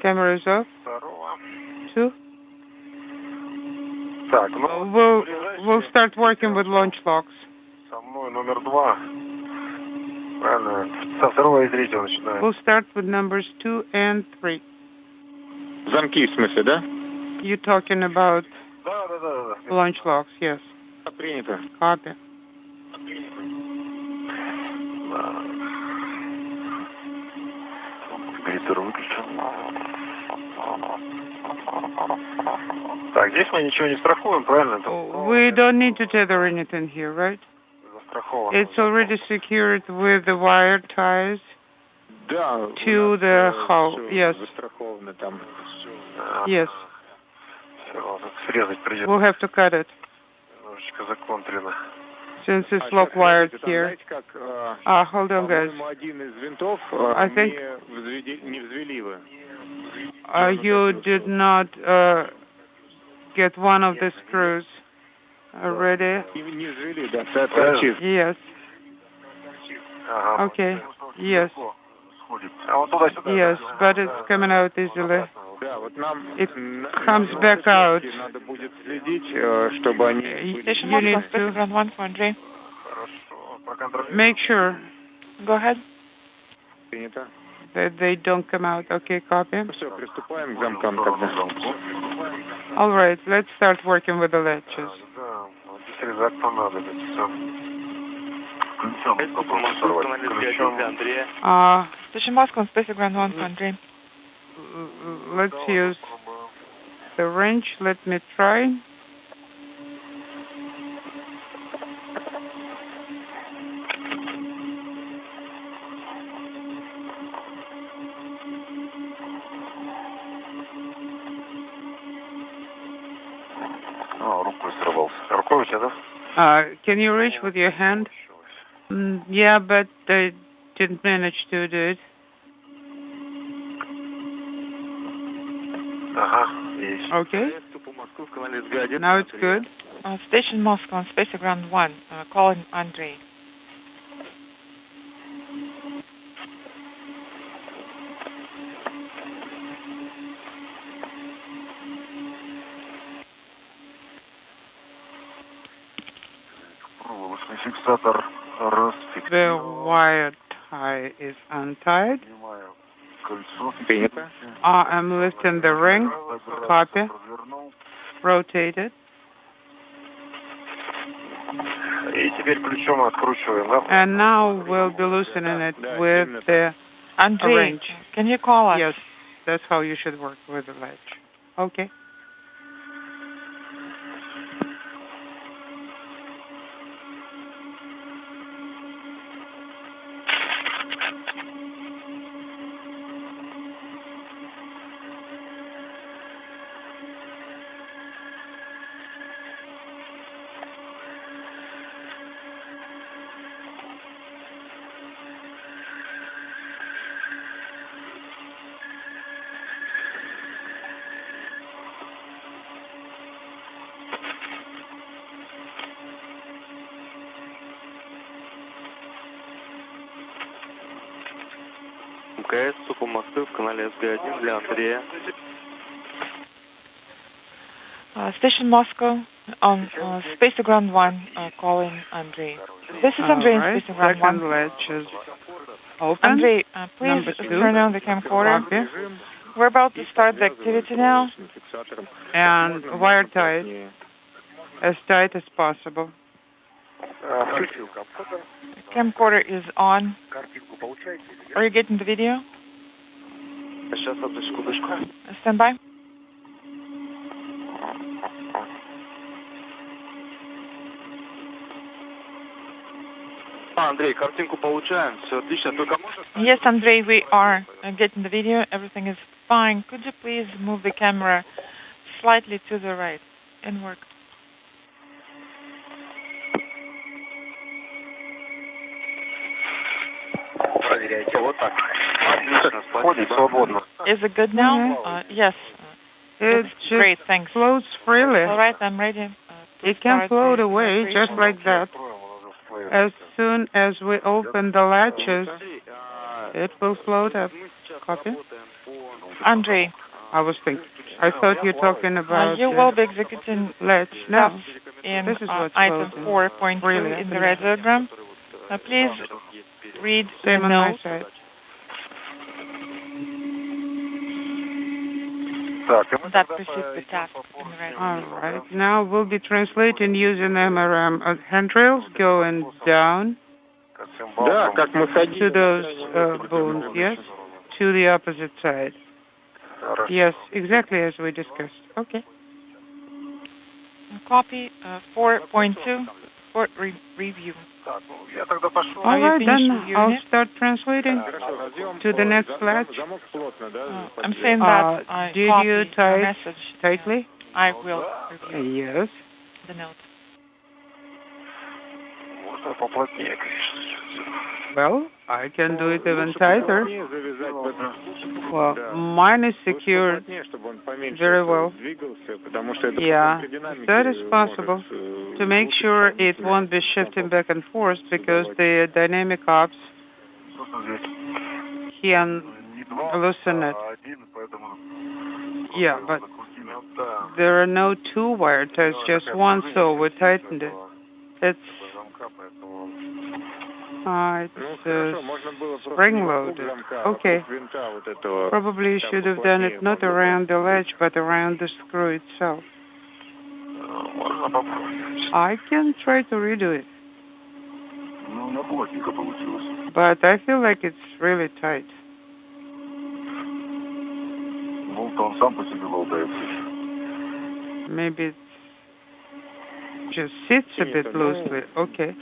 Camera is off. Второго. 2. Так, ну, We'll start working with launch locks. со мной номер 2. Правильно. Со второго и третьего начинаем. We'll start with numbers 2 and 3. Замки, в смысле, да? You're talking about Да. launch locks, yes. Принято. Copy. Глиттер выключен. Так, здесь мы ничего не страхуем, правильно? We don't need to tether anything here, right? Застраховано. It's already secured with the wire ties. Да. To the hull, yes. Застраховано там. Yes. Все, срезать придется. We'll have to cut it Немножечко законтрено. since it's lock wired here. Знаете, как, Hold on, guys. по-моему, один из винтов I think- не взвели вы. You did not get one of the screws already. Не взвели, да. Торчит. Yes. Ага. Okay. Yes. Сходит. А вот туда-сюда. Yes, but it's coming out easily. Да, вот нам It comes back out. надо будет следить, чтобы они You Station need Moscow, to Spaceground 1 for Andre. Хорошо. Проконтролируем. make sure Go ahead. принято. that they don't come out. Okay, copy. Все, приступаем к замкам тогда. All right, let's start working with the latches. Да, вот здесь резак понадобится. Ключом попробуем сорвать. Ключом. Station Moscow, Spaceground 1 for Andre. Let's use the wrench. Let me try. А, рукой сорвался. Рукой у тебя, да? Can you reach with your hand? Yeah, but I didn't manage to do it. Ага, есть. Okay. Now it's good. Station Moscow, Spaceground 1, calling Andre. The wire tie is untied. I'm lifting the ring. Copy. Rotate it. And now we'll be loosening it with the Andrei, wrench. can you call us? Yes, that's how you should work with the latch. Okay. МКС Сухомосты в канале СГ-1 для Андрея. Station Moscow on Space to Ground 1, calling Andrei. This is Andrei in Space to Ground 1. Second latch is open. Andrei, please turn on the camcorder. Copy. We're about to start the activity now. And wire tight as tight as possible. Camcorder is on. Are you getting the video? Stand by. Андрей, картинку получаем, все отлично, только можешь... Yes, Andrei, we are getting the video. Everything is fine. Could you please move the camera slightly to the right? Inward. Проверяйте, вот так. Отлично, спасибо. Is it good now? Yes. It It's great, thanks. floats freely. All right, I'm ready. It can float away just like that. As soon as we open the latches, it will float up. Copy? Andrei, I thought you were talking about you will be executing latch. No, steps in this is what's item floating. 4.2 Really? in the red diagram. Please read the Same on my note. side. That precedes the task in the red. All right. Now we'll be translating using MRM handrails going down Да, как мы to those bones, yes? To the opposite side. Yes, exactly as we discussed. Okay. Copy 4.2 for review. All right, then finished I'll reviewing it? start translating to the next latch. I'm saying that I did copy you your type message. tightly? I will review Yes. the note. Well, I can do it even tighter. Well, mine is secured very well. Yeah, that is possible. To make sure it won't be shifting back and forth because the dynamic ops can loosen it. Yeah, but there are no two wire ties, just one, so we tightened it. It's spring-loaded. Okay. Probably you should have done it not around the latch, but around the screw itself. I can try to redo it. But I feel like it's really tight. Maybe it just sits a bit loosely. Okay.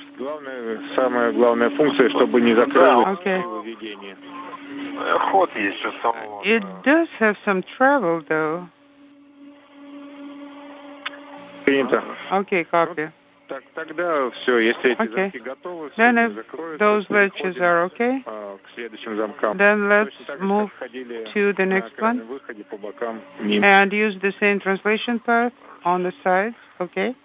Самая главная функция, чтобы не закрылось Okay. выведение. It does have some travel, though. Принято. Okay, copy. Так, тогда все, если эти Okay. замки готовы, Then все if закроются, those мы latches переходим, are okay, к следующим замкам. then let's Точно так же, move как ходили to the на next крайнем one выходе по бокам мимо. and use the same translation path on the sides. Okay.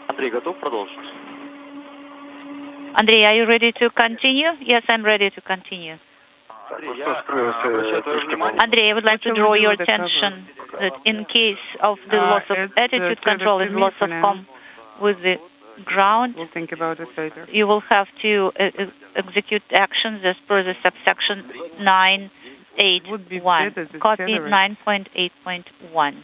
Андрей, готов продолжить? Andrei, are you ready to continue? Yes, I'm ready to continue. Andrei, I would like to draw your attention that in case of the loss of attitude control and loss of comm with the ground, We'll think about it later. you will have to execute actions as per the subsection 9.8.1. Copy 9.8.1.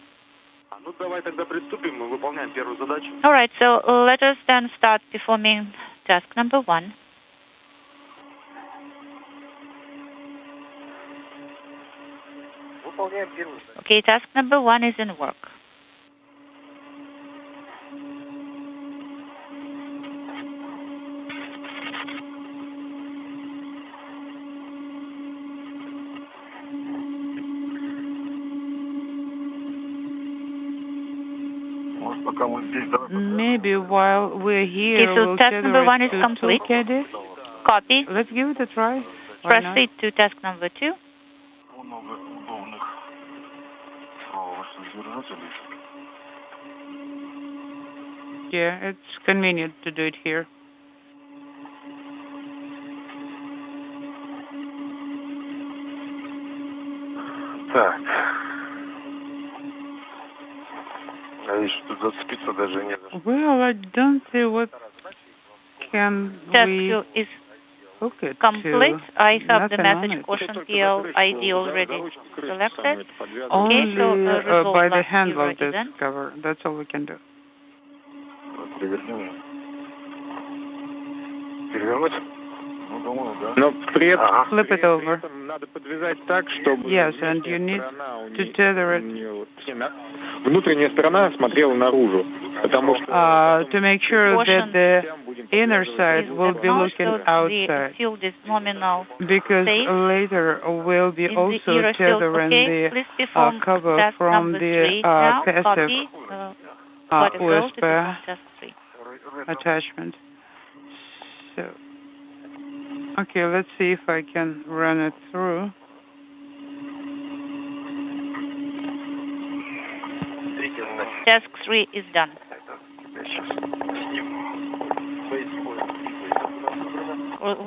All right, so let us then start performing task number 1. Okay, task number 1 is in work. Maybe while we're here, Okay, so we'll task number 1 is to complete. Caddy. Copy. Let's give it a try. Why Proceed to task number 2. Yeah, it's convenient to do it here. Так. А еще тут зацепиться даже не за что. Well, I don't see what can Task we 2 is hook it complete. to. I have the Nothing on message it. caution PL ID already selected. Only so, resolve by the last handle zero of this event. cover. That's all we can do. Переверни. Перевернуть? Ну, думаю, да. Но при этом, Flip it over. надо подвязать так, чтобы Yes, and you need to tether it. Внутренняя сторона смотрела наружу, потому что To make sure that the inner side will be looking The outside. field is nominal. Because Safe. later we'll be In the also error field, tethering okay? Please the perform cover task from number the 3 now. passive Copy. Got it, go to USB perform task 3. attachment. So, okay, let's see if I can run it through. Task 3 is done.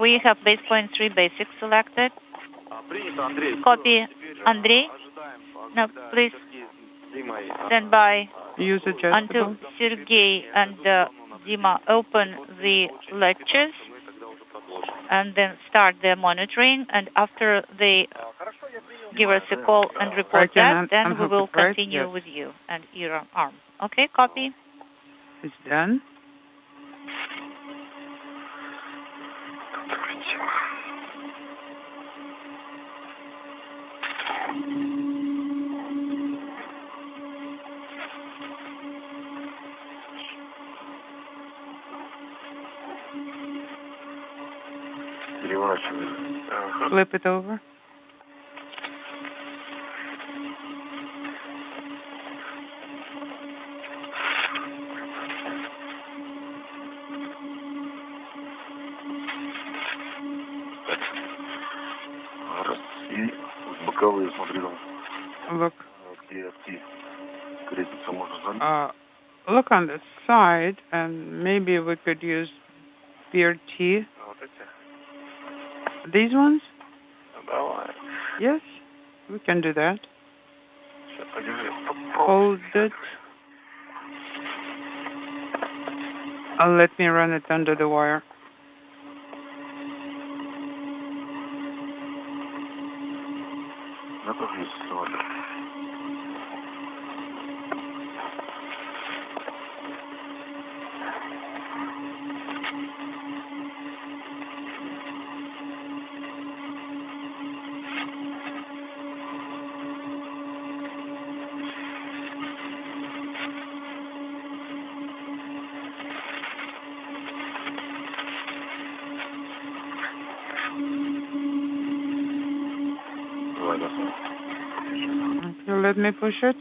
We have base point 3 basic selected. Copy. Andrei. Now, please stand by Use until adjustable. Sergey and Dima open the lectures and then start their monitoring. And after they give us a call and report that, then we will continue with you and your arm. Okay, copy. It's done. Flip it over. И боковые, смотри, там. Look. Где крепится, можно залить. Look on the side, and maybe we could use BRT. These ones? Давай. Yes, we can do that. Сейчас, подержи. Hold it. Let me run it under the wire. Я тоже есть сегодня. Okay, let me push it.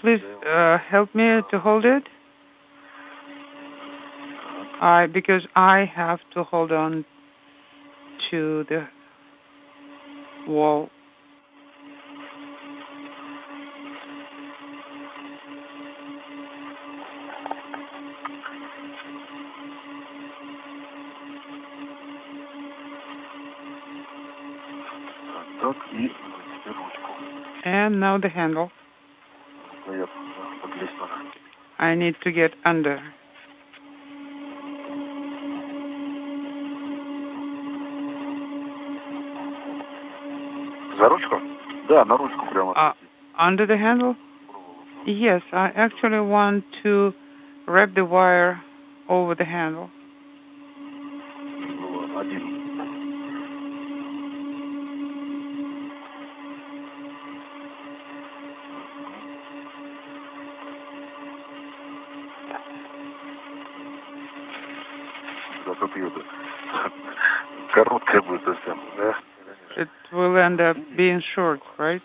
Please help me to hold it. Because I have to hold on to the wall. And now the handle. I need to get under. Under the handle? Yes, I actually want to wrap the wire over the handle. It will end up being short, right?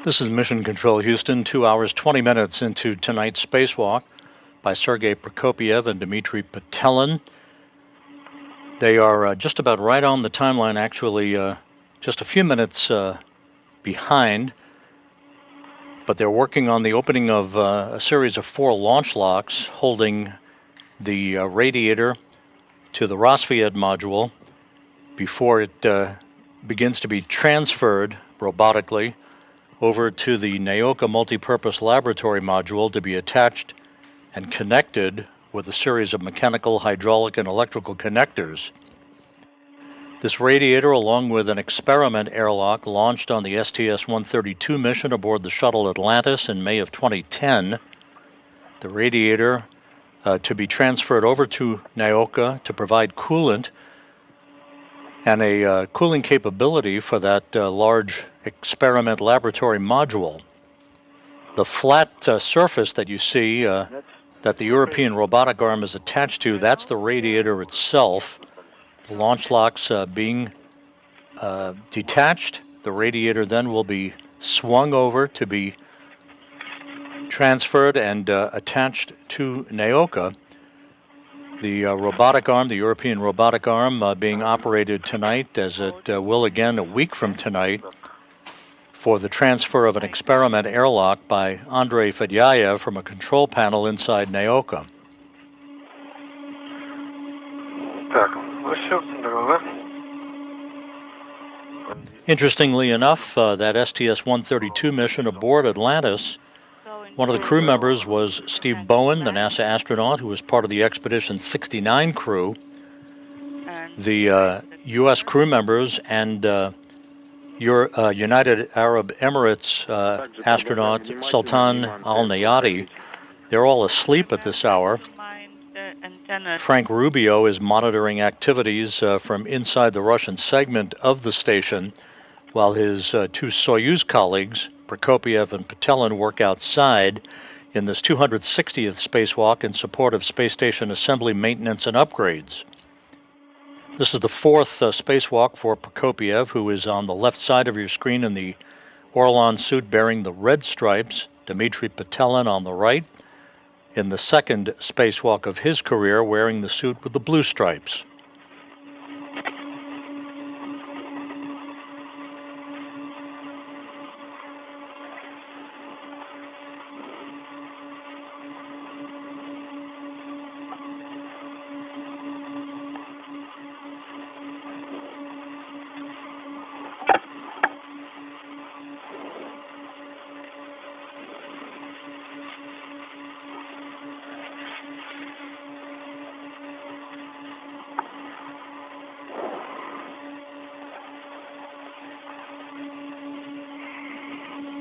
This is Mission Control Houston, 2 hours, 20 minutes into tonight's spacewalk by Sergei Prokopiev and Dmitry Petelin. They are just about right on the timeline, actually just a few minutes behind, but they're working on the opening of a series of 4 launch locks holding the radiator to the Rosviet module before it begins to be transferred robotically over to the Naoka multipurpose laboratory module to be attached and connected with a series of mechanical, hydraulic, and electrical connectors. This radiator, along with an experiment airlock launched on the STS-132 mission aboard the shuttle Atlantis in May of 2010, the radiator to be transferred over to Naoka to provide coolant and a cooling capability for that large experiment laboratory module. The flat surface that you see that the European robotic arm is attached to, that's the radiator itself. The launch locks being detached. The radiator then will be swung over to be transferred and attached to Naoka. The robotic arm, the European robotic arm, being operated tonight, as it will again a week from tonight, for the transfer of an experiment airlock by Andrei Fedyaev from a control panel inside Naoka. Interestingly enough, that STS-132 mission aboard Atlantis, one of the crew members was Steve Bowen, the NASA astronaut who was part of the Expedition 69 crew. The U.S. crew members and United Arab Emirates astronaut Sultan Al-Nayati, they're all asleep at this hour. Frank Rubio is monitoring activities from inside the Russian segment of the station, while his 2 Soyuz colleagues, Prokopiev and Petelin, work outside in this 260th spacewalk in support of space station assembly, maintenance, and upgrades. This is the 4th spacewalk for Prokopiev, who is on the left side of your screen in the Orlan suit bearing the red stripes, Dmitry Petelin on the right, in the 2nd spacewalk of his career wearing the suit with the blue stripes.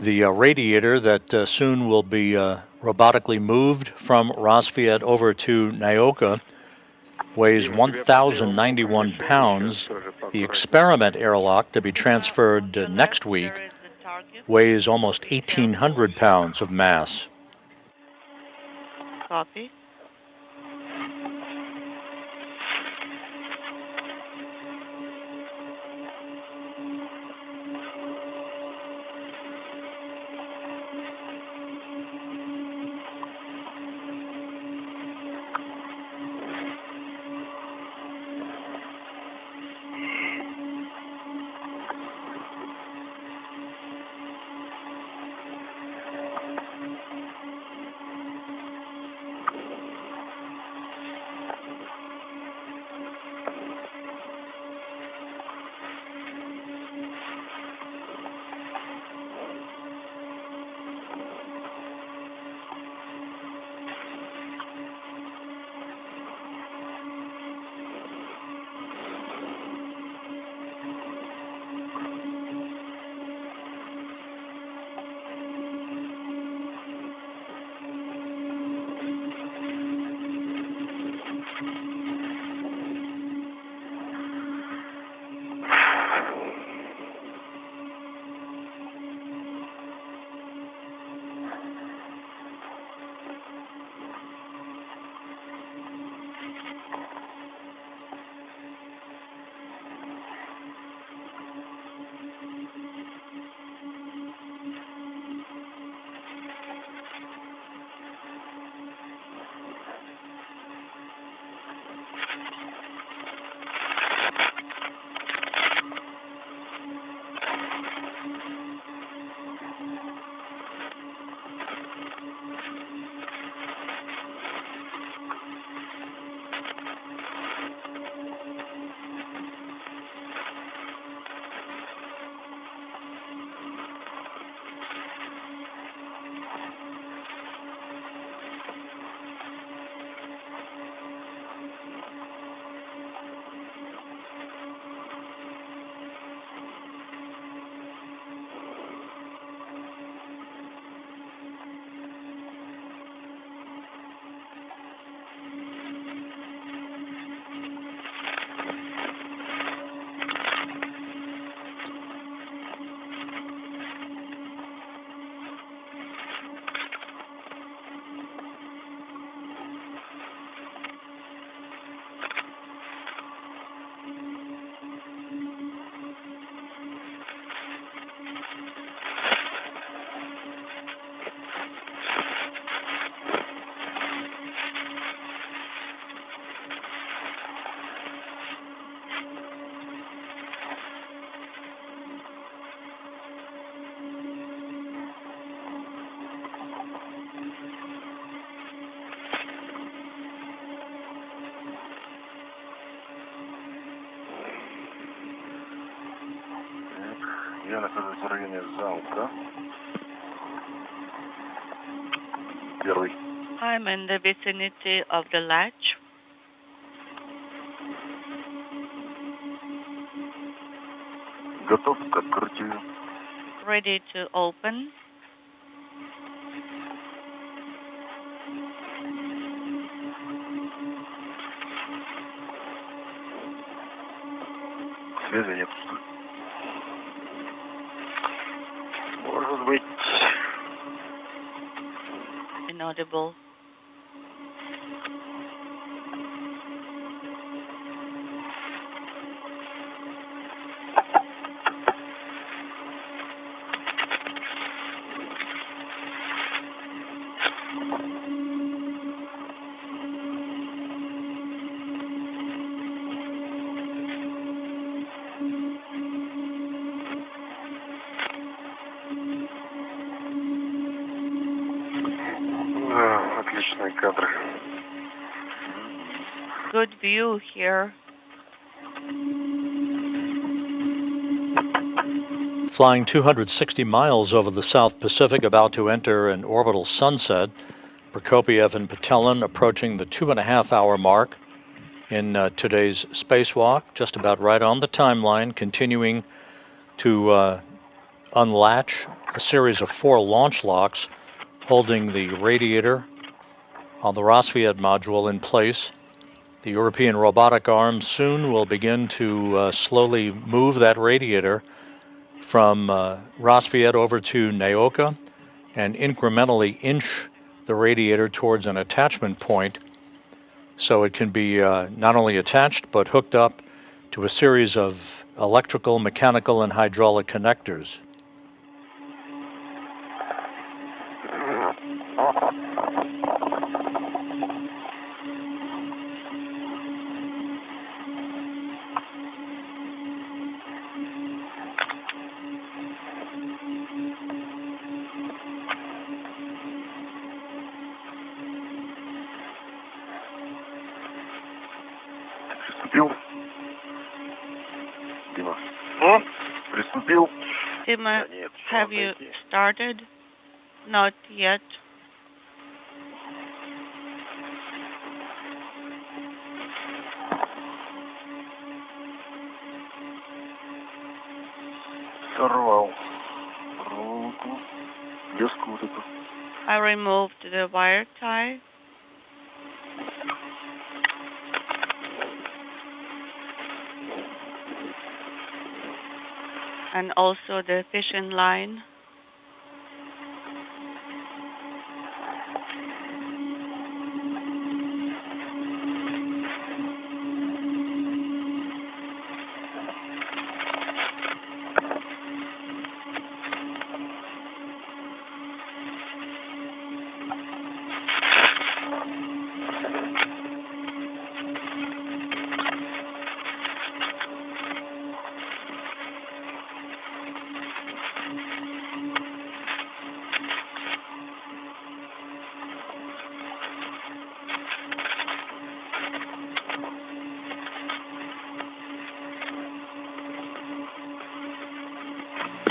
The radiator that soon will be robotically moved from Rassvet over to Nyoka weighs 1,091 pounds. The experiment airlock to be transferred next week weighs almost 1,800 pounds of mass. Copy. Я нахожусь в районе замка. Первый. I'm in the vicinity of the latch. Готов к открытию. Ready to open. Связи нет. Может быть. Inaudible. Отличные кадры. Good view here. Flying 260 miles over the South Pacific, about to enter an orbital sunset. Prokopiev and Petelin approaching the 2.5-hour mark in today's spacewalk, just about right on the timeline, continuing to unlatch a series of 4 launch locks holding the radiator on the Rassvet module in place. The European robotic arm soon will begin to slowly move that radiator from Rassvet over to Naoka and incrementally inch the radiator towards an attachment point so it can be not only attached but hooked up to a series of electrical, mechanical, and hydraulic connectors. Dima, have you started? Not yet. I removed the wire tie. And also the fishing line.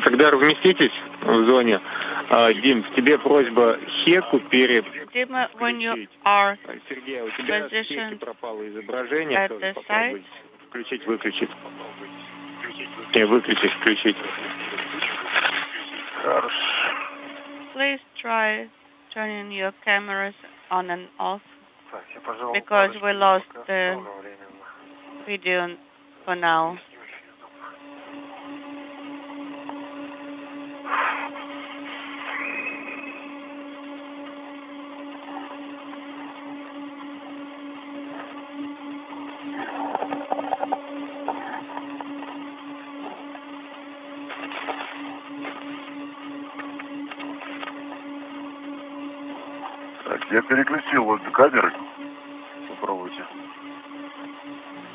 Когда разместитесь в зоне, Дим, к тебе просьба Хеку перед... Dima, when you are Сергей, у тебя positioned пропало изображение. at the site, Включить, выключить. Не, выключить, включить. please try turning your cameras on and off because we lost the video for now. Я переключил вот камеры. Попробуйте.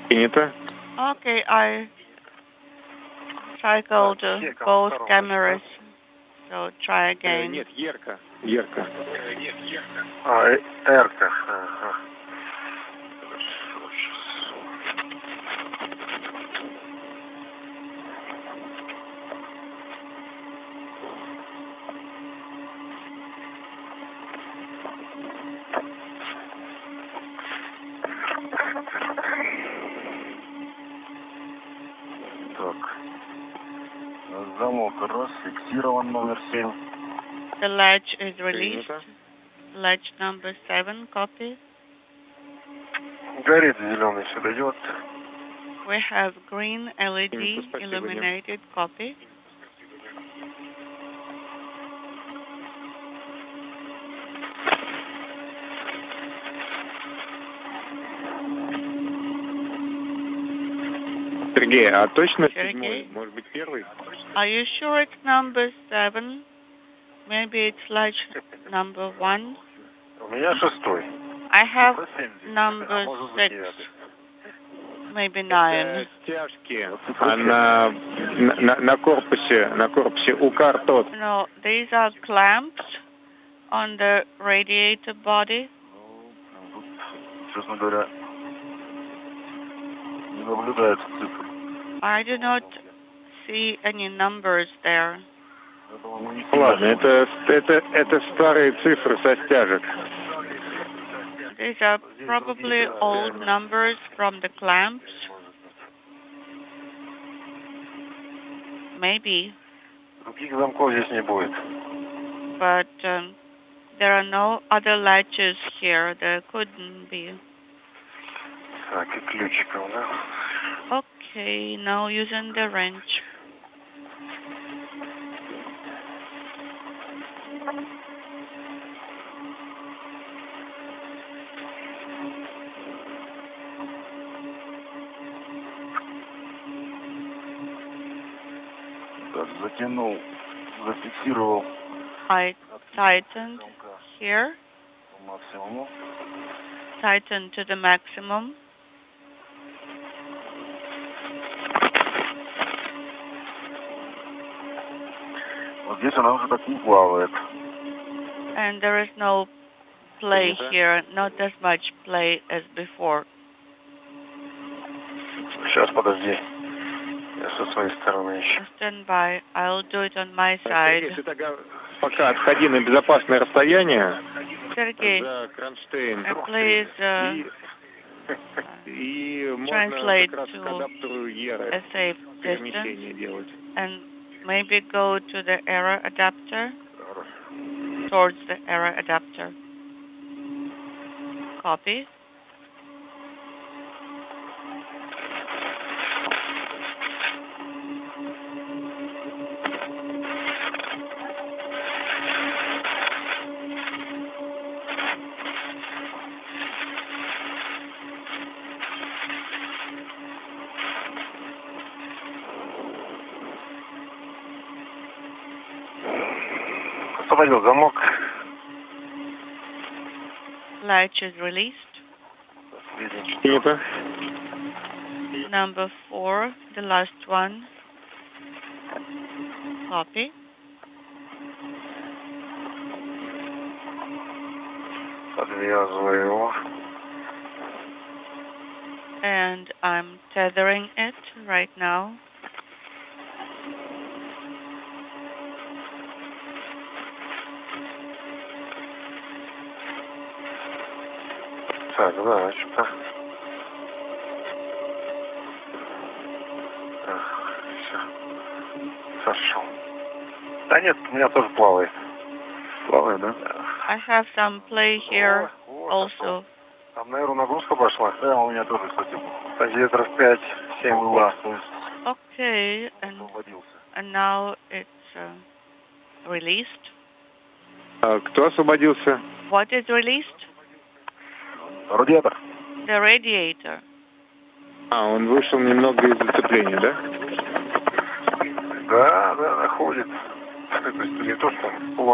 Принято. Okay, I cycled both cameras, so try again. Нет, ярко. Ярко. Эрка. Ага. Замок раз, фиксирован номер 7. The latch is released. Latch number 7, copy. Горит зеленый, все дает. We have green LED illuminated, copy. Сергей, а точно Сергей? седьмой? Может быть, первый? Are you sure it's number 7? Maybe it's latch number 1. У меня 6. I have number 6. Maybe 9. Стяжки на корпусе УКАР тот. No, these are clamps on the radiator body. Честно говоря, не наблюдается цифр. I do not see any numbers there. Ладно, это старые цифры со стяжек. These are probably old numbers from the clamps. Maybe. Других замков здесь не будет. But there are no other latches here. There couldn't be. Так, и ключиком, да? Okay, now using the wrench. Так, затянул, зафиксировал I tightened here, по максимуму. tightened to the maximum. Вот здесь она уже так не плавает. And there is no play here, not as much play as before. Сейчас, подожди. Я со своей стороны еще. Stand by. I'll do it on my side. Если тогда пока отходи на безопасное расстояние Sergey, за кронштейн, please и можно translate как раз к to адаптеру ERA a safe перемещение distance делать. and maybe go to the error adapter, towards the error adapter. Copy. Освободил замок. Latch is released. Принято. Number 4, the last one. Copy. Подвязываю его. And I'm tethering it right now. Так, да, что-то. Так, все. Хорошо. Да нет, у меня тоже плавает. Плавает, да? I have some play here also. Там, наверное, нагрузка пошла. Да, у меня тоже, кстати. Сантиметров 5-7 была. Okay, and now it's released. Кто освободился? What is released? Радиатор. The radiator. Он вышел немного из зацепления, да? Да, находит. То есть не то, что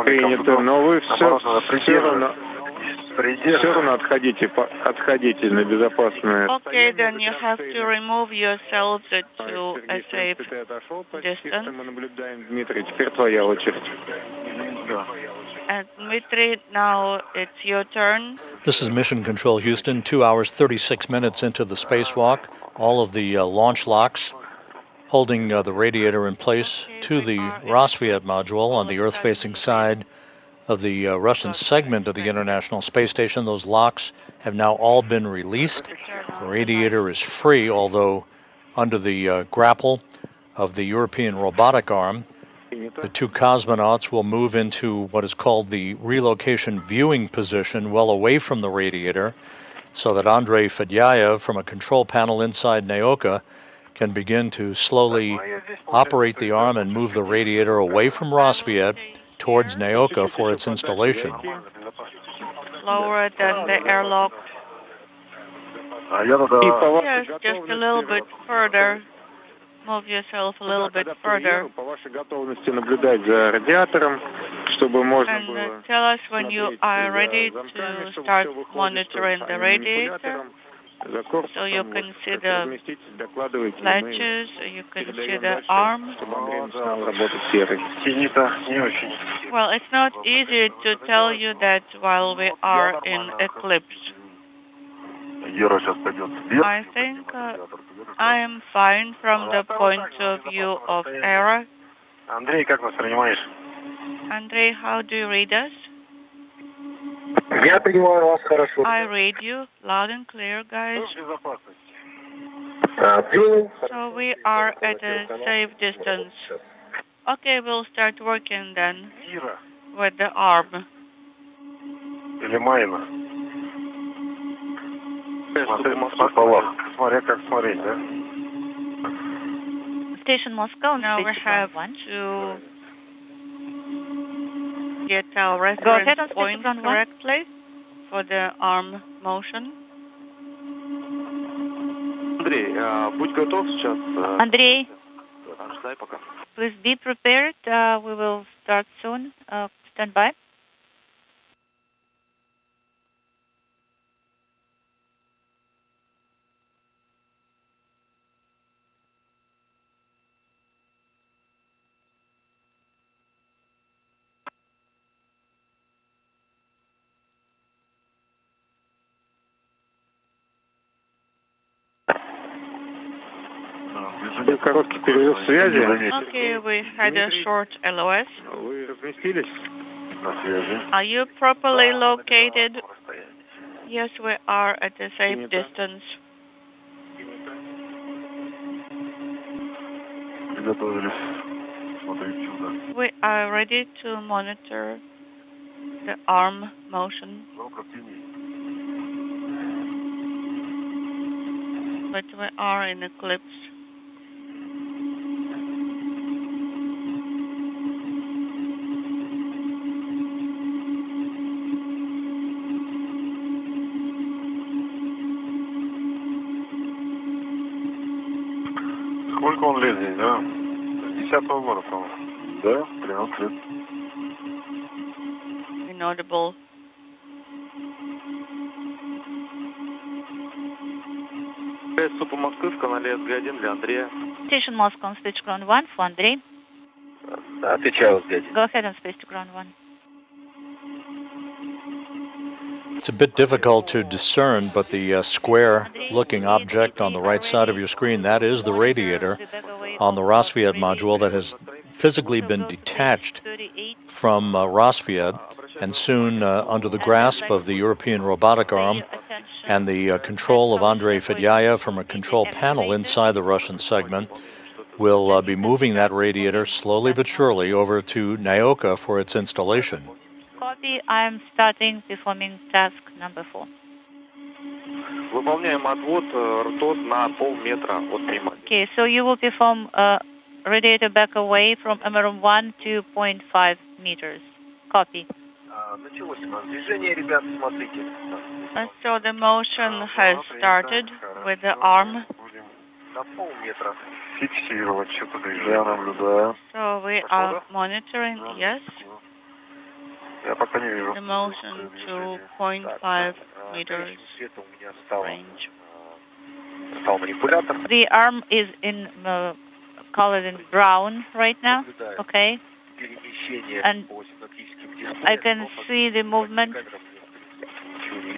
Принято, но вы все равно отходите на безопасное. Okay, then you have to remove yourselves to a safe distance. Мы наблюдаем, Дмитрий, теперь твоя очередь. And Dmitry, now it's your turn. This is Mission Control Houston, 2 hours, 36 minutes into the spacewalk. All of the launch locks holding the radiator in place to the Rosviet module on the Earth-facing side of the Russian segment of the International Space Station. Those locks have now all been released. The radiator is free, although under the grapple of the European robotic arm. The two cosmonauts will move into what is called the relocation viewing position, well away from the radiator, so that Andrei Fedyaev from a control panel inside Naoka can begin to slowly operate the arm and move the radiator away from Rosviet towards Naoka for its installation. Lower than the airlock. Yes, just a little bit further. Move yourself a little bit further. And tell us when you are ready to start monitoring the radiator. So you can see the latches, you can see the arm. Well, it's not easy to tell you that while we are in eclipse. I think I am fine from the point of view of error. Andrei, how do you read us? I read you loud and clear, guys. So we are at a safe distance. Okay, we'll start working then Ира with the arm. или Майна? Смотря как смотреть, да? Station Moscow. Now we have to get our reference point correctly for the arm motion. Андрей, будь готов сейчас. Андрей, Ждай пока. please be prepared. We will start soon. Stand by. Короткий перерыв связи. Okay, we had a short LOS. Вы разместились? На связи. Are you properly located? Yes, we are at a safe distance. Приготовились. Смотрите сюда. We are ready to monitor the arm motion, Звук активнее. but we are in eclipse. Сколько он лет здесь, да? С 10-го года, по-моему. Да, 13 лет. Inaudible. Супа Москвы в канале СГ1 для Андрея. Station Moscow on speech ground 1 for Andrei. Отвечаю, СГ1. Go ahead and speech to ground 1. It's a bit difficult to discern, but the square-looking object on the right side of your screen, that is the radiator on the Rosviet module that has physically been detached from Rosviet and soon under the grasp of the European robotic arm and the control of Andrei Fedyaev from a control panel inside the Russian segment, will be moving that radiator slowly but surely over to Naoka for its installation. Copy. I'm starting performing task number 4. Выполняем отвод ртот на полметра от приманки. Okay, so you will perform radiator back away from MRM1 to 0.5 meters. Copy. Началось у нас движение, ребят, смотрите. So the motion has started with the arm. Будем на полметра фиксировать что-то движение. Я наблюдаю. So we are monitoring, yes, Я пока не вижу. the motion to 0.5 meters Света у меня стал range. манипулятор. The arm is in colored in brown right now, okay? Перемещение And по синаптическим дисплеям. I can see the movement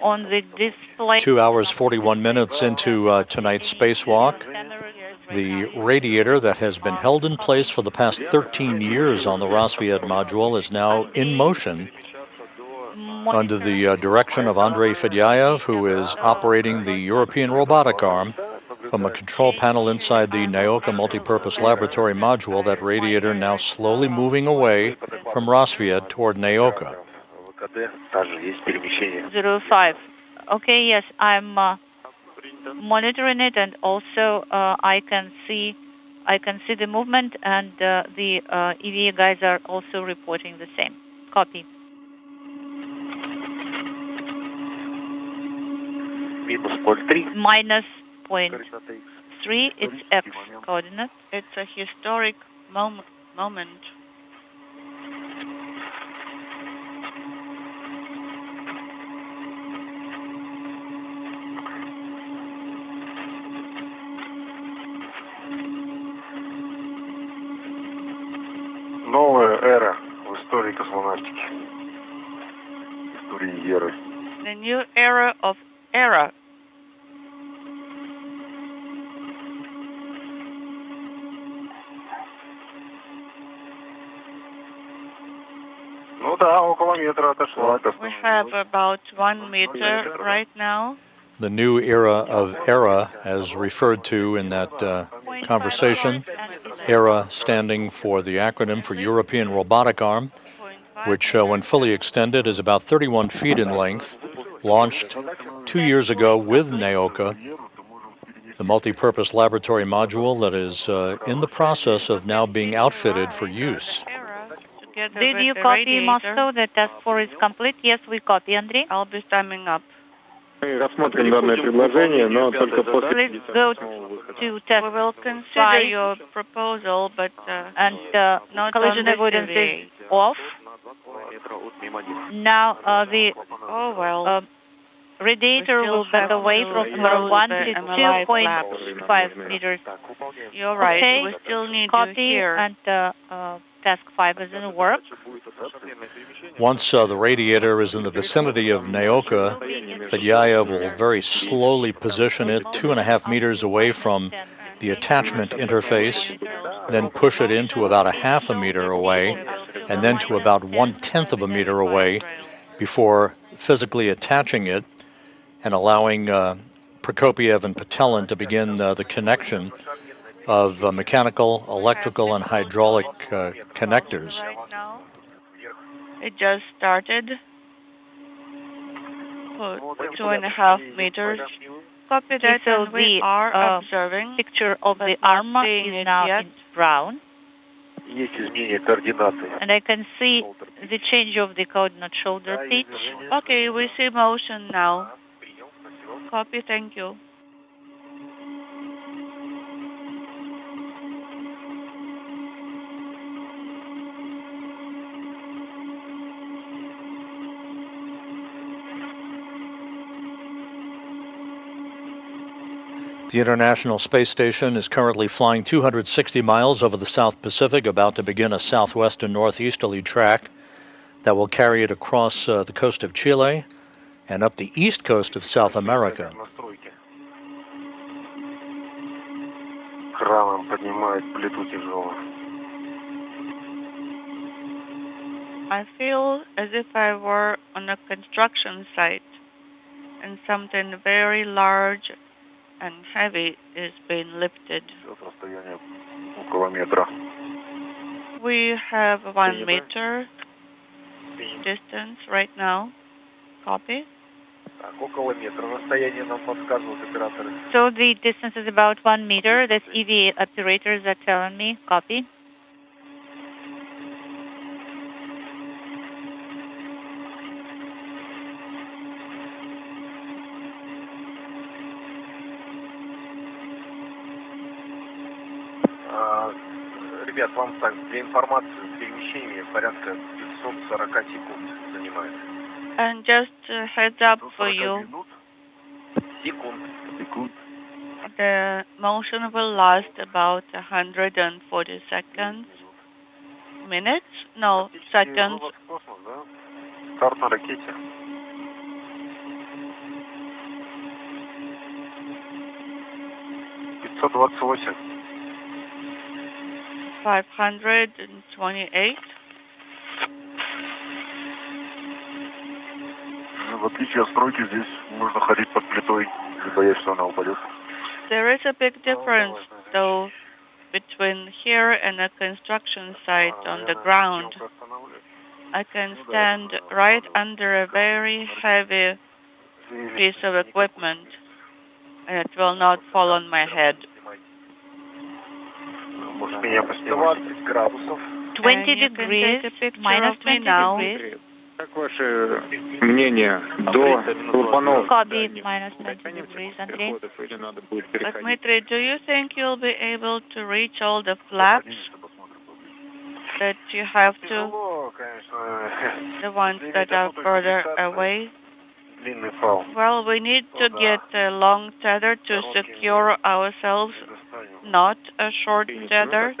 on the display. 2 hours 41 minutes into tonight's spacewalk. The radiator that has been held in place for the past 13 years on the Rosviet module is now in motion under the direction of Andrei Fedyaev, who is operating the European robotic arm from a control panel inside the Naoka multipurpose laboratory module. That radiator now slowly moving away from Rosviet toward Naoka. ВКД также есть перемещение. 05. Okay, yes, I'm monitoring it, and also I can see the movement, and the EVA guys are also reporting the same. Copy. Минус 0,3. Minus 0.3, it's X coordinate. It's a historic moment. Новая эра в истории космонавтики. Истории эры. The new era of era. Ну да, около метра отошла. We have about 1 meter right now. The new era of era, as referred to in that conversation, ERA standing for the acronym for European Robotic Arm, which when fully extended is about 31 feet in length, launched 2 years ago with NEOCA, the multi-purpose laboratory module that is in the process of now being outfitted for use. Did you copy Moscow? The task force is complete? Yes, we copy, Andrei. I'll be stemming up. Мы рассмотрим данное предложение, но только после... Please go to test. We will consider your proposal, but not collision avoidance is off. Now the radiator will back away from number 1 to 2.5 meters. You're right. Okay. We still need you here. And task 5 is in work. Once the radiator is in the vicinity of NEOCA, Fedyaev will very slowly position it 2.5 meters away from the attachment interface, then push it into about 0.5 meter away, and then to about 1/10 of a meter away before physically attaching it and allowing Prokopiev and Patelin to begin the connection of mechanical, electrical, and hydraulic connectors. It just started. 2.5 meters. Copy that, so we are observing. Picture of the arm is now in brown. And I can see the change of the coordinate shoulder pitch. Okay, we see motion now. Copy, thank you. The International Space Station is currently flying 260 miles over the South Pacific, about to begin a southwest and northeasterly track that will carry it across the coast of Chile and up the east coast of South America. I feel as if I were on a construction site and something very large and heavy is being lifted. We have 1 meter distance right now. Copy. So the distance is about 1 meter. That's EVA operators are telling me. Copy. Ребят, вам так, для информации, перемещение порядка 540 секунд занимает. And just a heads up for you, the motion will last about 140 seconds. Minutes? No, seconds. Старт на ракете. 528. 528. В отличие от стройки, здесь нужно ходить под плитой, не боясь, что она упадет. There is a big difference, though, between here and a construction site on the ground. I can stand right under a very heavy piece of equipment, and it will not fall on my head. 20 degrees, minus 20 degrees. Как ваше мнение до клапанов? Minus 20 degrees, Andrei. Dmitry, do you think you'll be able to reach all the flaps that you have to? The ones that are further away? Well, we need to get a long tether to secure ourselves, not a short tether,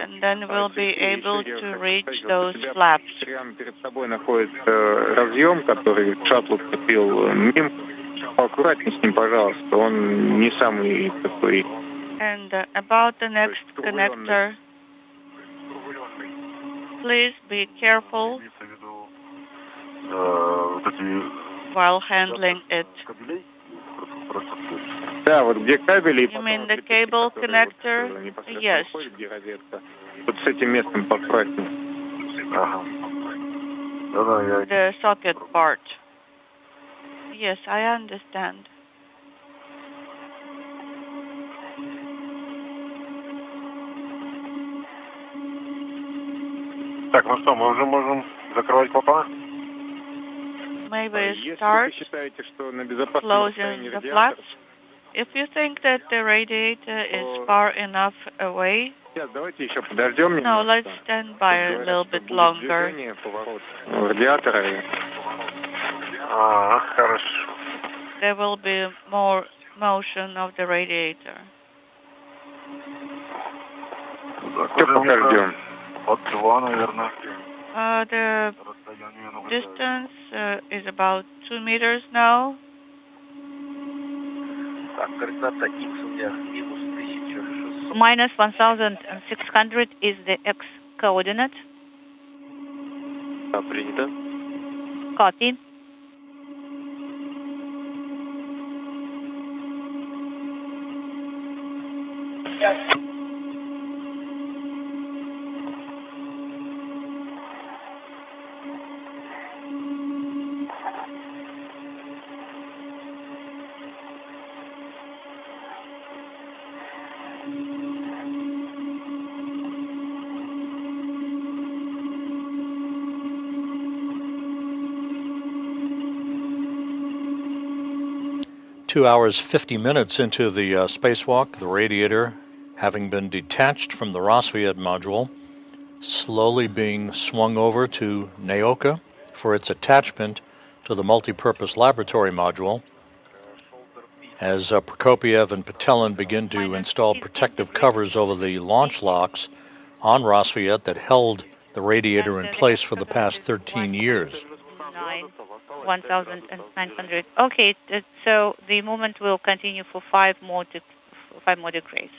and then we'll be able to reach those flaps. Перед собой находится разъем, который шаттл купил мим. Аккуратнее с ним, пожалуйста, он не самый такой. And about the next connector, please be careful while handling it. Да, вот где кабели. You mean the cable connector? Yes. Вот с этим местом подкрасить. Ага. Да-да, я... The socket part. Yes, I understand. Так, ну что, мы уже можем закрывать клапана? May we start closing the flaps? If you think that the radiator is far enough away, no, let's stand by a little bit longer. Хорошо. There will be more motion of the radiator. От 2, наверное. The distance is about 2 meters now. Minus 1,600 is the X coordinate. Принято. Copy. Two hours, 50 minutes into the spacewalk, the radiator, having been detached from the Rassvet module, slowly being swung over to Naoka for its attachment to the multipurpose laboratory module, as Prokopiev and Patelin begin to install protective covers over the launch locks on Rassvet that held the radiator in place for the past 13 years. 1,900. Okay, so the movement will continue for 5 more degrees.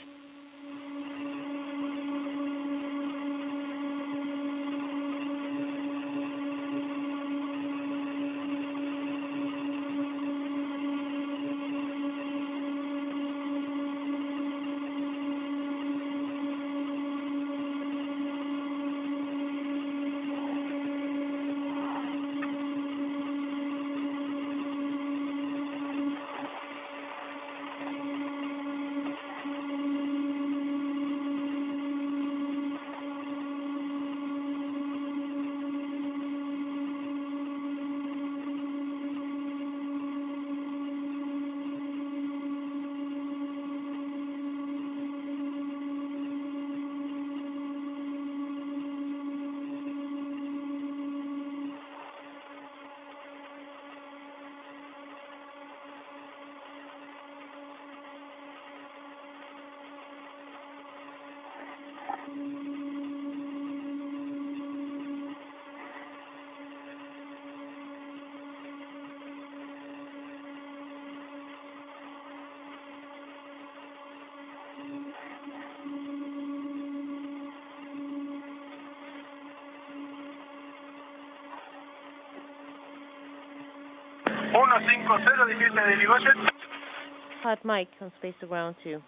Hot mic on Space to Ground 2.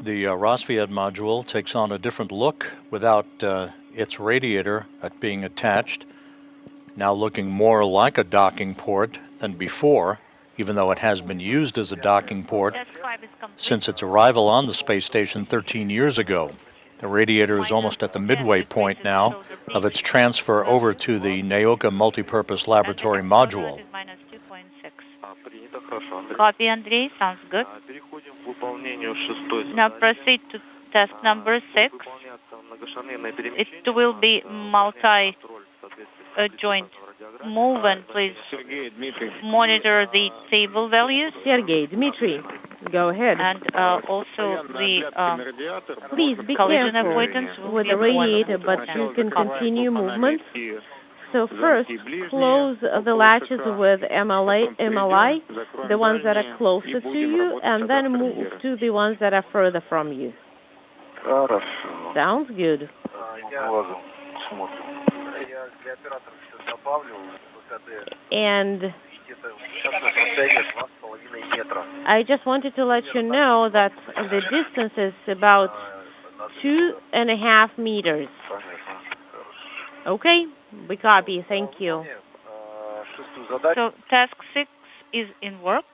the Rosviet module takes on a different look without its radiator being attached, now looking more like a docking port than before, even though it has been used as a docking port since its arrival on the space station 13 years ago. The radiator is almost at the midway point now of its transfer over to the Naoka multipurpose laboratory module. Copy, Andrei. Sounds good. Now proceed to task number 6. It will be multi-joint move, and please monitor the table values. Sergey, Dmitry, go ahead. And also the please be collision careful avoidance with the radiator, but you can continue movement. So first, close the latches with MLI, the ones that are closer to you, and then move to the ones that are further from you. Sounds good. And I just wanted to let you know that the distance is about 2.5 meters. Okay, we copy. Thank you. So task 6 is in work.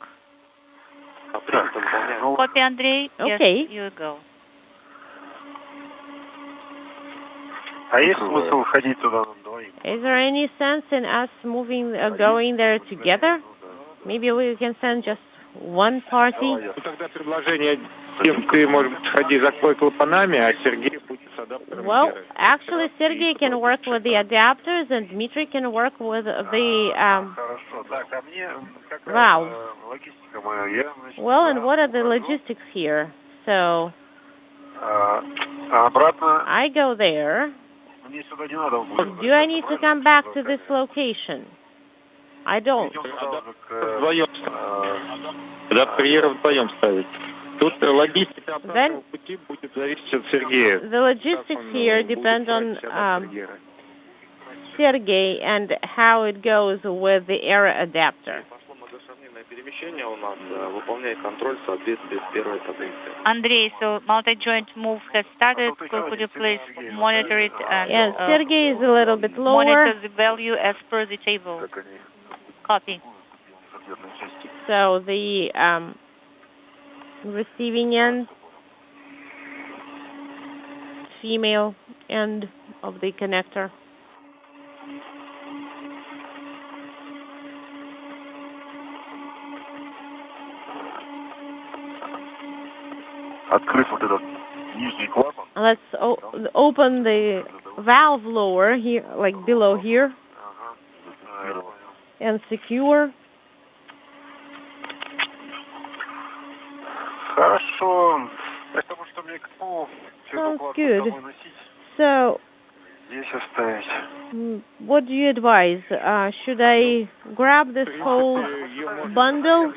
Copy, Andrei. Okay. Yes, you go. Is there any sense in us going there together? Maybe we can send just one party. Well, actually, Sergey can work with the adapters, and Dmitry can work with the valves. Well, and what are the logistics here? So I go there. Do I need to come back to this location? I don't. Then the logistics here depend on Sergey and how it goes with the error adapter. Andrei, so multi-joint move has started. Could you please monitor it and yes, Sergey is a little bit lower. Monitor the value as per the table. Copy. So the receiving end, female end of the connector. Let's open the valve lower here, like below here, and secure. Sounds good. So, what do you advise? Should I grab this whole bundle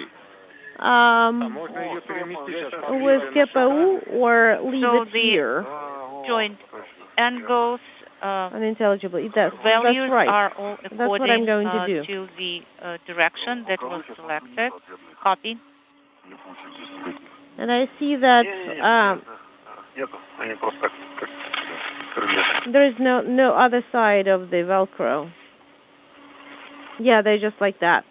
with KPU or leave it here? Joint angles, unintelligible. That's values right. are all That's what I'm going to do. To the direction that was selected. Copy. And I see that there is no other side of the Velcro. Yeah, they're just like that.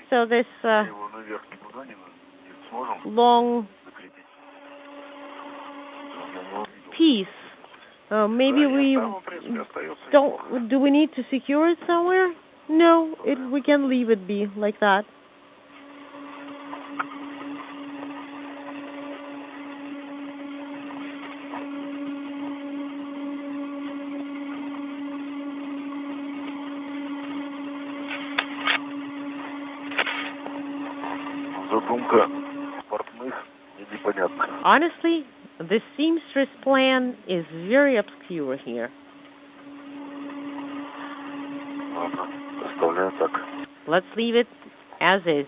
So this long piece, maybe we don't. Do we need to secure it somewhere? No, we can leave it be like that. Honestly, the seamstress plan is very obscure here. Let's leave it as is.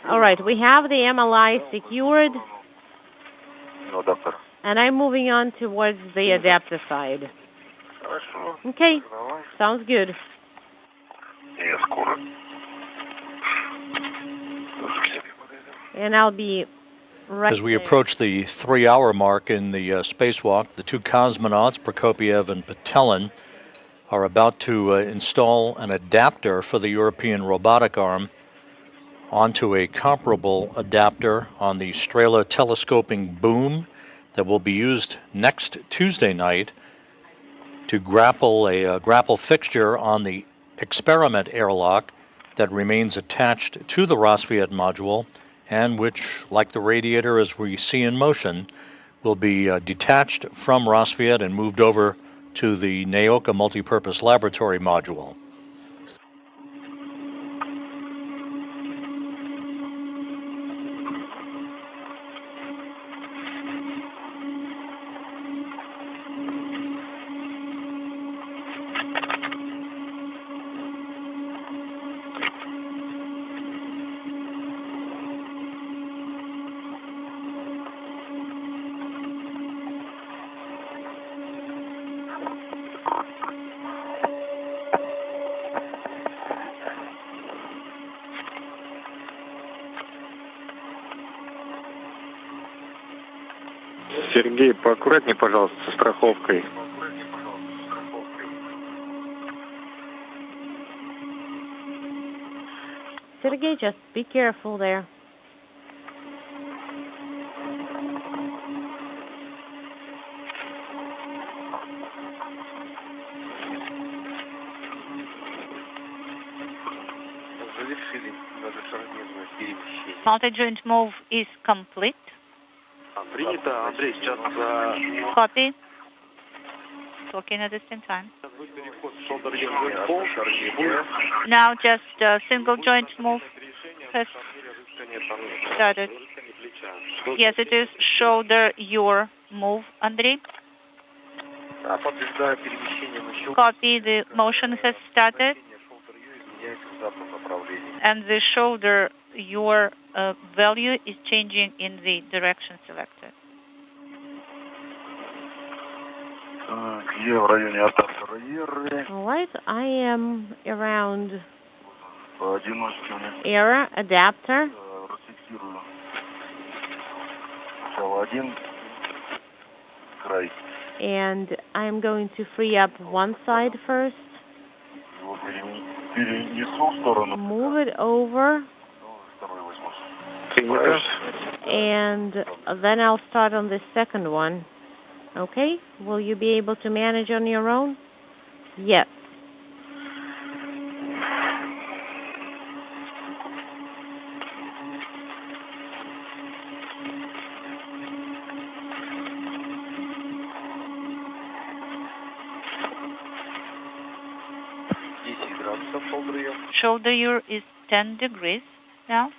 All right, we have the MLI secured, and I'm moving on towards the adapter side. Okay, sounds good. And I'll be right as we there. approach the 3-hour mark in the spacewalk, the two cosmonauts, Prokopiev and Patelin, are about to install an adapter for the European robotic arm onto a comparable adapter on the Strela telescoping boom that will be used next Tuesday night to grapple a grapple fixture on the experiment airlock that remains attached to the Rassvet module and which, like the radiator as we see in motion, will be detached from Rassvet and moved over to the Naoka multipurpose laboratory module. Сергей, поаккуратнее, пожалуйста, со страховкой. Sergey, just be careful there. Multi-joint move is complete. Принято, Андрей, сейчас... Copy. Talking at the same time. Now just a single joint move has started. Yes, it is shoulder your move, Andrei. Copy, the motion has started. And the shoulder your value is changing in the direction selected. All right, I am around error adapter. And I'm going to free up one side first. Move it over. And then I'll start on the second one. Okay? Will you be able to manage on your own? Yes. Shoulder your is 10 degrees now.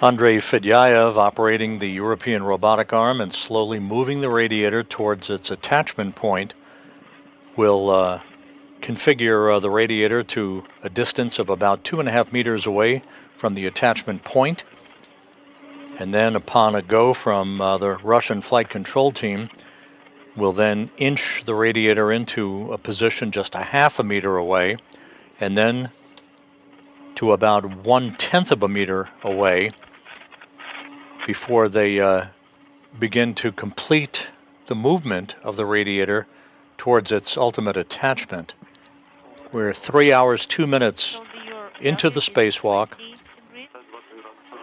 Andrei Fedyaev operating the European robotic arm and slowly moving the radiator towards its attachment point will configure the radiator to a distance of about 2.5 meters away from the attachment point. And then upon a go from the Russian flight control team, will then inch the radiator into a position just 0.5 meter away, and then to about 1/10 meter away before they begin to complete the movement of the radiator towards its ultimate attachment. We're 3 hours, 2 minutes into the spacewalk.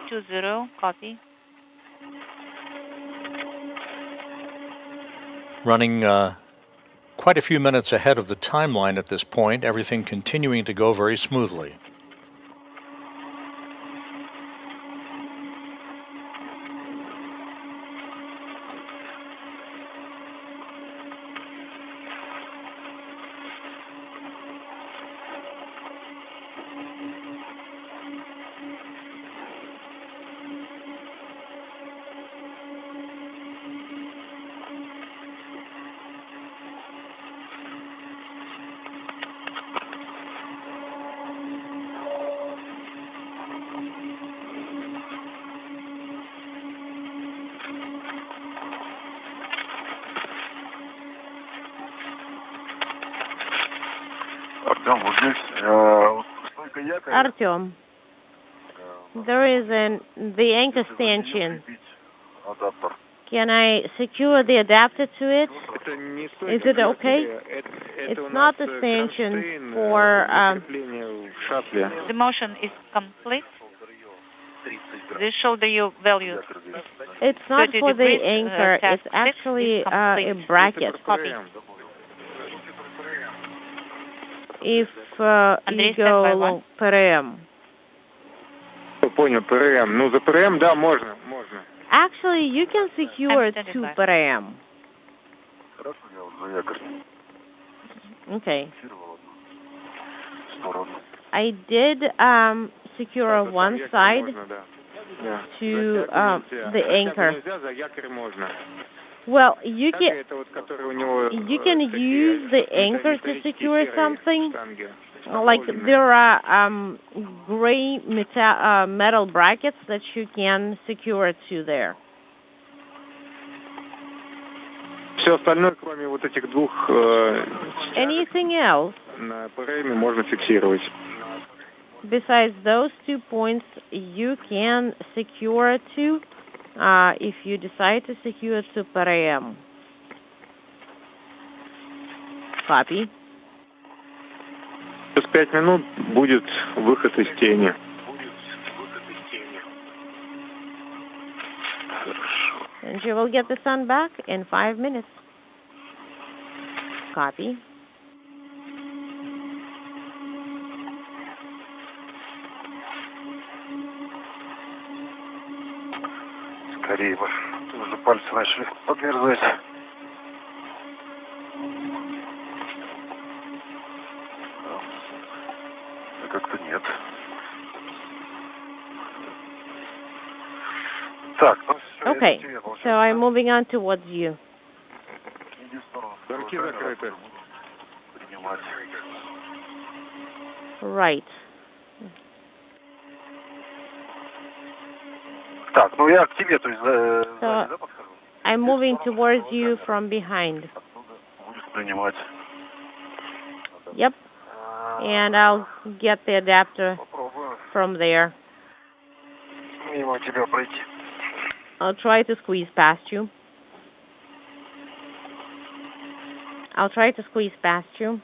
20, copy. Running quite a few minutes ahead of the timeline at this point, everything continuing to go very smoothly. Artyom, there is the anchor stanchion. Can I secure the adapter to it? Is it okay? It's not the stanchion for... The motion is complete. This show the value. It's not for the degrees, anchor. It's actually a bracket. Copy. If you go along ПРМ. Понял, ПРМ. Ну, за ПРМ, да, можно. Actually, you can secure it to ПРМ. Okay. I did secure one side to the anchor. Well, you can use the anchor to secure something. Like there are gray metal brackets that you can secure to there. Все остальное, кроме вот этих двух Anything else? На ПРМе можно фиксировать. Besides those 2 points, you can secure to, if you decide to secure to ПРМ. Copy. Через 5 минут будет выход из тени. And you will get the sun back in 5 minutes. Copy. Скорее бы. Уже пальцы начали подмерзать. Как-то нет. Так, ну все. Okay, so I'm moving on towards you. Замки закрыты. Принимать. Right. Так, ну я к тебе, то есть So I'm moving towards you from behind. будешь принимать. Yep. And I'll get the adapter from there. Мимо тебя пройти. I'll try to squeeze past you. I'll try to squeeze past you.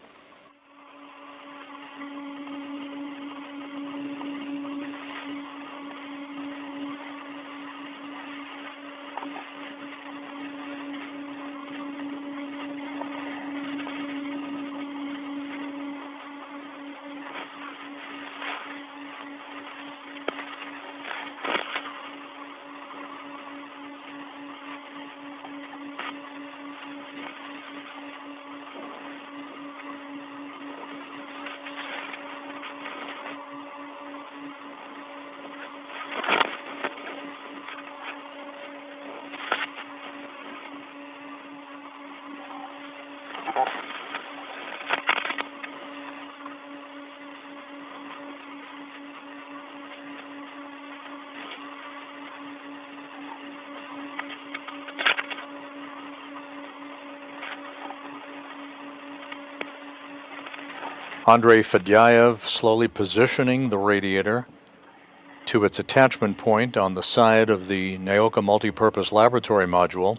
Andrei Fedyaev slowly positioning the radiator to its attachment point on the side of the Naoka Multipurpose Laboratory Module.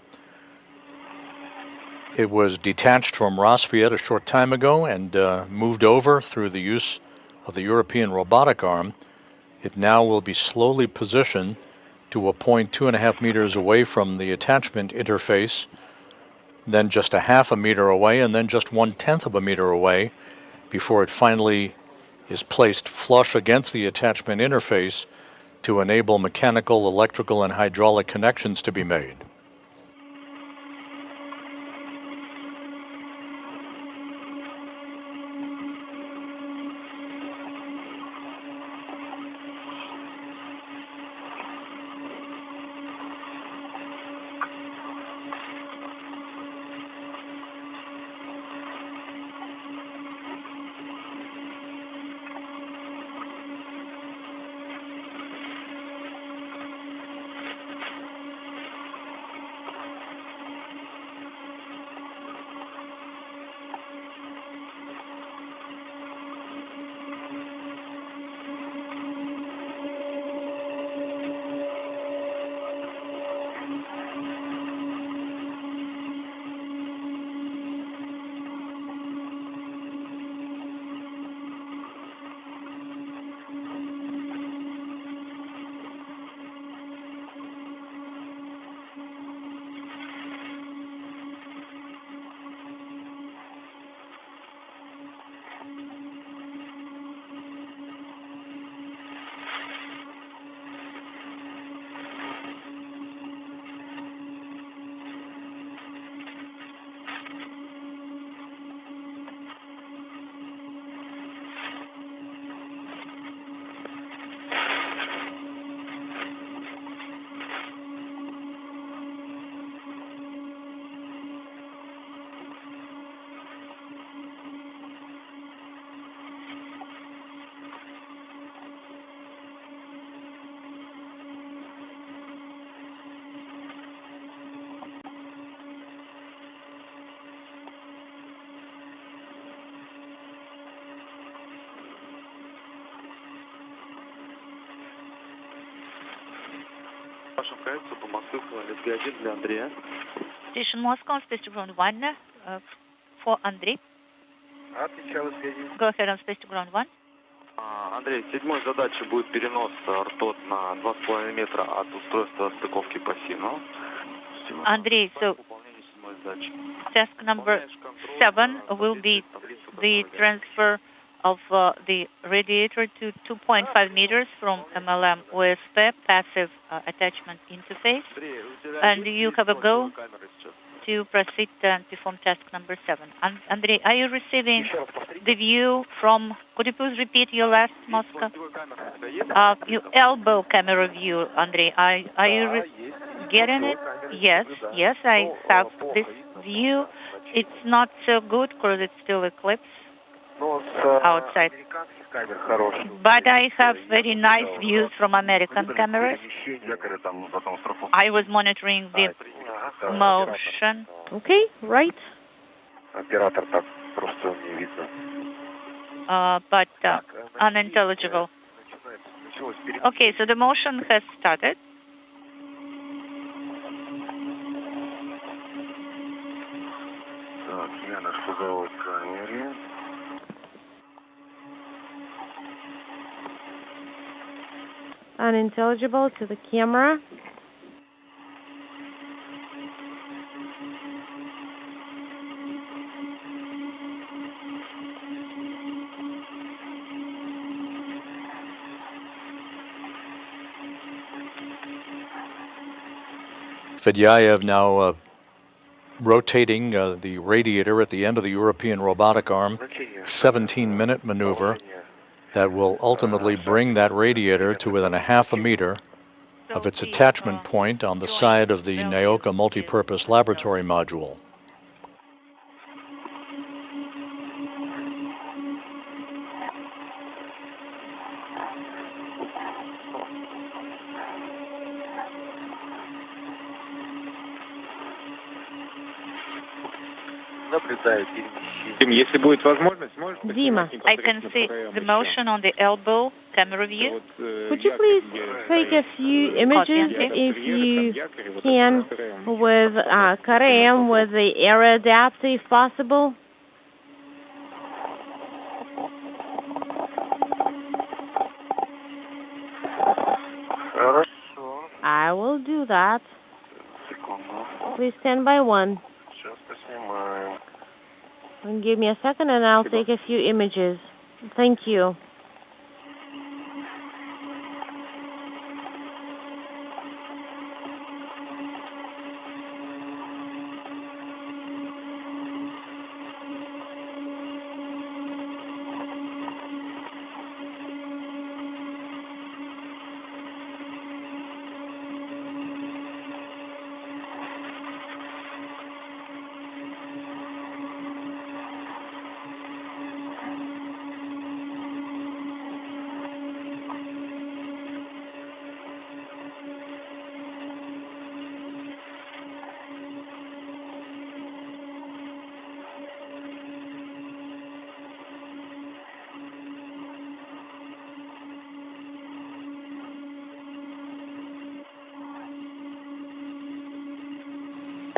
It was detached from Rosviet a short time ago and moved over through the use of the European robotic arm. It now will be slowly positioned to a point 2.5 meters away from the attachment interface, then just a half a meter away, and then just 1/10 of a meter away before it finally is placed flush against the attachment interface to enable mechanical, electrical, and hydraulic connections to be made. Station Moscow, Space to Ground 1 for Andrei. Go ahead on Space to Ground 1. Андрей, седьмой задачей будет перенос ртот на 2,5 метра от устройства стыковки по СИНу. Andrei, so task number 7 will be the transfer of the radiator to 2.5 meters from MLM OSP passive attachment interface. And you have a go to proceed and perform task number 7. Andrei, are you receiving the view from, could you please repeat your last, Moscow? Your elbow camera view, Andrei, are you getting it? Yes, I have this view. It's not so good because it's still eclipse outside. But I have very nice views from American cameras. I was monitoring the motion. Okay, right. But unintelligible. Okay, so the motion has started. Unintelligible to the camera. Fedyaev now rotating the radiator at the end of the European robotic arm, 17-minute maneuver that will ultimately bring that radiator to within a half a meter of its attachment point on the side of the Naoka multipurpose laboratory module. Dima, I can see the motion on the elbow camera view. could you please take a few images, if you can, with Kareem, with the air adapter, if possible? I will do that. Please stand by one. And give me a second and I'll take a few images. Thank you.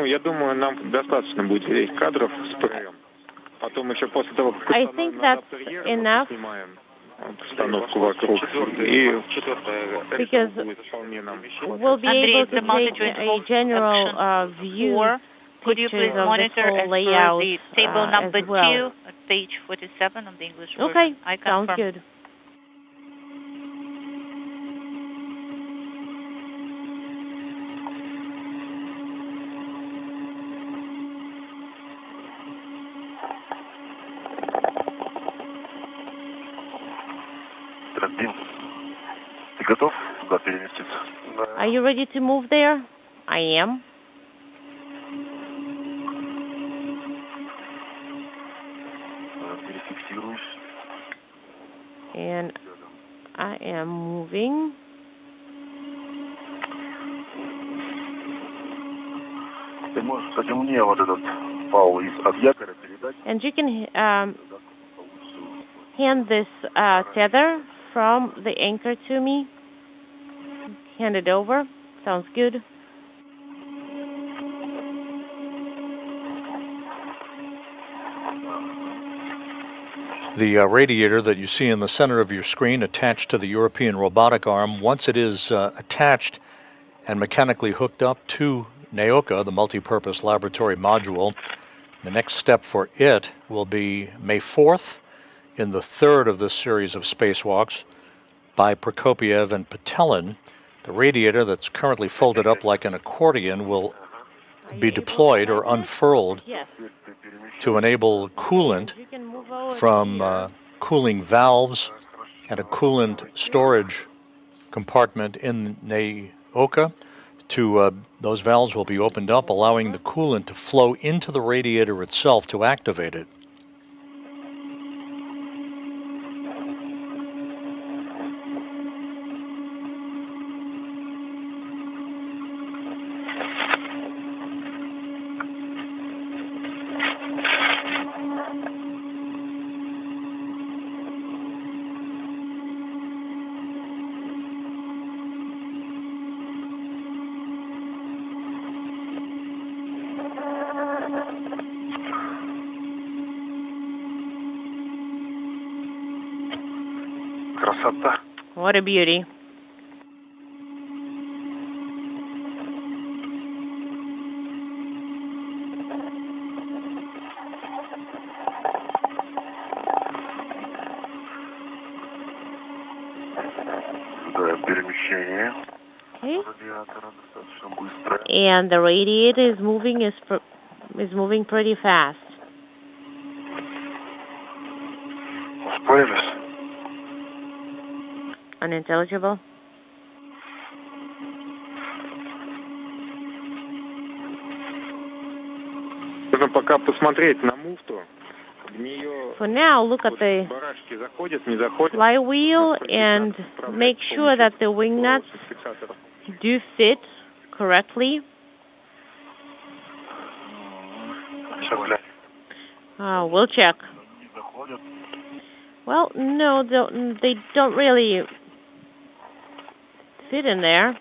Я думаю, нам достаточно будет этих кадров с ПРМ. Потом еще после того, как I think that's enough. снимаем обстановку вокруг. И Because we'll be able to take a general view, Could you please pictures of the monitor full as layout per the table number as well. 2 at page 47 of the English version? Okay, I sounds confirm. good. Ты готов туда переместиться? Are you ready to move there? I am. Перефиксируюсь. And I am moving. Ты можешь, кстати, мне вот этот фаул от якоря передать? And you can hand this tether from the anchor to me. Hand it over. Sounds good. The radiator that you see in the center of your screen attached to the European robotic arm, once it is attached and mechanically hooked up to NEOCA, the multipurpose laboratory module, the next step for it will be May 4th in the third of this series of spacewalks by Prokopiev and Patelin. The radiator that's currently folded up like an accordion will be deployed or unfurled to enable coolant from cooling valves and a coolant storage compartment in NEOCA to those valves will be opened up, allowing the coolant to flow into the radiator itself to activate it. Красота. What a beauty. Перемещение. Okay. Радиатора достаточно быстро. And the radiator is moving pretty fast. Ускорились. Unintelligible. Нужно пока посмотреть на муфту. В нее For now, look at the барашки заходят, не заходят. flywheel and make sure that the wing nuts do fit correctly. We'll check. Well, no, they don't really fit in there.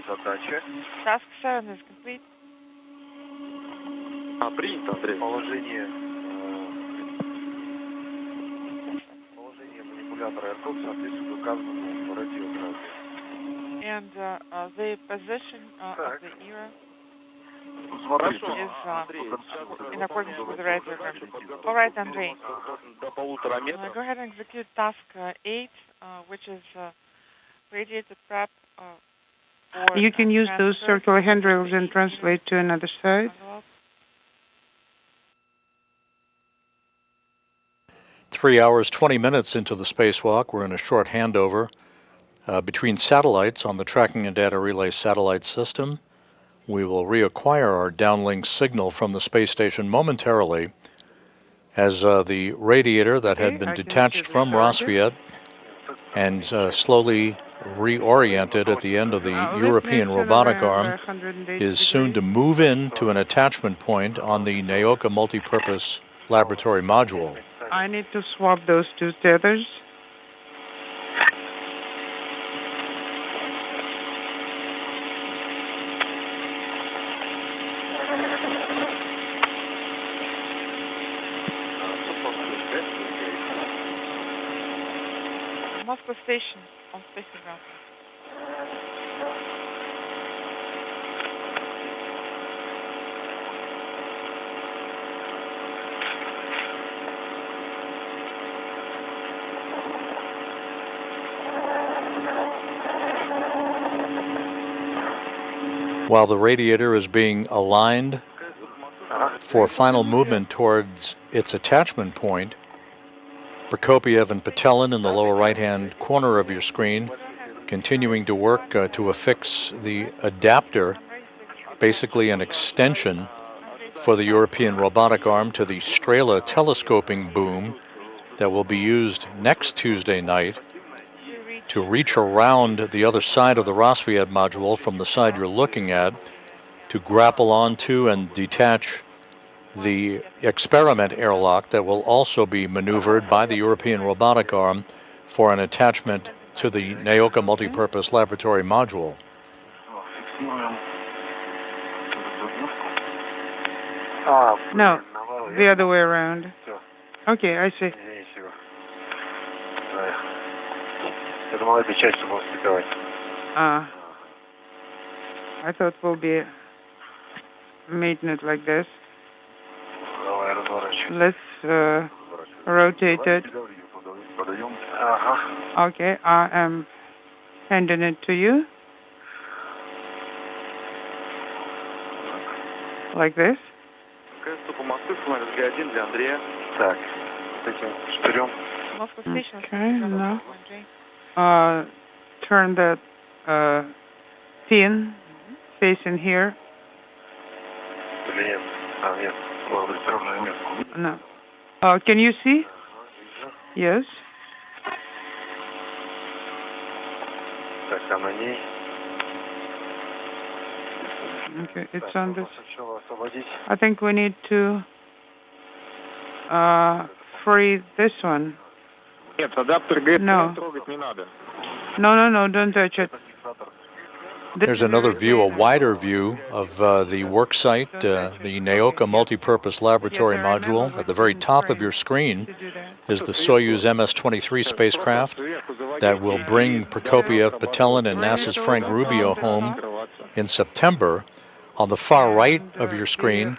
Задача. Task 7 is complete. Принято, Андрей. Положение манипулятора РТО соответствует указанному радиографии. And the position of the ear is in accordance with the radiogram. All right, Andrei. Go ahead and execute task 8, which is radiator prep. You can use those circular handrails and translate to another side. 3 hours, 20 minutes into the spacewalk. We're in a short handover. between satellites on the Tracking and Data Relay satellite system. We will reacquire our downlink signal from the space station momentarily as the radiator that had been detached from Rosviet and slowly reoriented at the end of the European robotic arm is soon to move in to an attachment point on the Naoka multipurpose laboratory module. I need to swap those two tethers. Moscow Station on spacecraft. While the radiator is being aligned for final movement towards its attachment point, Prokopiev and Patelin in the lower right-hand corner of your screen continuing to work to affix the adapter, basically an extension for the European robotic arm to the Strela telescoping boom that will be used next Tuesday night to reach around the other side of the Rosviet module from the side you're looking at to grapple onto and detach the experiment airlock that will also be maneuvered by the European robotic arm for an attachment to the Naoka multipurpose laboratory module. No, the other way around. Okay, I see. I thought we'll be making it like this. Let's rotate it. Okay, I am handing it to you. Like this. Okay, now turn that pin facing here. No. Can you see? Yes. Okay, it's on this. I think we need to free this one. No. No, don't touch it. There's another view, a wider view of the work site, the Naoka multipurpose laboratory module. At the very top of your screen is the Soyuz MS-23 spacecraft that will bring Prokopiev, Patelin, and NASA's Frank Rubio home in September. On the far right of your screen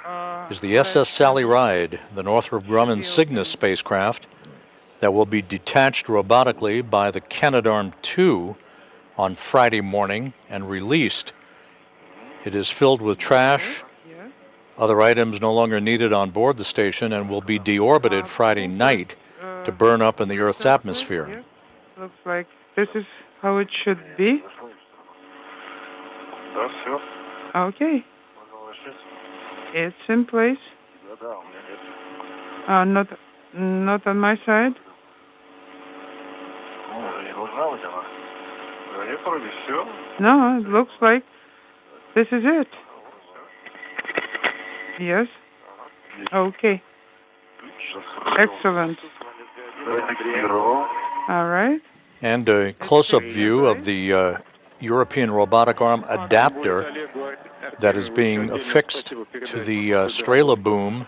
is the SS Sally Ride, the Northrop Grumman Cygnus spacecraft that will be detached robotically by the Canadarm2 on Friday morning and released. It is filled with trash, other items no longer needed on board the station, and will be deorbited Friday night to burn up in the Earth's atmosphere. Looks like this is how it should be. Okay. It's in place. Not on my side. No, it looks like this is it. Yes. Okay. Excellent. All right. And a close-up view of the European robotic arm adapter that is being affixed to the Strela boom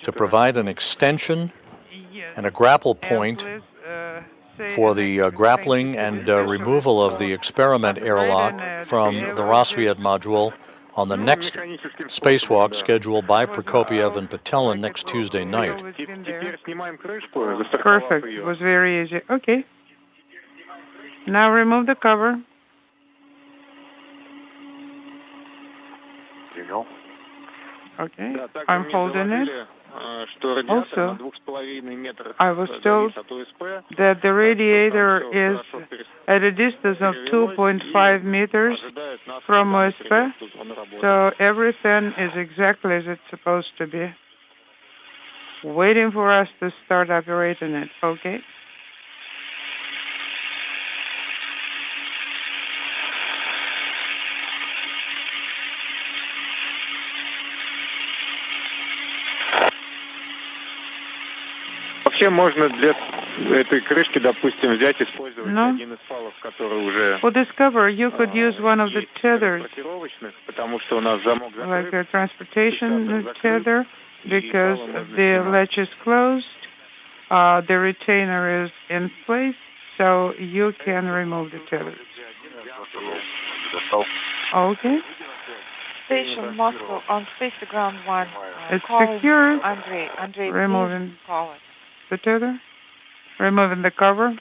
to provide an extension and a grapple point for the grappling and removal of the experiment airlock from the Rosviet module on the next spacewalk scheduled by Prokopiev and Patelin next Tuesday night. Perfect. It was very easy. Okay. Now remove the cover. Okay, I'm holding it. Also, I was told that the radiator is at a distance of 2.5 meters from OSP, so everything is exactly as it's supposed to be. Waiting for us to start operating it, okay? Вообще можно для этой крышки, допустим, взять и использовать один из фалов, который уже... For this cover, you could use one of the tethers, потому что у нас замок закрыт. like a transportation tether, because the latch is closed, the retainer is in place, so you can remove the tether. Okay. Station Moscow on space to ground 1. It's secure. Andrei, removing please call it. The tether, removing the cover.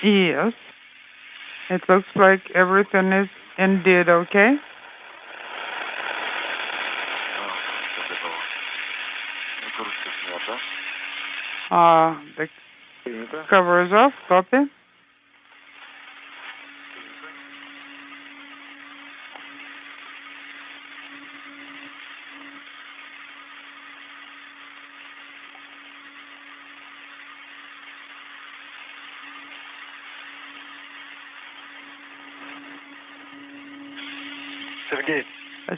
Yes. It looks like everything is indeed okay. The cover is off. Copy.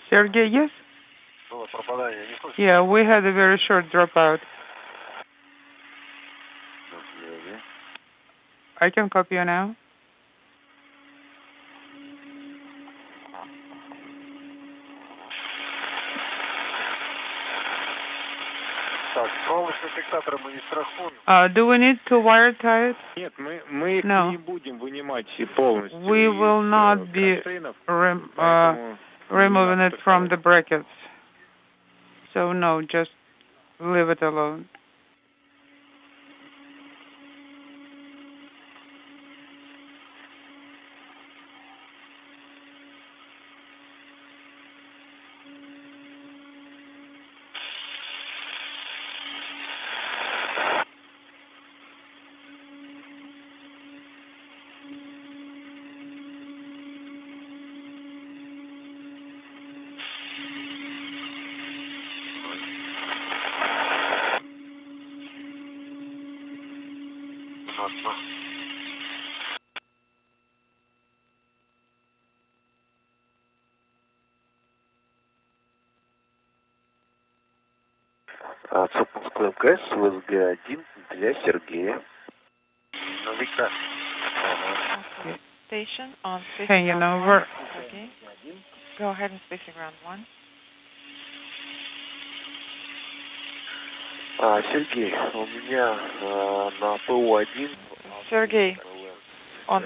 Sergey, yes? Yeah, we had a very short dropout. I can copy you now. Do we need to wire tie it? Нет, мы их No. не будем вынимать полностью. We will not be removing it from the brackets. So no, just leave it alone. Запуск МКС ВСГ-1 для Сергея. Station on space Hanging ground over. 1. Okay. Go ahead and space ground 1. Сергей, у меня на ПО-1... Sergey, on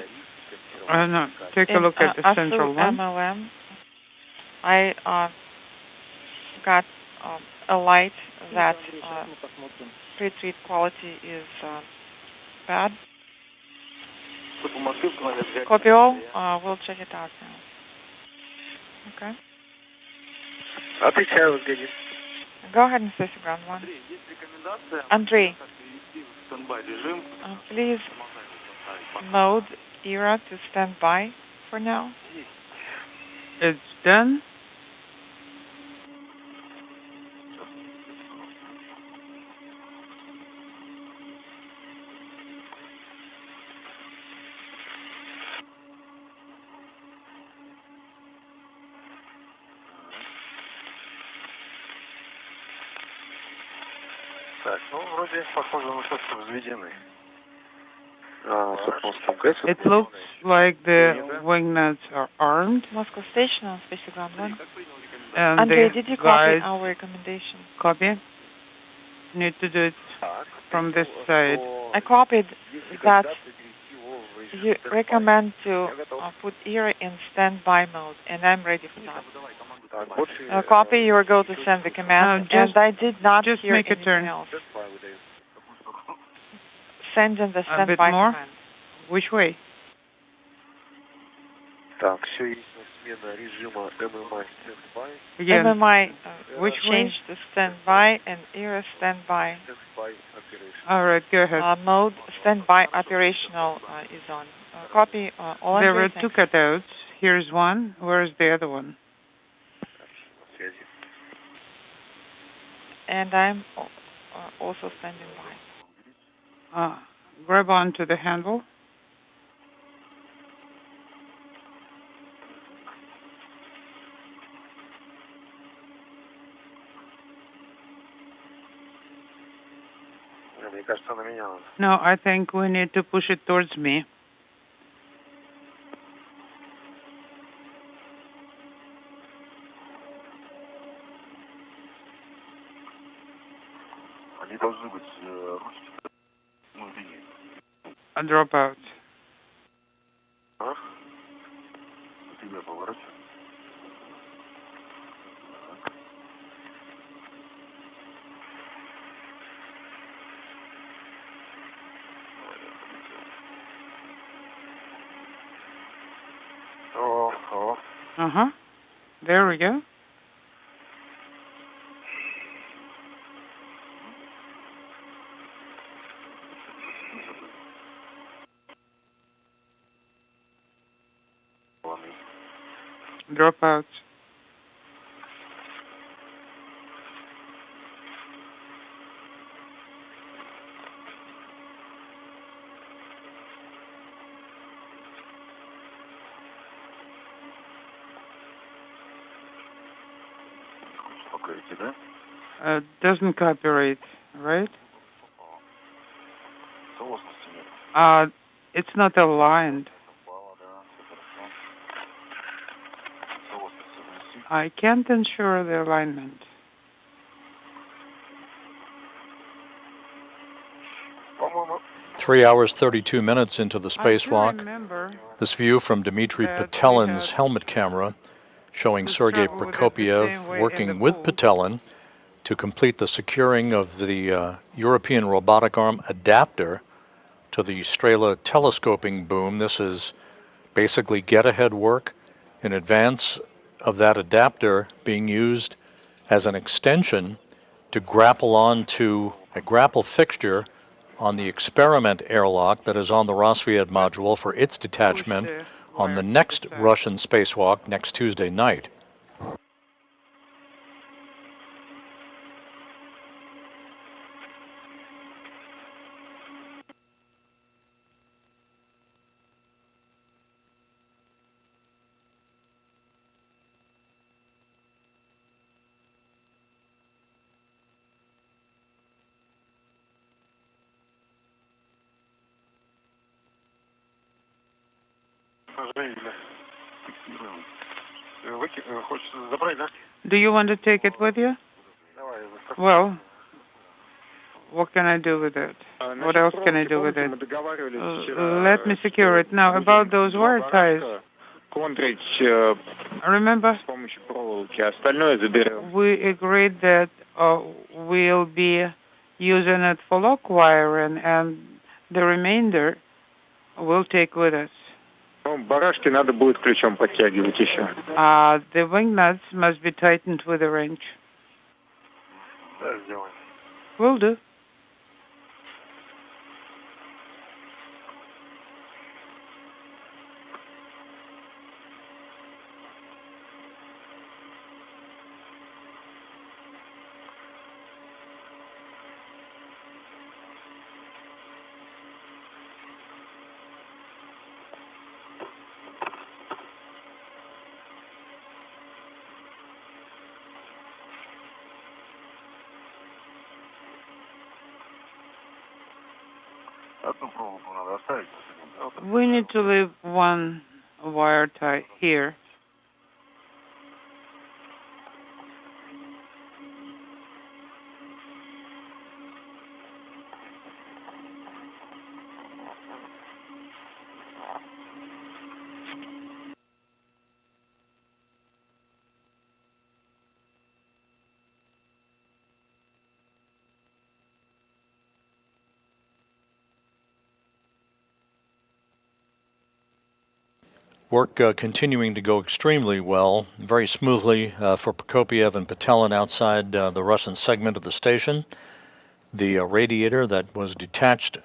No, take a look at the central one. MLM, I got a light that pre-treat quality is bad. Copy all. We'll check it out now. Okay. Отвечаю, господин. Go ahead and space ground 1. Andrei, please mode ERA to stand by for now. It's done. Так, ну, вроде похоже на то, что взведены. It looks like the wing nuts are armed. Moscow Station on space ground 1. And Andrei, the did you copy guides our recommendation? copy. Need to do it from this side. I copied that you recommend to put ear in standby mode, and I'm ready for that. Copy. You are going to send the command, and I did not just hear make a anything turn. else. Send in the A standby bit more. command. Which way? Так, все есть смена режима ММА стендбай. Again. MMI Which change to standby and ear standby. All right, go ahead. Mode standby operational is on. Copy. All There were Andrei, two thanks. cutouts. Here's one. Where's the other one? And I'm also standing by. Grab onto the handle. Мне кажется, на меня надо. No, I think we need to push it towards me. Они должны быть ручки, ну, линии. A dropout. А? Тебя поворачивай. Oh. Uh-huh. There we go. Dropout. Doesn't cooperate, right? It's not aligned. I can't ensure the alignment. Three hours, 32 minutes into the spacewalk. This view from Dmitry Petelin's helmet camera showing Sergei Prokopyev working with Petelin to complete the securing of the European robotic arm adapter to the Strela telescoping boom. This is basically get-ahead work in advance of that adapter being used as an extension to grapple onto a grapple fixture on the experiment airlock that is on the Rosviet module for its detachment on the next Russian spacewalk next Tuesday night. Do you want to take it with you? Well, what can I do with it? What else can I do with it? Let me secure it. Now, about those wire ties, remember, we agreed that we'll be using it for lock wiring, and the remainder we'll take with us. Барашки надо будет ключом подтягивать еще. The wing nuts must be tightened with a wrench. Will do. We need to leave one wire tie here. Work continuing to go extremely well, very smoothly for Prokopiev and Patelin outside the Russian segment of the station. The radiator that was detached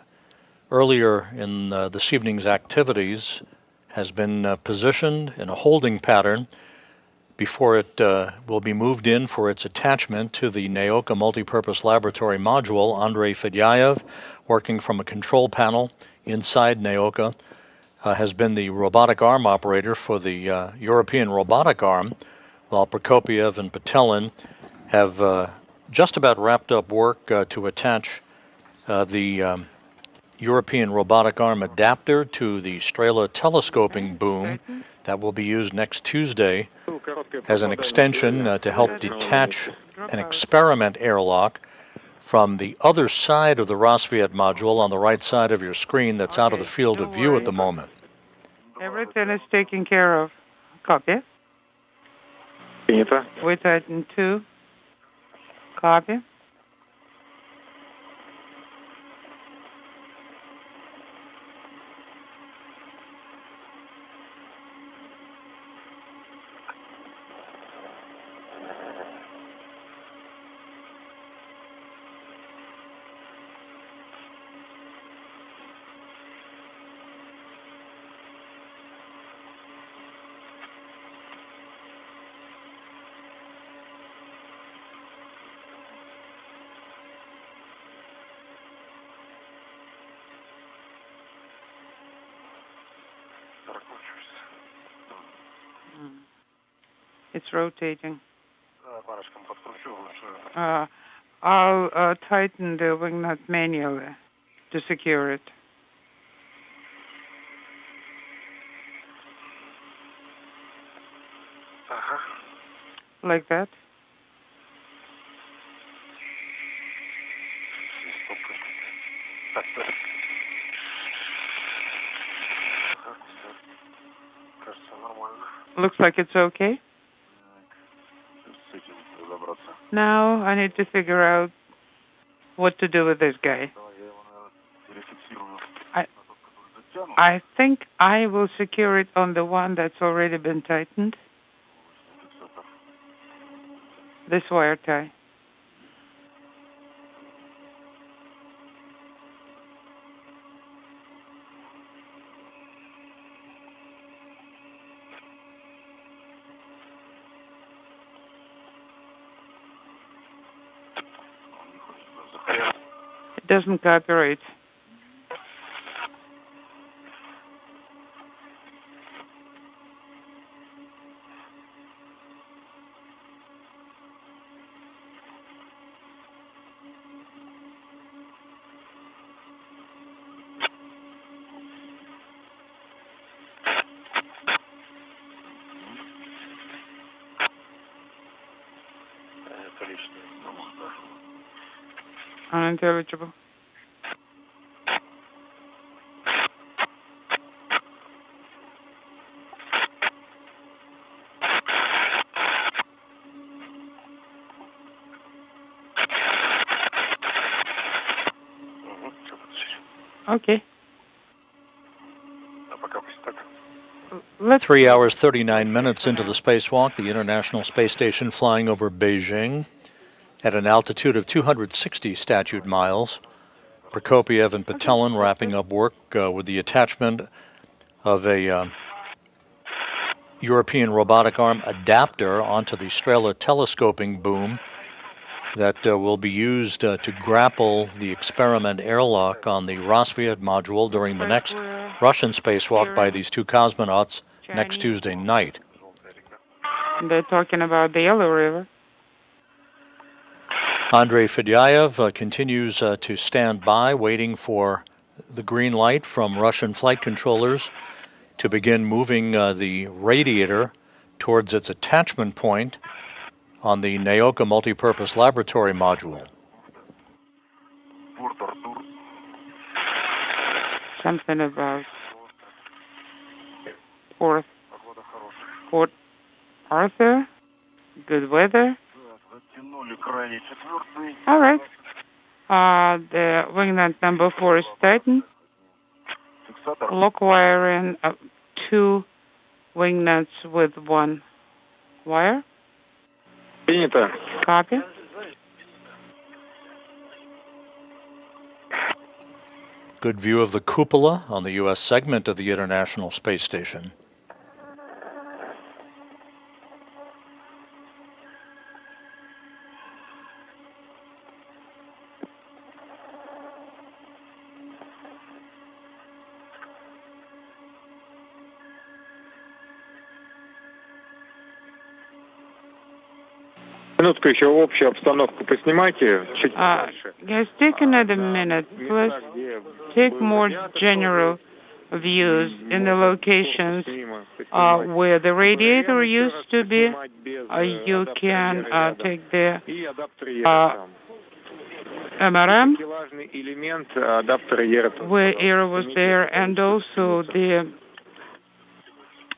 earlier in this evening's activities has been positioned in a holding pattern before it will be moved in for its attachment to the Naoka multipurpose laboratory module. Andrei Fedyaev, working from a control panel inside Naoka, has been the robotic arm operator for the European robotic arm, while Prokopiev and Patelin have just about wrapped up work to attach the European robotic arm adapter to the Strela telescoping boom that will be used next Tuesday as an extension to help detach an experiment airlock from the other side of the Rosviet module on the right side of your screen that's out of the field of view at the moment. Everything is taken care of. Copy. We tighten 2. Copy. It's rotating. I'll tighten the wing nut manually to secure it. Like that. Looks like it's okay. Now I need to figure out what to do with this guy. I think I will secure it on the one that's already been tightened. This wire tie. It doesn't cooperate. Unintelligible. Okay. 3 hours, 39 minutes into the spacewalk, the International Space Station flying over Beijing at an altitude of 260 statute miles. Prokopiev and Patelin wrapping up work with the attachment of a European robotic arm adapter onto the Strela telescoping boom that will be used to grapple the experiment airlock on the Rosviet module during the next Russian spacewalk by these two cosmonauts next Tuesday night. They're talking about the Yellow River. Andrei Fedyaev continues to stand by, waiting for the green light from Russian flight controllers to begin moving the radiator towards its attachment point on the Naoka multipurpose laboratory module. Something about Port Arthur, good weather. All right. The wing nut number 4 is tightened. Lock wiring 2 wing nuts with one wire. Принято. Copy. Good view of the cupola on the U.S. segment of the International Space Station. Минутку, еще общую обстановку поснимайте чуть дальше. Guys, take another minute. Please take more general views in the locations where the radiator used to be. You can take the MRM where air was there, and also the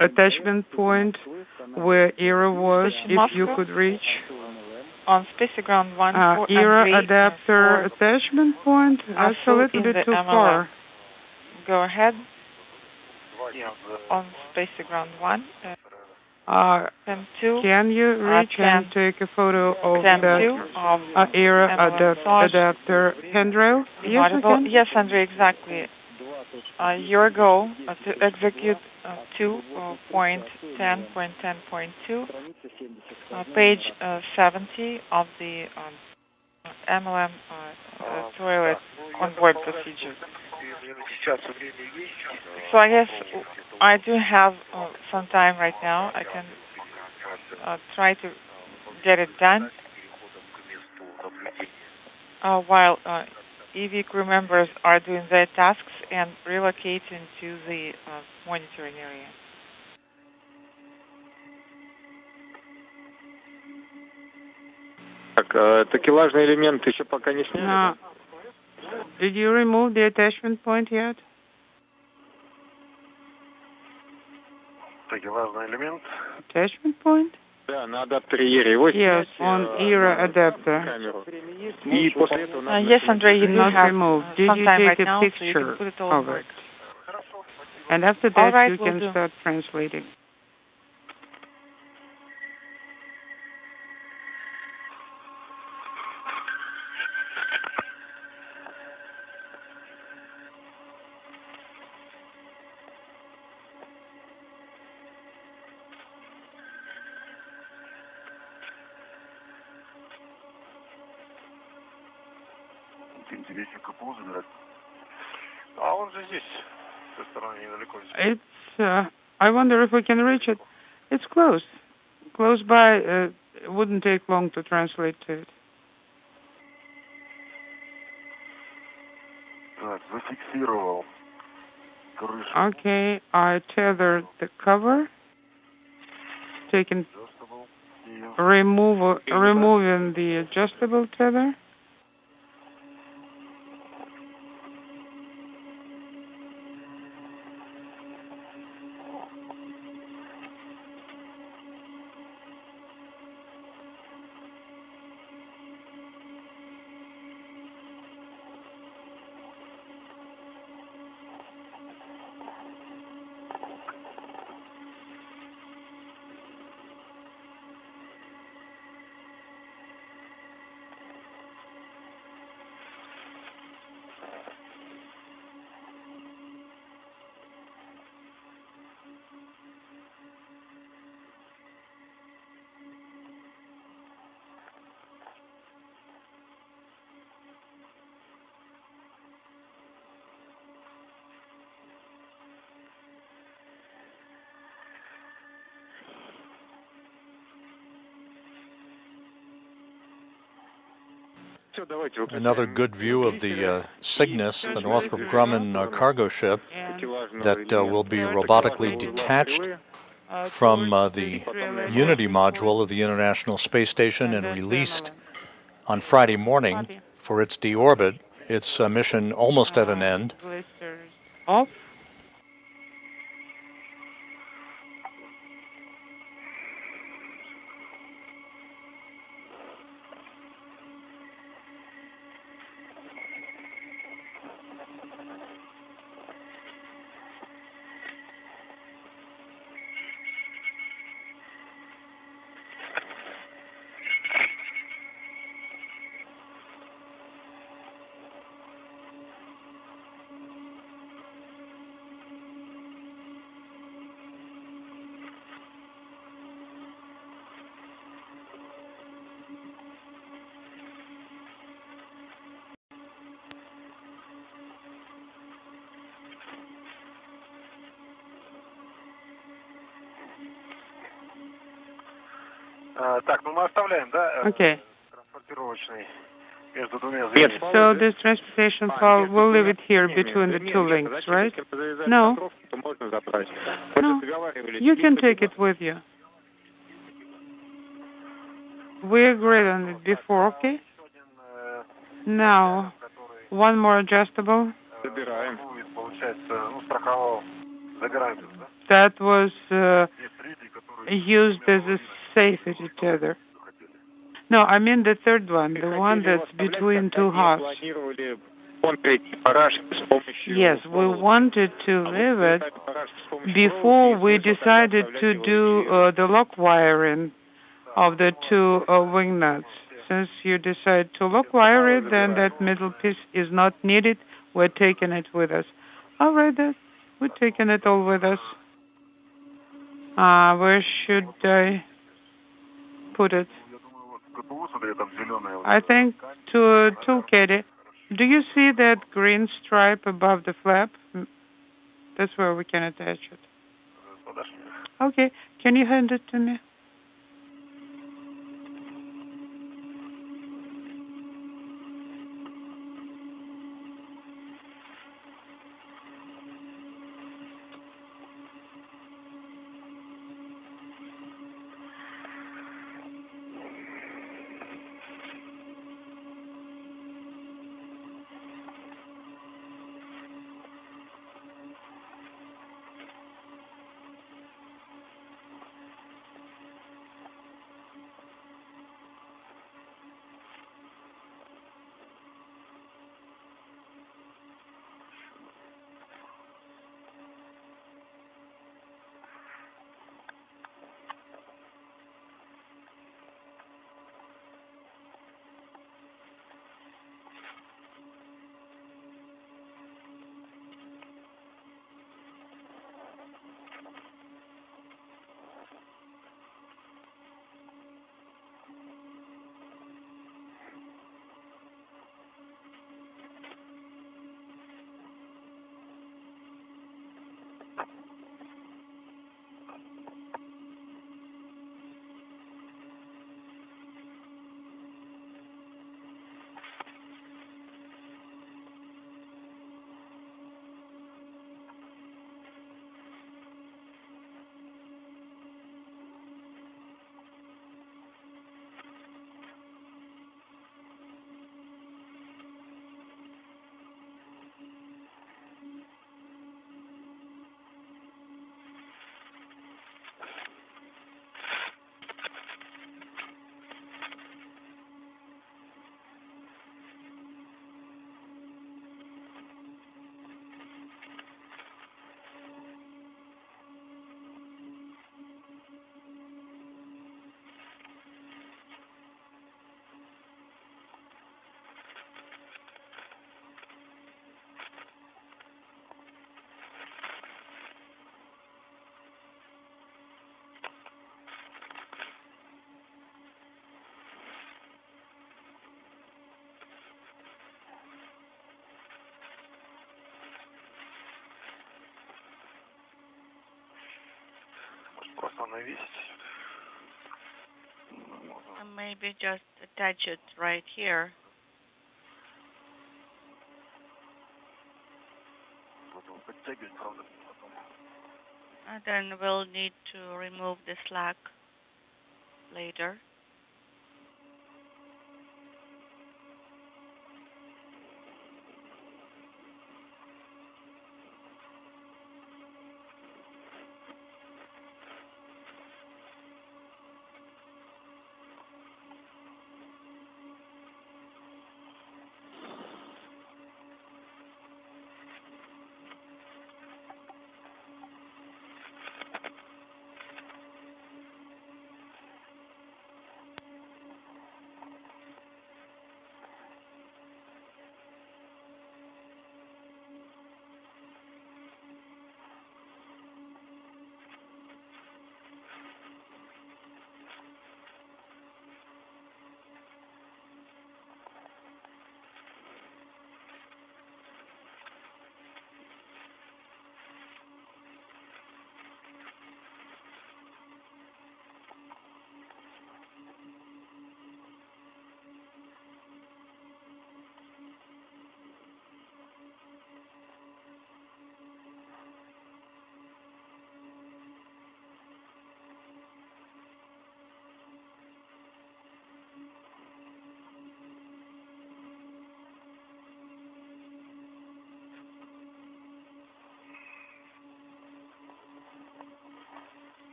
attachment point where air was, if you could reach. On Space Ground 1, 4 era and 3, adapter attachment point. That's a little bit too far. Go ahead. On Space Ground 1. And 2. Can you reach and take a photo of the era adapter handrail? Yes, yes, Andrei, exactly. Your goal to execute 2.10.10.2, page 70 of the MLM toilet onboard procedure. So I guess I do have some time right now. I can try to get it done while EV crew members are doing their tasks and relocating to the monitoring area. Так, такелажный элемент еще пока не сняли? Did you remove the attachment point yet? Такелажный элемент. Attachment point? Да, на адаптере ERA. Его yes, on ERA adapter. И после этого yes, Andrei, you do not have removed. Did you time take right a now, picture so you can put it all of it? And after that, right, you we'll can do. start translating. Интересненько позу, да. А он же здесь, со стороны недалеко. It's, I wonder if we can reach it. It's close. Close by. It wouldn't take long to translate to it. Так, зафиксировал крышу. Okay, I tethered the cover. Removing the adjustable tether. Another good view of the Cygnus, the Northrop Grumman cargo ship that will be robotically detached from the Unity module of the International Space Station and released on Friday morning for its deorbit. Its mission almost at an end. Off. Okay. Yes. So this transportation pole, we'll leave it here between the two links, right? No. No. You can take it with you. We agreed on it before, okay? Now, one more adjustable. That was used as a safety tether. No, I mean the third one, the one that's between two halves. Yes, we wanted to leave it before we decided to do the lock wiring of the two wing nuts. Since you decide to lock wire it, then that middle piece is not needed. We're taking it with us. All right, then. We're taking it all with us. Where should I put it? I think to toolkit. Do you see that green stripe above the flap? That's where we can attach it. Okay. Can you hand it to me? Maybe just attach it right here. And then we'll need to remove the slack later.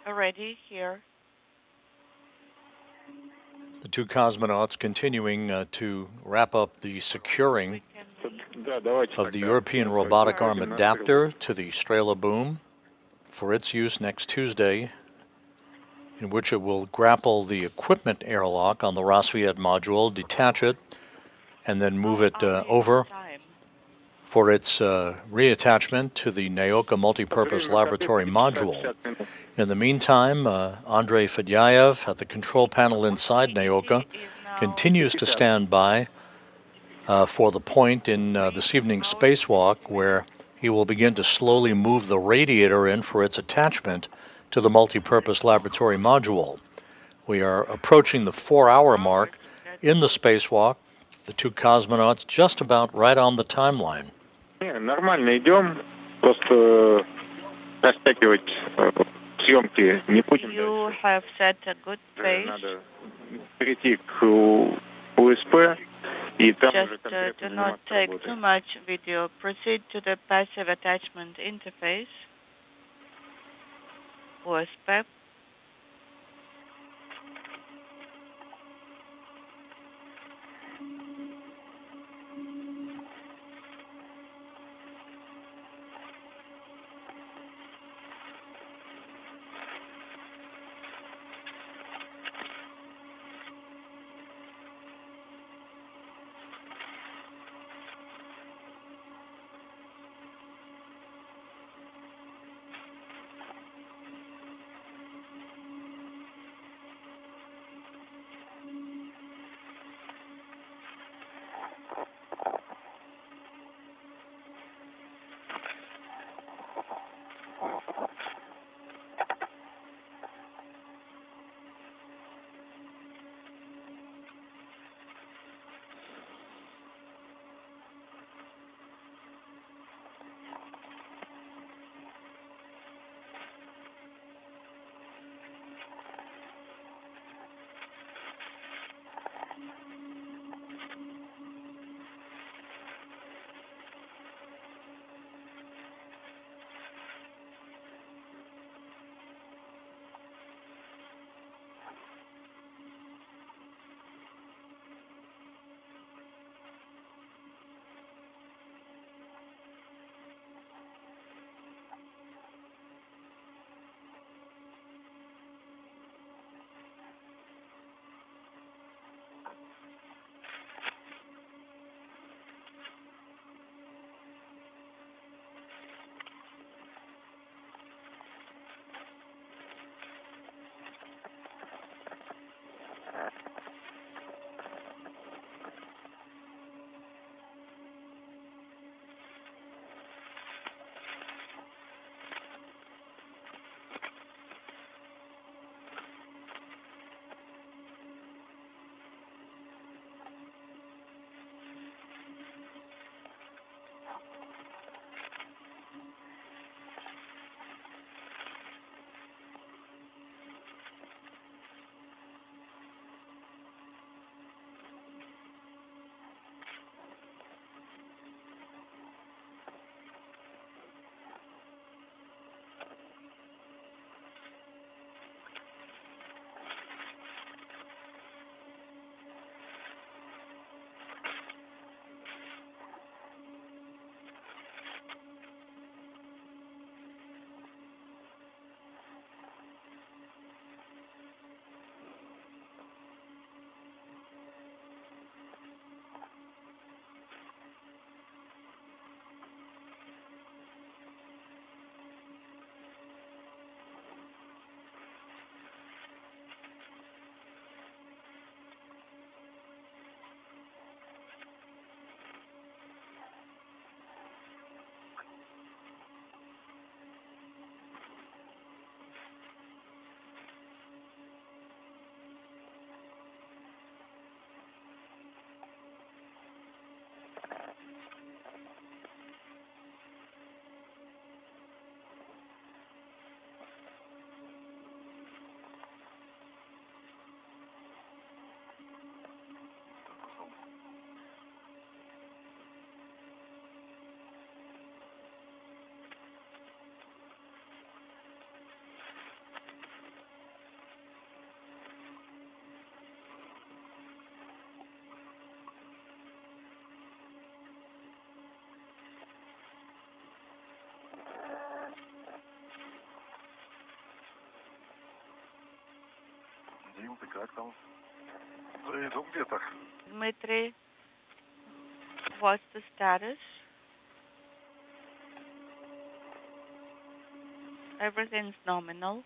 Ready here. The two cosmonauts continuing to wrap up the securing of the European robotic arm adapter to the Strela boom for its use next Tuesday, in which it will grapple the equipment airlock on the Rassvet module, detach it, and then move it over for its reattachment to the Naoka multipurpose laboratory module. In the meantime, Andrei Fedyaev at the control panel inside Naoka continues to stand by for the point in this evening's spacewalk where he will begin to slowly move the radiator in for its attachment to the multipurpose laboratory module. We are approaching the 4-hour mark in the spacewalk, the two cosmonauts just about right on the timeline. Нормально идем, просто растягивать съемки не будем. You have set a good pace. Надо перейти к УСП. Just do not take too much video. Proceed to the passive attachment interface, OSP. Dmitry, what's the status? Everything's nominal.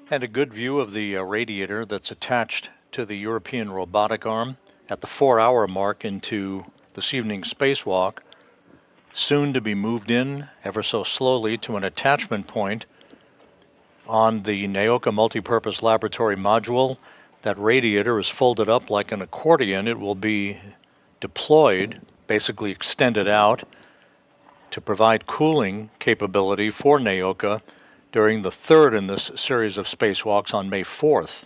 And a good view of the radiator that's attached to the European robotic arm at the 4-hour mark into this evening's spacewalk, soon to be moved in ever so slowly to an attachment point on the Naoka Multipurpose Laboratory module. That radiator is folded up like an accordion. It will be deployed, basically extended out, to provide cooling capability for Naoka during the third in this series of spacewalks on May 4th.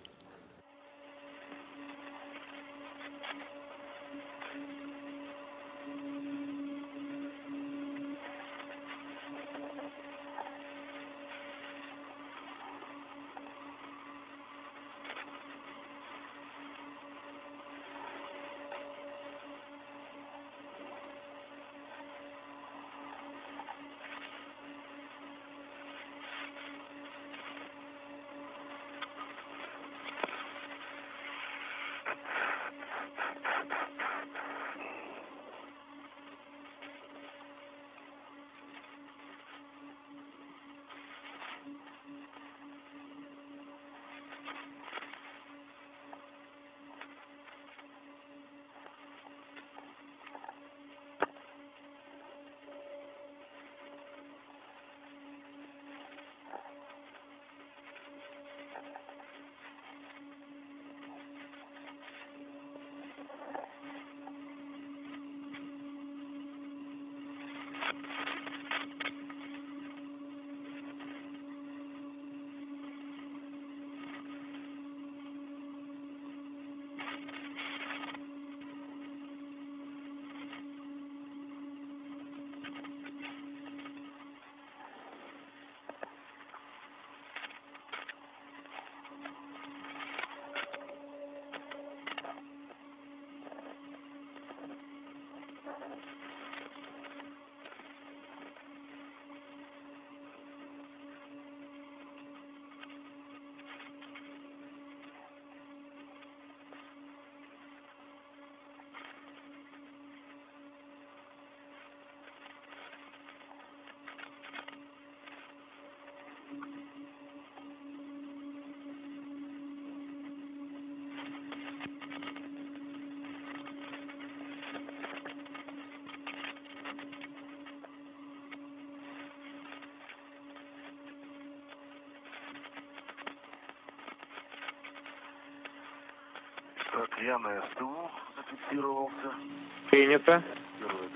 Принято.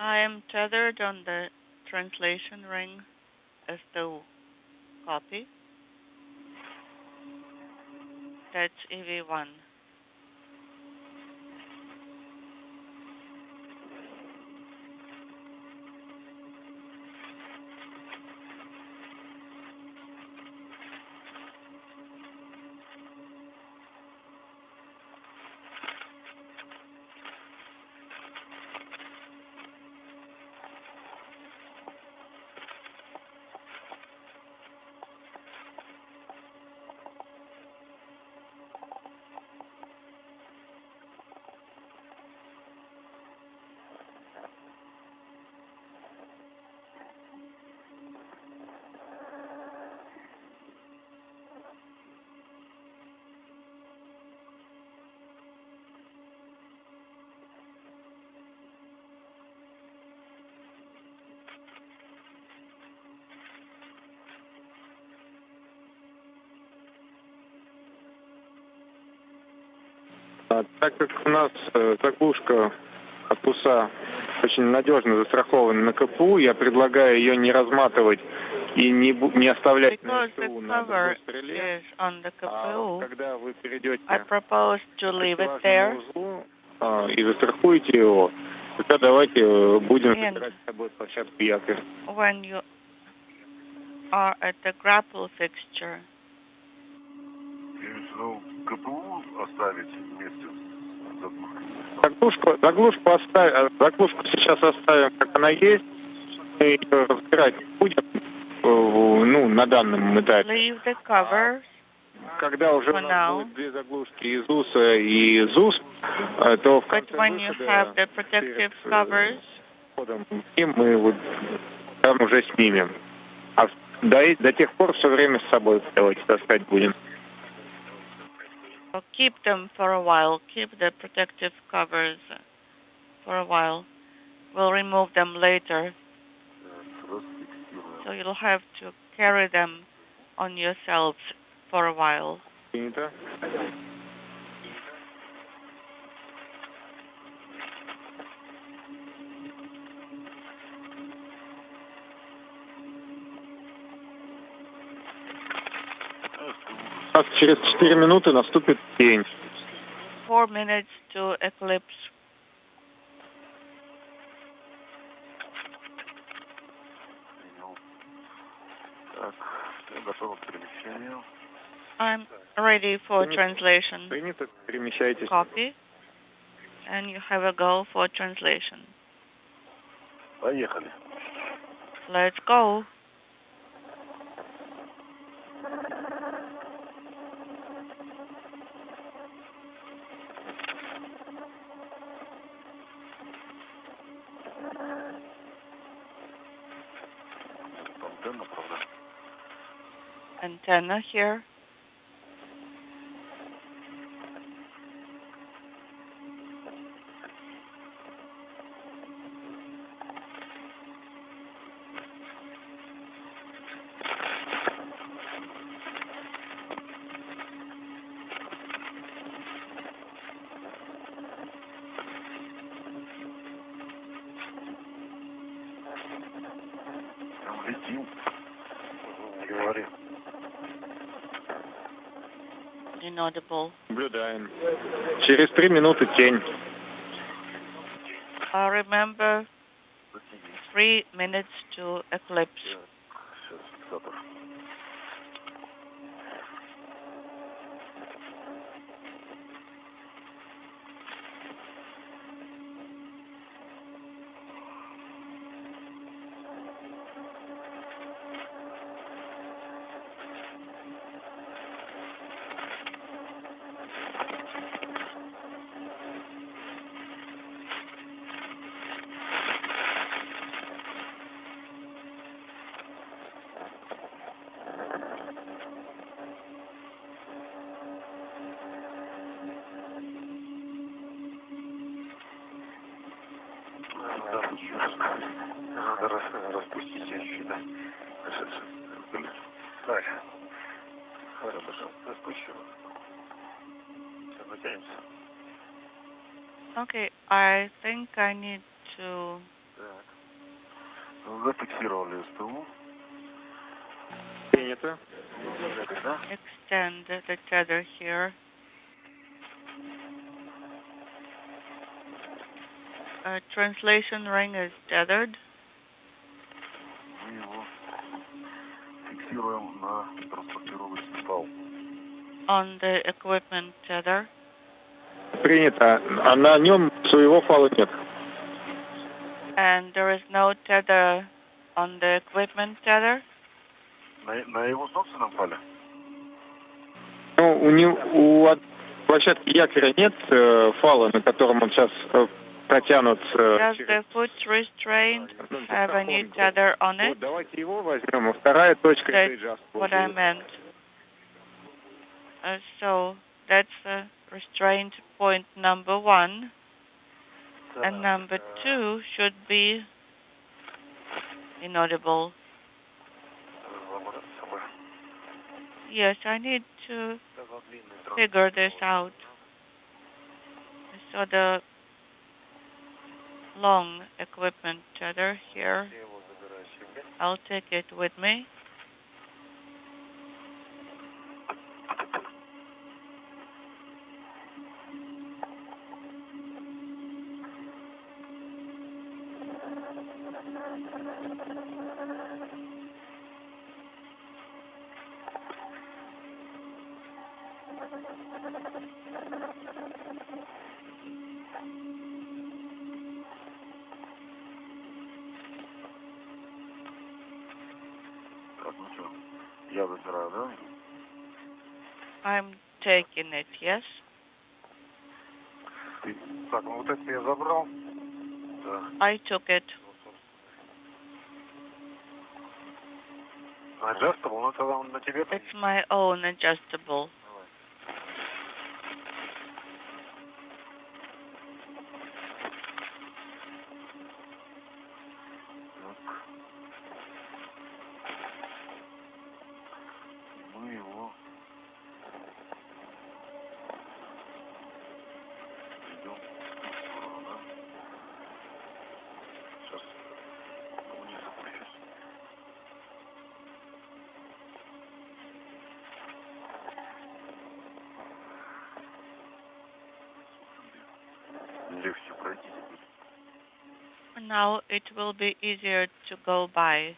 I am tethered on the translation ring STU. Copy. That's EV1. Так как у нас заглушка корпуса очень надежно застрахована на КПУ, я предлагаю ее не разматывать и не оставлять на КПУ на стреле. Когда вы перейдете к узлу и застрахуете его, тогда давайте будем собирать с собой площадку якорь. When you are at the grapple fixture, КПУ оставить вместе с заглушку сейчас оставим, как она есть, и ее разбирать будем, на данном этапе. leave the covers. Когда уже у нас будет две заглушки из УСа и ЗУС, то в конце when you have the protective covers, и мы вот там уже снимем. А до тех пор все время с собой давайте таскать будем. keep them for a while. Keep the protective covers for a while. We'll remove them later. So you'll have to carry them on yourselves for a while. Принято. У нас через 4 минуты наступит день. 4 minutes to eclipse. I'm ready for translation. Принято, перемещайтесь. Copy. And you have a go for translation. Поехали. Let's go. Antenna here. Летим. Говори. Inaudible. Наблюдаем. Через 3 минуты тень. Remember, 3 minutes to eclipse. Сейчас фиксатор. Надо распустить чуть-чуть, да. Давай. Хорошо, распущу. Сейчас натянемся. Okay, I think I need to Зафиксировали СТУ. Принято. extend the tether here. Translation ring is tethered. Мы его фиксируем на транспортировочный пал. On the equipment tether. Принято. А на нем своего фала нет. And there is no tether on the equipment tether. На его собственном пале? Ну, у площадки якоря нет фала, на котором он сейчас протянут. Does the foot restraint have a new tether on it? Вот, давайте его возьмем. Вторая точка это That's what I meant. So that's restraint point number 1. And number 2 should be inaudible. Yes, I need to figure this out. So the long equipment tether here, I'll take it with me. Я забираю, да? I'm taking it, yes? Так, ну вот это я забрал. Да. I took it. Adjustable, ну тогда он на тебе. It's my own adjustable. Мы его идем. Да? Сейчас вниз опущусь. Легче пройти. Now it will be easier to go by.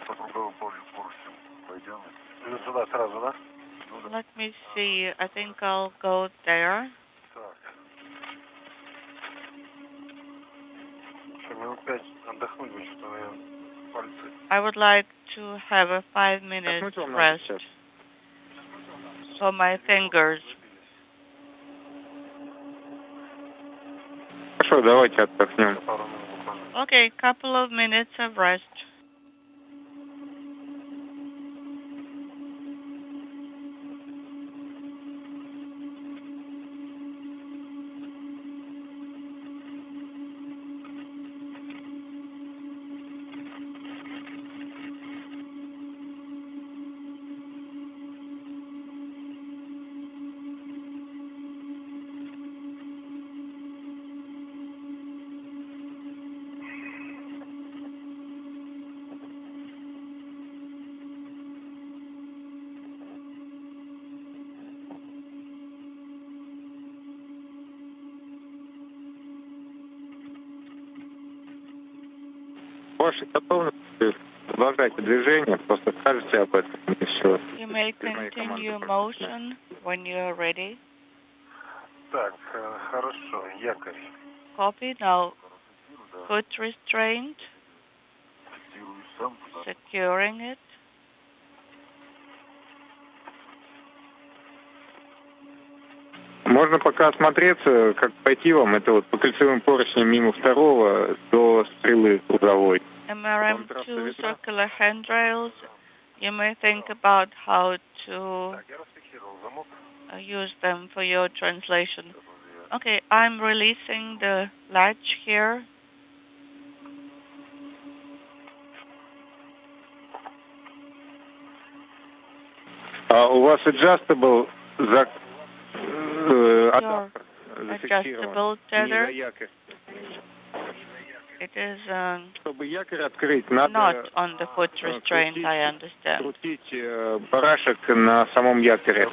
По круговой поручню пойдем. Или сюда сразу, да? Ну, да. Let me see. I think I'll go there. Так. Еще минут 5 отдохнуть бы, что-то, наверное, пальцы. I would like to have a 5 minutes rest for my fingers. Хорошо, давайте отдохнем. Пару минут буквально. Okay, couple of minutes of rest. Ваши готовности, продолжайте движение, просто скажите об этом и все. You may continue motion when you're ready. Так, хорошо, якорь. Copy now. Foot restraint, Фиксирую сам. securing it. Можно пока осмотреться, как пойти вам. Это вот по кольцевым поручням мимо второго до стрелы круговой. MRM2 circular handrails. You may think about how to Так, я расфиксировал замок. use them for your translation. Okay, I'm releasing the latch here. У вас adjustable adjustable tether. It is Чтобы якорь открыть, надо not on the foot restraint, I understand. крутить барашек на самом якоре.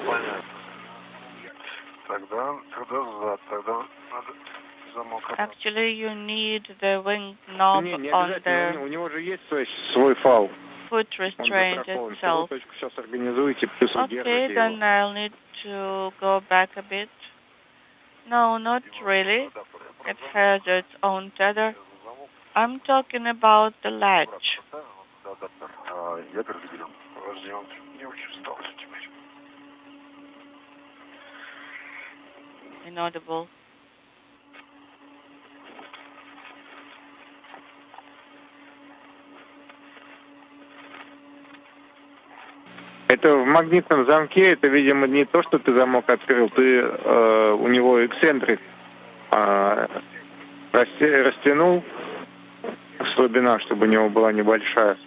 Actually, you need the wing knob Не on обязательно, the у него же есть свой фал. foot restraint itself. Сейчас организуете, плюс Okay, удержите then его. I'll need to go back a bit. No, not really. It has its own tether. I'm talking about the latch. Inaudible. Это в магнитном замке, это, видимо, не то, что ты замок открыл, ты у него эксцентрик растянул, слабина, чтобы у него была небольшая.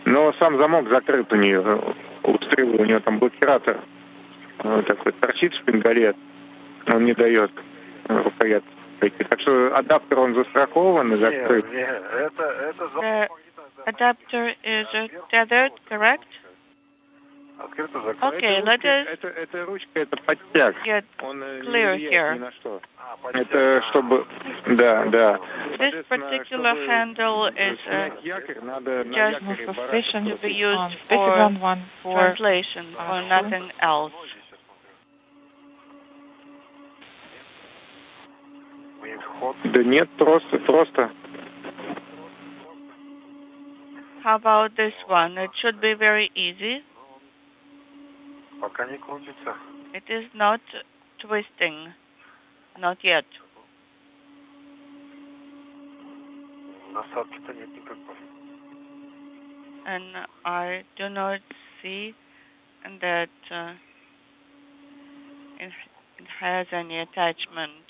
Но сам замок закрыт у нее, у стрелы, у нее там блокиратор такой торчит шпингалет, он не дает рукоять. Так что адаптер, он застрахован и закрыт. The adapter is tethered, correct? Okay, let us Это ручка, это подтяг. get Он не clear влияет ни here. на что. Это чтобы... Да. This particular handle is Снять якорь, надо на just якоре барашек Sufficient to be крутить. used on for specific one for translation, for nothing else. Да нет, просто. How about this one? It should be very easy. Пока не крутится. It is not twisting. Not yet. Насадки-то нет никакой. And I do not see that it has any attachment.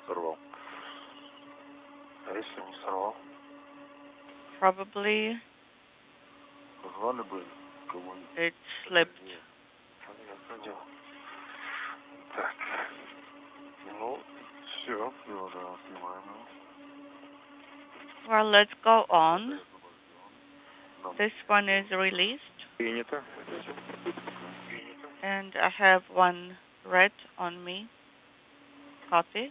Сорвал. А если не сорвал? Probably Позвали бы кого-нибудь. it slipped. Понятное дело. Так. Ну, все, уже снимаем. Well, let's go on. This one is released. Принято. And I have one red on me. Copy.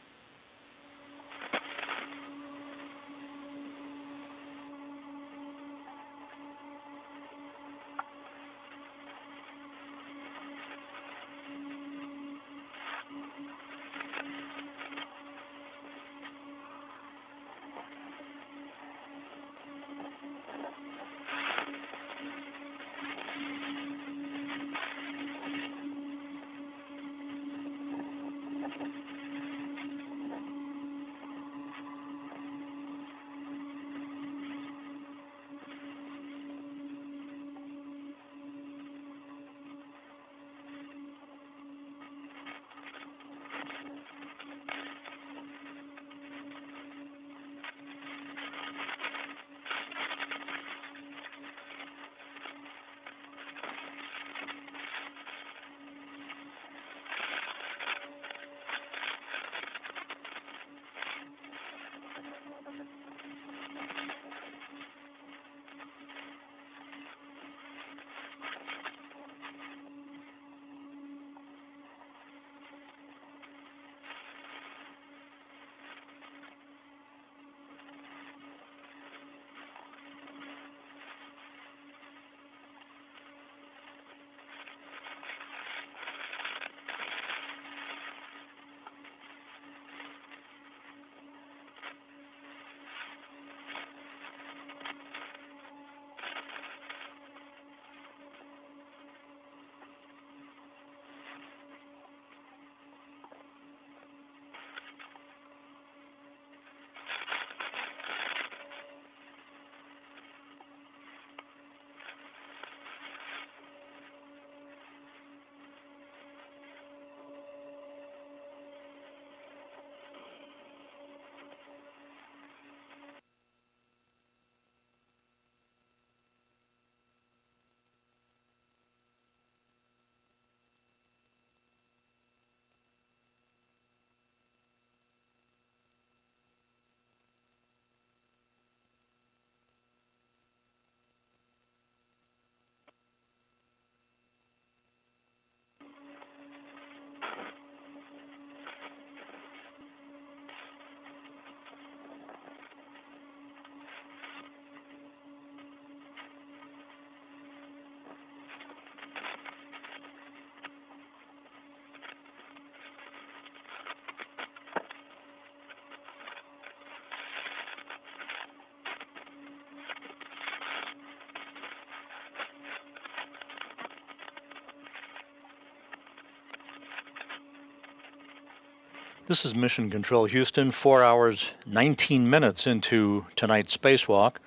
This is Mission Control Houston, 4 hours, 19 minutes into tonight's spacewalk.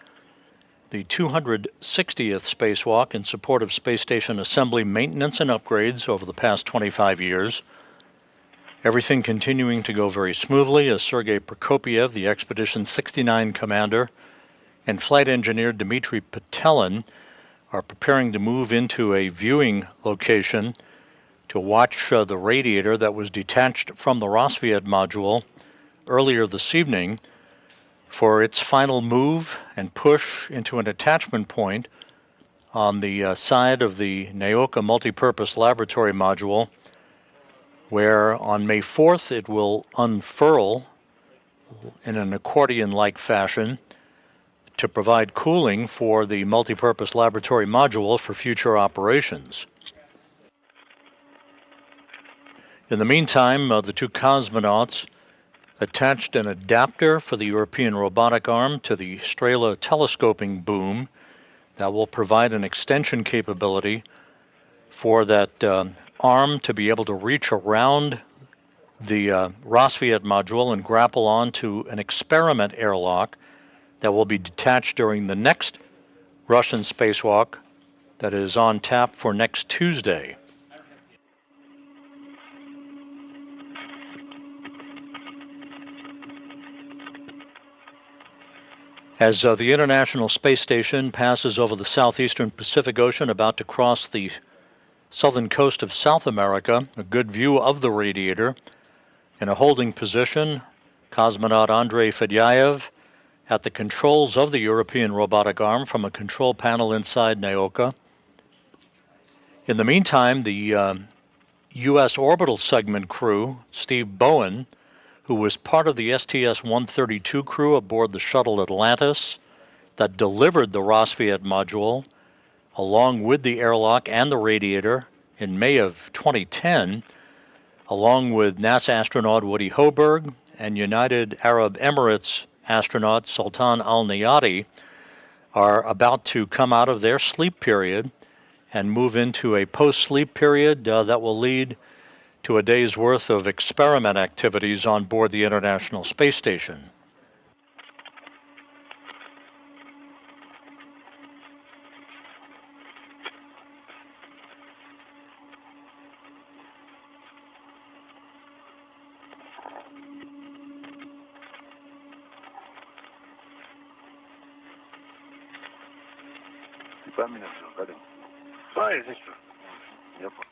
The 260th spacewalk in support of space station assembly, maintenance, and upgrades over the past 25 years. Everything continuing to go very smoothly as Sergei Prokopiev, the Expedition 69 commander, and flight engineer Dmitry Petelin are preparing to move into a viewing location to watch the radiator that was detached from the Rosviet module earlier this evening for its final move and push into an attachment point on the side of the Naoka multipurpose laboratory module, where on May 4th it will unfurl in an accordion-like fashion to provide cooling for the multipurpose laboratory module for future operations. In the meantime, the two cosmonauts attached an adapter for the European robotic arm to the Strela telescoping boom that will provide an extension capability for that arm to be able to reach around the Rosviet module and grapple onto an experiment airlock that will be detached during the next Russian spacewalk that is on tap for next Tuesday. As the International Space Station passes over the southeastern Pacific Ocean, about to cross the southern coast of South America, a good view of the radiator. In a holding position, cosmonaut Andrei Fedyaev at the controls of the European robotic arm from a control panel inside Naoka. In the meantime, the U.S. orbital segment crew, Steve Bowen, who was part of the STS-132 crew aboard the shuttle Atlantis that delivered the Rosviet module, along with the airlock and the radiator in May of 2010, along with NASA astronaut Woody Hoberg and United Arab Emirates astronaut Sultan Al-Nayati, are about to come out of their sleep period and move into a post-sleep period that will lead to a day's worth of experiment activities on board the International Space Station.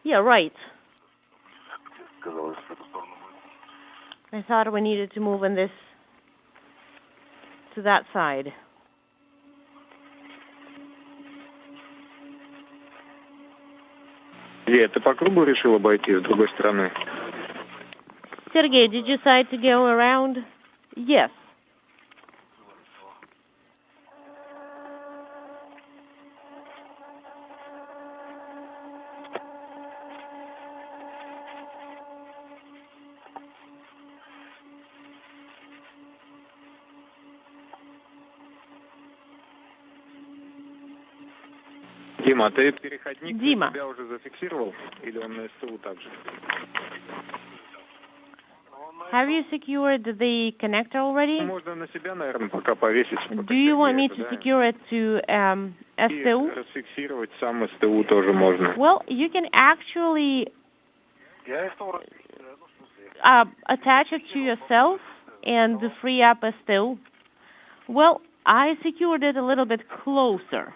Yeah, right. I thought we needed to move in this to that side. Ты по кругу решил обойти с другой стороны? Sergei, did you decide to go around? Yes. Дима, ты переходник Дима. себя уже зафиксировал? Или он на СТУ также? Have you secured the connector already? Можно на себя, наверное, пока повесить. Do you want me to secure it to STU? Расфиксировать сам СТУ тоже можно. Well, you can actually attach it to yourself and free up STU. Well, I secured it a little bit closer.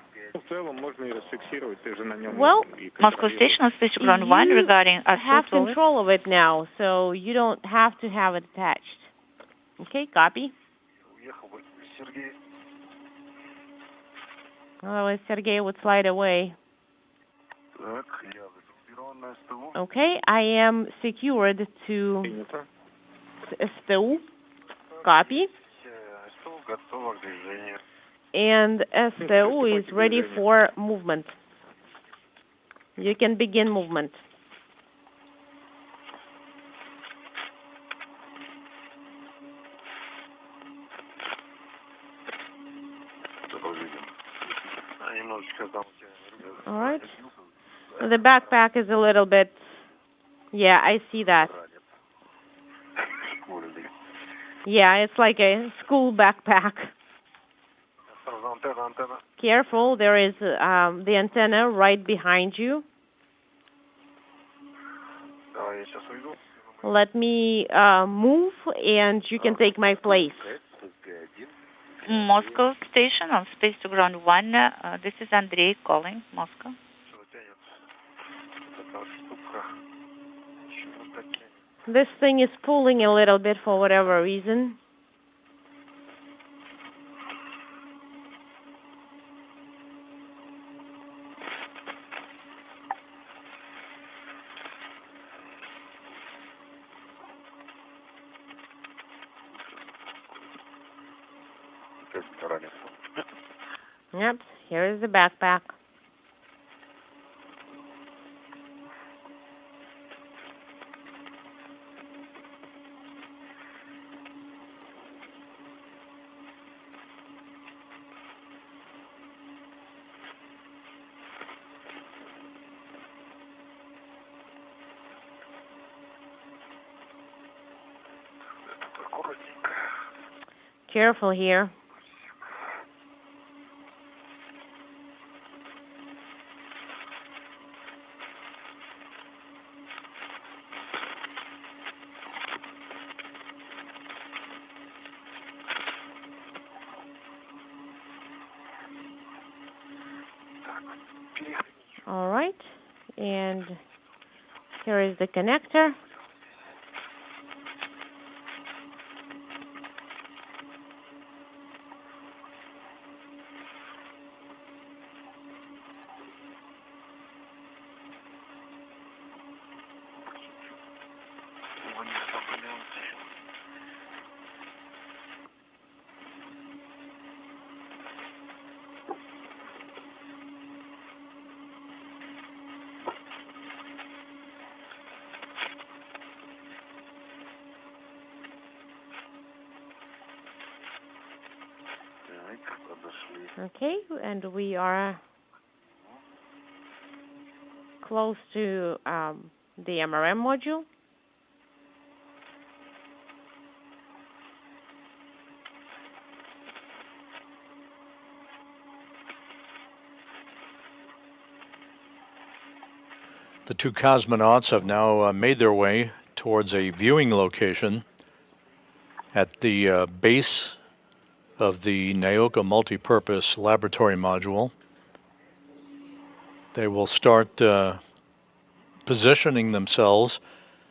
Well, Moscow Station on Space Ground 1 regarding you have control of it now, so you don't have to have it attached. Okay, copy. Otherwise, Sergei would slide away. Okay, I am secured to STU. Copy. And STU is ready for movement. You can begin movement. All right. The backpack is a little bit, yeah, I see that. Yeah, it's like a school backpack. Careful, there is the antenna right behind you. Let me move, and you can take my place. Moscow station on Space to Ground 1. This is Andrei calling, Moscow. This thing is pulling a little bit for whatever reason. Yep, here is the backpack. Careful here. All right, and here is the connector. Okay, and we are close to the MRM module. The two cosmonauts have now made their way towards a viewing location at the base of the Naoka Multipurpose Laboratory Module. They will start positioning themselves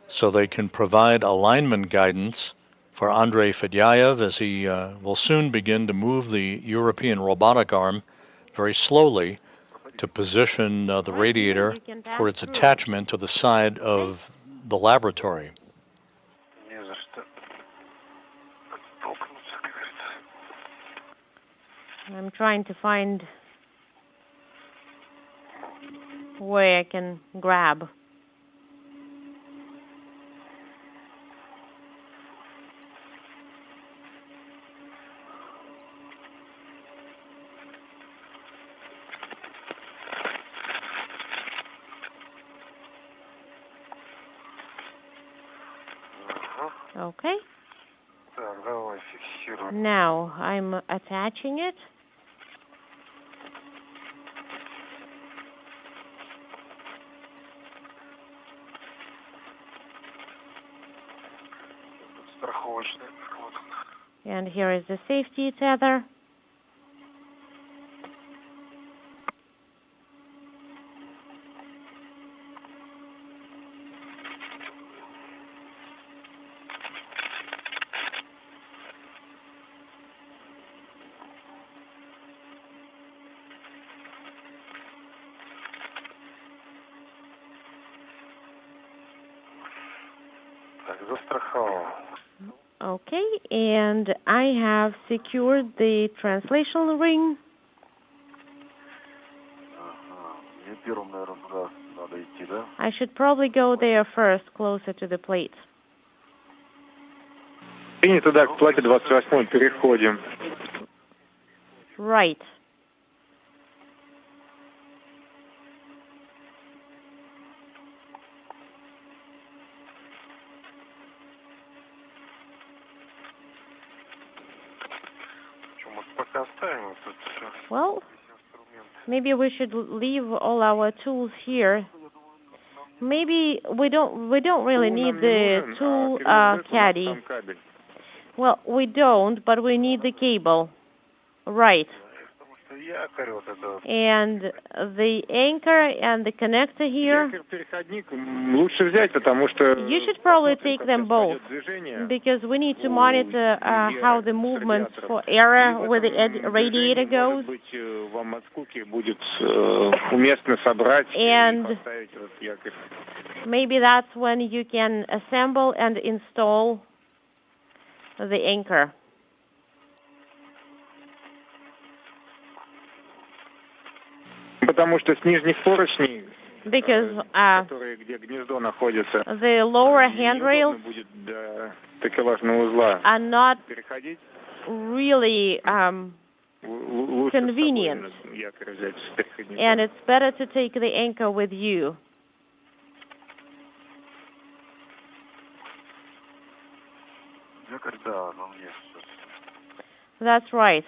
so they can provide alignment guidance for Andrei Fedyaev as he will soon begin to move the European robotic arm very slowly to position the radiator for its attachment to the side of the laboratory. I'm trying to find where I can grab. Okay. Now I'm attaching it. And here is the safety tether. Okay, and I have secured the translational ring. I should probably go there first, closer to the plate. Туда, к плате 28, переходим. Right. Well, maybe we should leave all our tools here. Maybe we don't really need the tool caddy. Well, we don't, but we need the cable. Right. And the anchor and the connector here, you should probably take them both, because we need to monitor how the movement for error with the radiator goes. And maybe that's when you can assemble and install the anchor. Because the lower handrails are not really convenient, and it's better to take the anchor with you. That's right.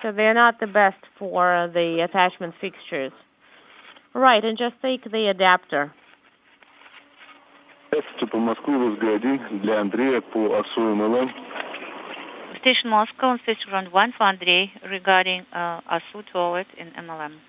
So they're not the best for the attachment fixtures. Right, and just take the adapter. Station Moscow on station ground 1 for Andrei regarding ASU toilet in MLM.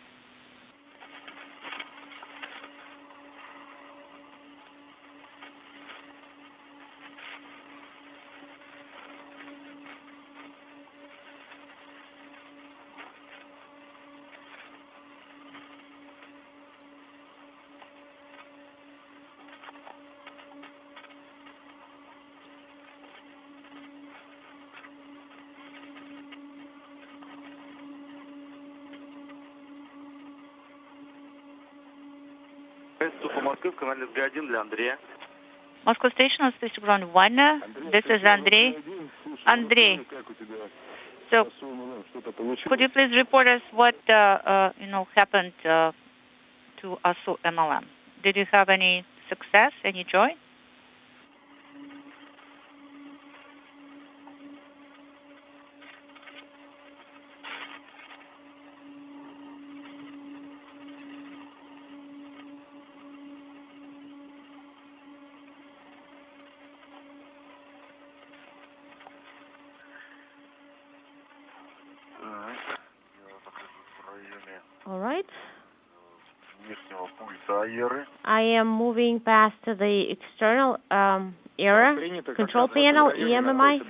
Moscow station on station ground 1. This is Andrei. Andrei, so could you please report us what happened to ASU MLM? Did you have any success, any joy? All right. I am moving past the external error control panel, EMMI.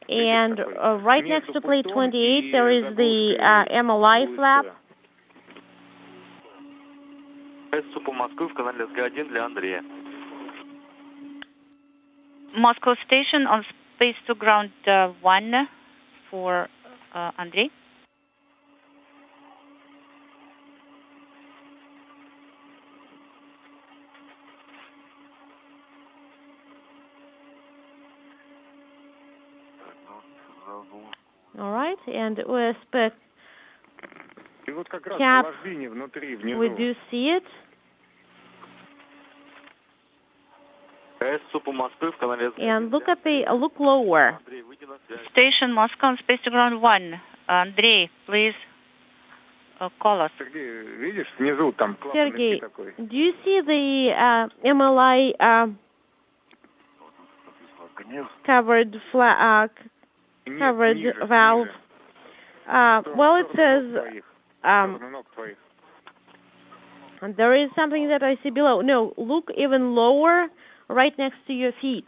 And right next to plate 28, there is the MLI flap. Moscow station on space to ground 1 for Andrei. All right, and USB cap, we do see it. And look lower. Station Moscow on space to ground 1. Andrei, please call us. Sergey, do you see the MLI covered valve? Well, it says there is something that I see below. No, look even lower, right next to your feet.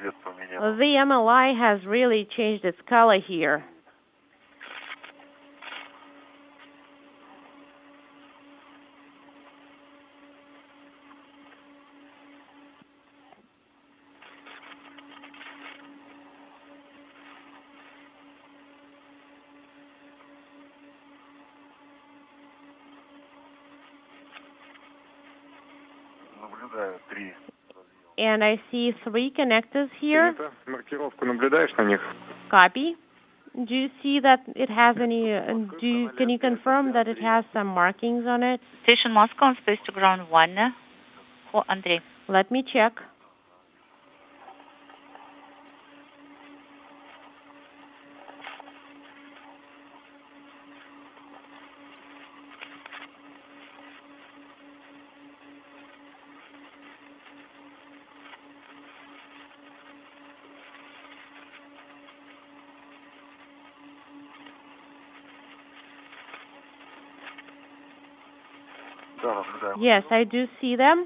The MLI has really changed its color here. And I see 3 connectors here. Copy. Do you see that it has any? Can you confirm that it has some markings on it? Station Moscow on space to ground 1 for Andrei. Let me check. Yes, I do see them.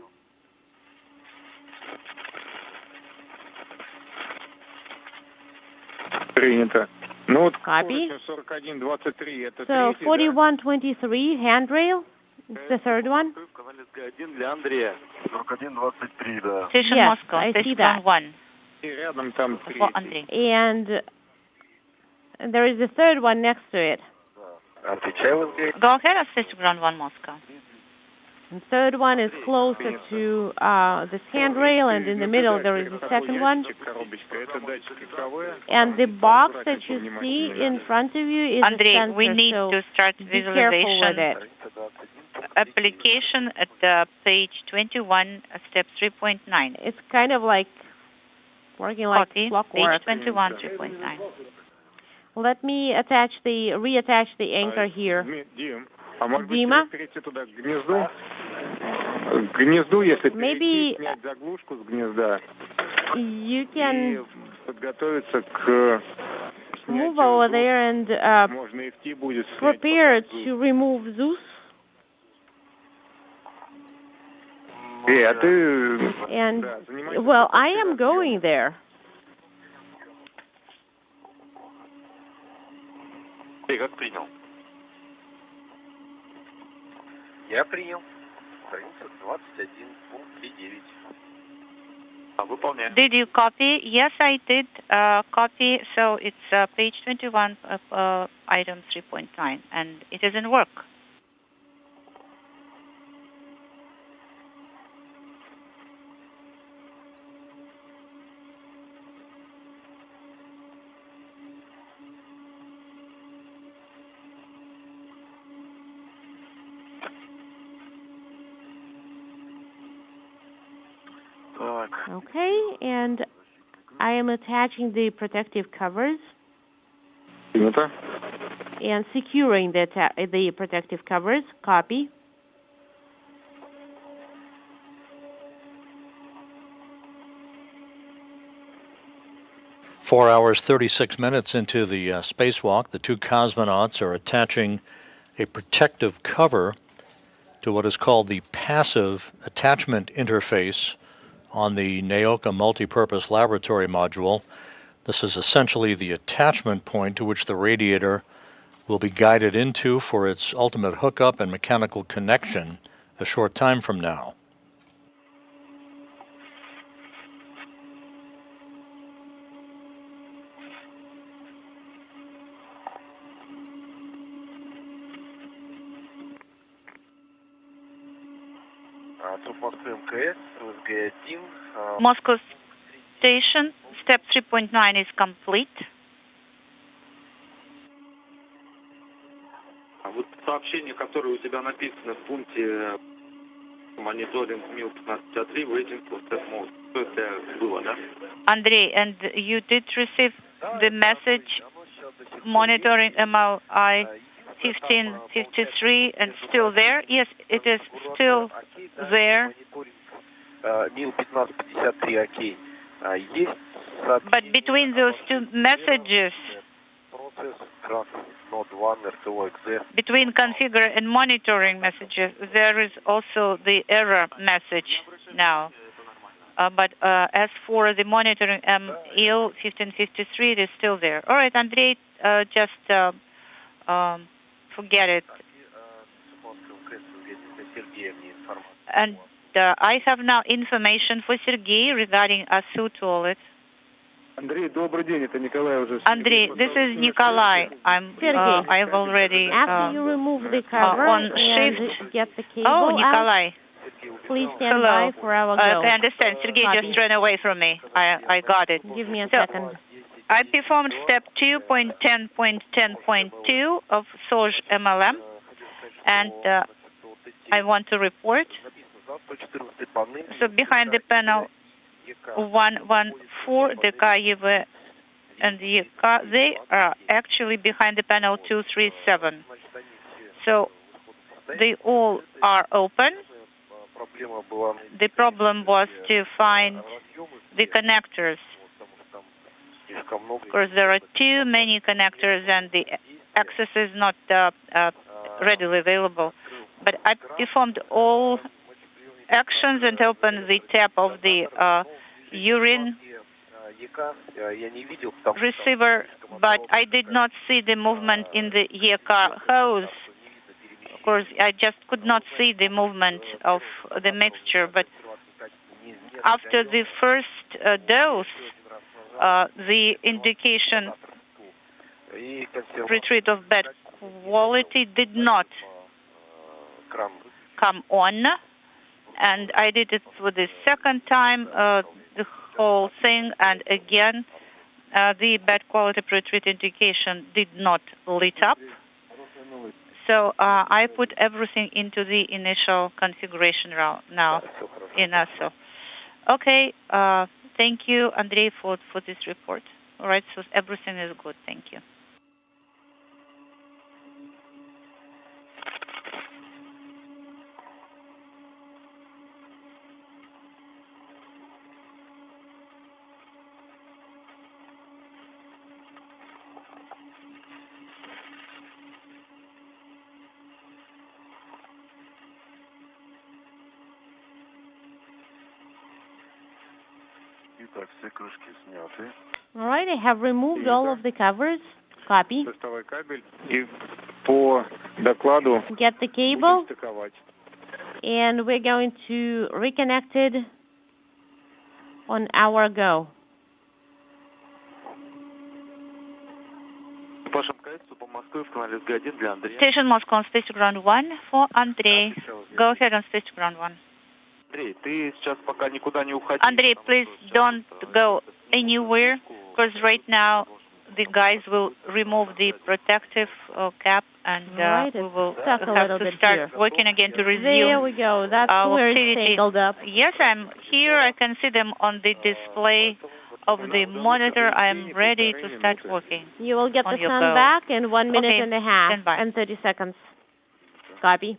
Принято. Ну вот Copy. 4123 это So третий, 4123 handrail. It's the third one. Для Андрея. 4123, да. Station Yes, Moscow, I space see to ground that. 1 И рядом там for третий. Andrei. And there is a third one next to it. Отвечаю, Андрей. Go ahead on space to ground 1 Moscow. The third one is closer to this handrail, and in the middle there is a second one. Коробочка, это датчики КВ. And the box that you see in front of you is a Andrei, sensor, we need so to start be careful with visualization it. application at page 21, step 3.9. It's kind of like working like Copy, clockwork. page 21, 3.9. Let me reattach the anchor here. Дим, а может быть Дима? перейти туда к гнезду? К гнезду, если Maybe перейти, снять заглушку с гнезда you и can подготовиться к move over there and можно идти будет снять prepare посадку. to remove Zeus. А ты And да, занимайся well, I am going there. Ты как принял? Я принял. Страница 21, пункт 3.9. Выполняю. Did you copy? Yes, I did copy. So it's page 21 of item 3.9, and it doesn't work. Okay, and I am attaching the protective covers Принято. and securing the protective covers. Copy. Four hours, 36 minutes into the spacewalk, the two cosmonauts are attaching a protective cover to what is called the passive attachment interface on the Naoka multipurpose laboratory module. This is essentially the attachment point to which the radiator will be guided into for its ultimate hookup and mechanical connection a short time from now. Moscow Station, step 3.9 is complete. А вот сообщение, которое у тебя написано в пункте мониторинг МИЛ-1553, waiting for step mode. Что это было, да? Andrei, and you did receive the message monitoring MLI 1553 and still there? Yes, it is still there. МИЛ-1553, окей. Есть But between those two messages, between configure and monitoring messages, there is also the error message now. But as for the monitoring ML 1553, it is still there. All right, Andrei, just forget it. And I have now information for Sergei regarding ASU toilet. Андрей, добрый день, это Николай уже. Andrei, this is Nikolai. I've already After you remove the cover on and shift. get the cable Oh, out, Nikolai. please stand Hello. by for our go. I understand. Sergei Copy. just ran away from me. I got it. Give me a So, second. I performed step 2.10.10.2 of SOJ MLM, and I want to report. So behind the panel 114, the KYV and the YK, they are actually behind the panel 237. So they all are open. The problem was to find the connectors. Of course, there are too many connectors and the access is not readily available. But I performed all actions and opened the tap of the urine receiver, but I did not see the movement in the YK hose. Of course, I just could not see the movement of the mixture, but after the first dose, the indication retreat of bad quality did not come on, and I did it for the second time, the whole thing, and again, the bad quality retreat indication did not lit up. So I put everything into the initial configuration now in ASO. Okay, thank you, Andrei, for this report. All right, so everything is good. Thank you. All right, I have removed all of the covers. Copy. Get the cable, and we're going to reconnect it on our go. Station Moscow on station ground 1 for Andrei. Go ahead on station ground 1. Andrei, please don't go anywhere, because right now the guys will remove the protective cap, and we will have to start working again to resume. There we go. That's where it's tangled up. Yes, I'm here. I can see them on the display of the monitor. I am ready to start working. You will get the sun back in 1 minute and a half and 30 seconds. Copy.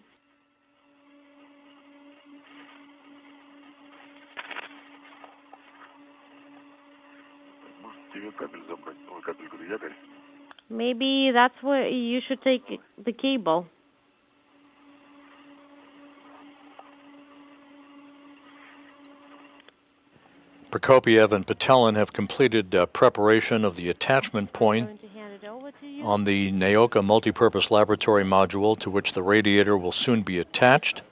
Maybe that's where you should take the cable. Prokopiev and Patelin have completed preparation of the attachment point on the Naoka multipurpose laboratory module, to which the radiator will soon be attached.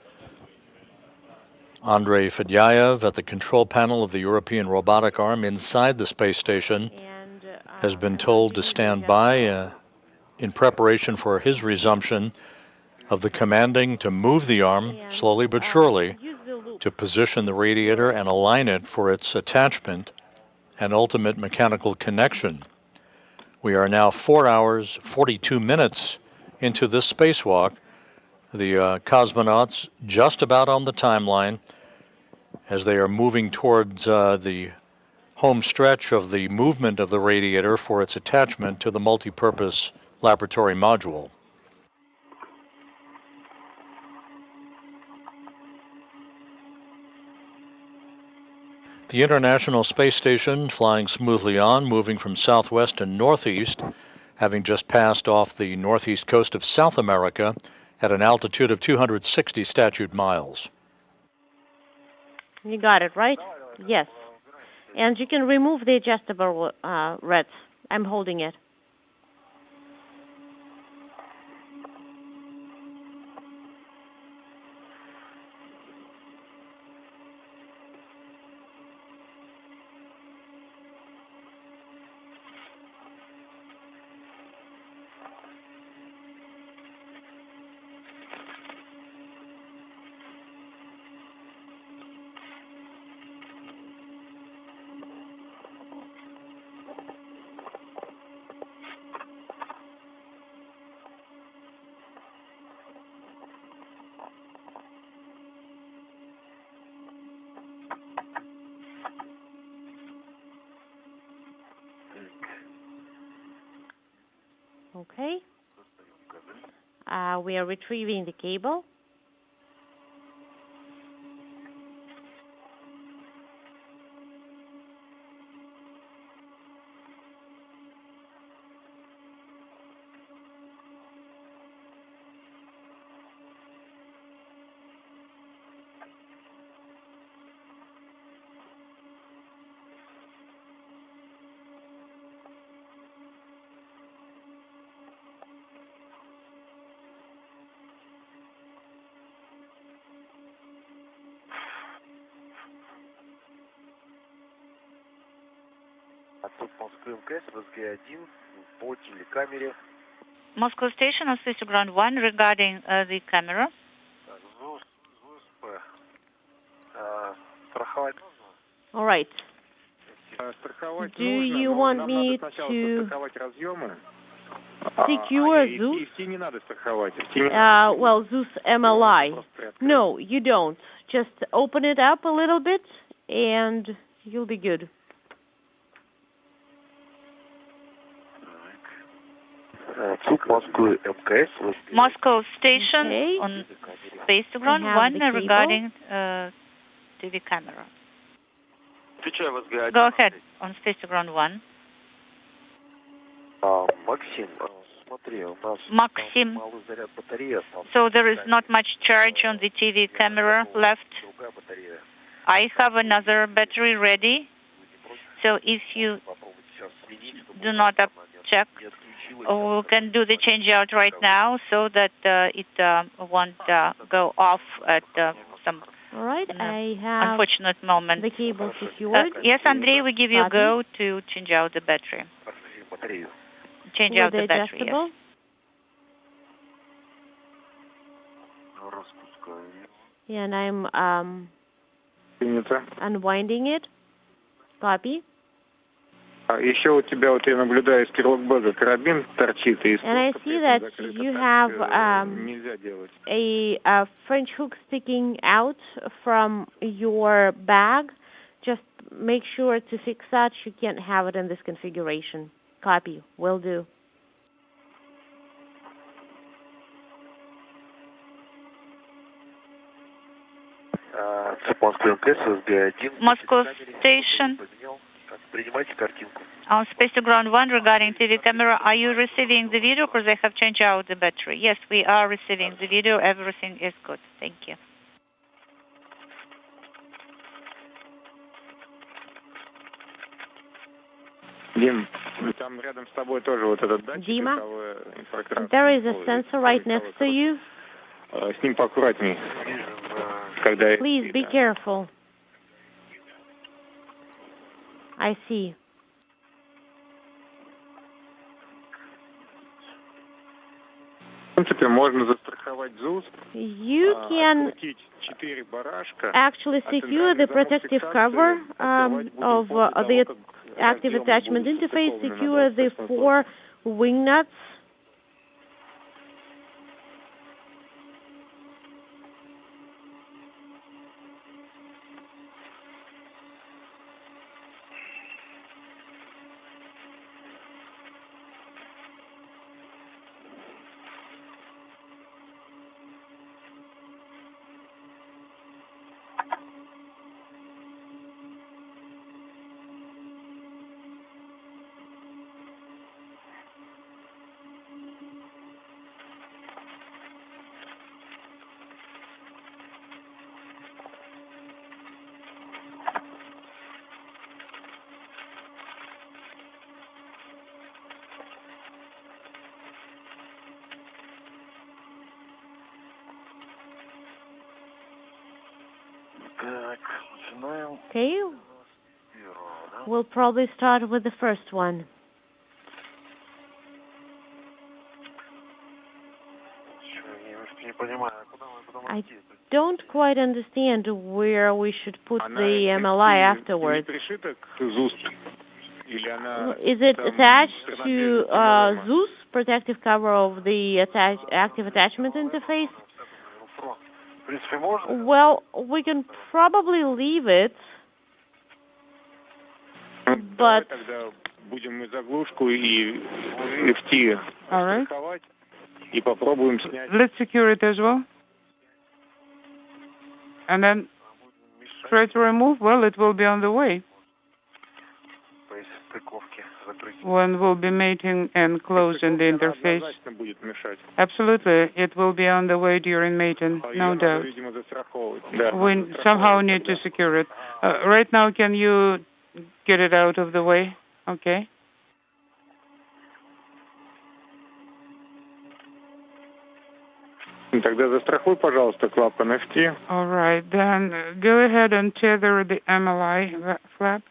Andrei Fedyaev at the control panel of the European robotic arm inside the space station has been told to stand by in preparation for his resumption of the commanding to move the arm slowly but surely to position the radiator and align it for its attachment and ultimate mechanical connection. We are now 4 hours, 42 minutes into this spacewalk. The cosmonauts just about on the timeline as they are moving towards the home stretch of the movement of the radiator for its attachment to the multipurpose laboratory module. The International Space Station flying smoothly on, moving from southwest to northeast, having just passed off the northeast coast of South America at an altitude of 260 statute miles. You got it, right? Yes. And you can remove the adjustable reds. I'm holding it. Okay. We are retrieving the cable. Moscow Station on Space Ground 1 regarding the camera. All right. Do you want me to secure Zeus? Well, Zeus MLI. No, you don't. Just open it up a little bit, and you'll be good. Moscow Station on Space Ground 1 regarding TV camera. Go ahead on Space Ground 1. Maxim. So there is not much charge on the TV camera left. I have another battery ready. So if you do not check, we can do the change out right now so that it won't go off at some All right, I have unfortunate moment. The cable secured. Yes, Andrei, we give you a go to change out the battery. Change out the battery, yes. Yeah, and I'm unwinding it. Copy. Еще у тебя, вот я наблюдаю, из керлогбага карабин торчит. And I see that you have a French hook sticking out from your bag. Just make sure to fix that. You can't have it in this configuration. Copy. Will do. Moscow Station. On Space to Ground 1 regarding TV camera, are you receiving the video because I have changed out the battery? Yes, we are receiving the video. Everything is good. Thank you. Dima, there is a sensor right next to you. Please be careful. I see. You can actually secure the protective cover of the active attachment interface, secure the 4 wing nuts. Okay, we'll probably start with the first one. I don't quite understand where we should put the MLI afterwards. Is it attached to Zeus, protective cover of the active attachment interface? Well, we can probably leave it, but Будем мы заглушку и FT страховать и попробуем снять. Let's secure it as well. And then try to remove. Well, it will be on the way. When we'll be mating and closing the interface. Absolutely. It will be on the way during mating, no doubt. We somehow need to secure it. Right now, can you get it out of the way? Okay. Тогда застрахуй, пожалуйста, клапан FT. All right. Then go ahead and tether the MLI flap.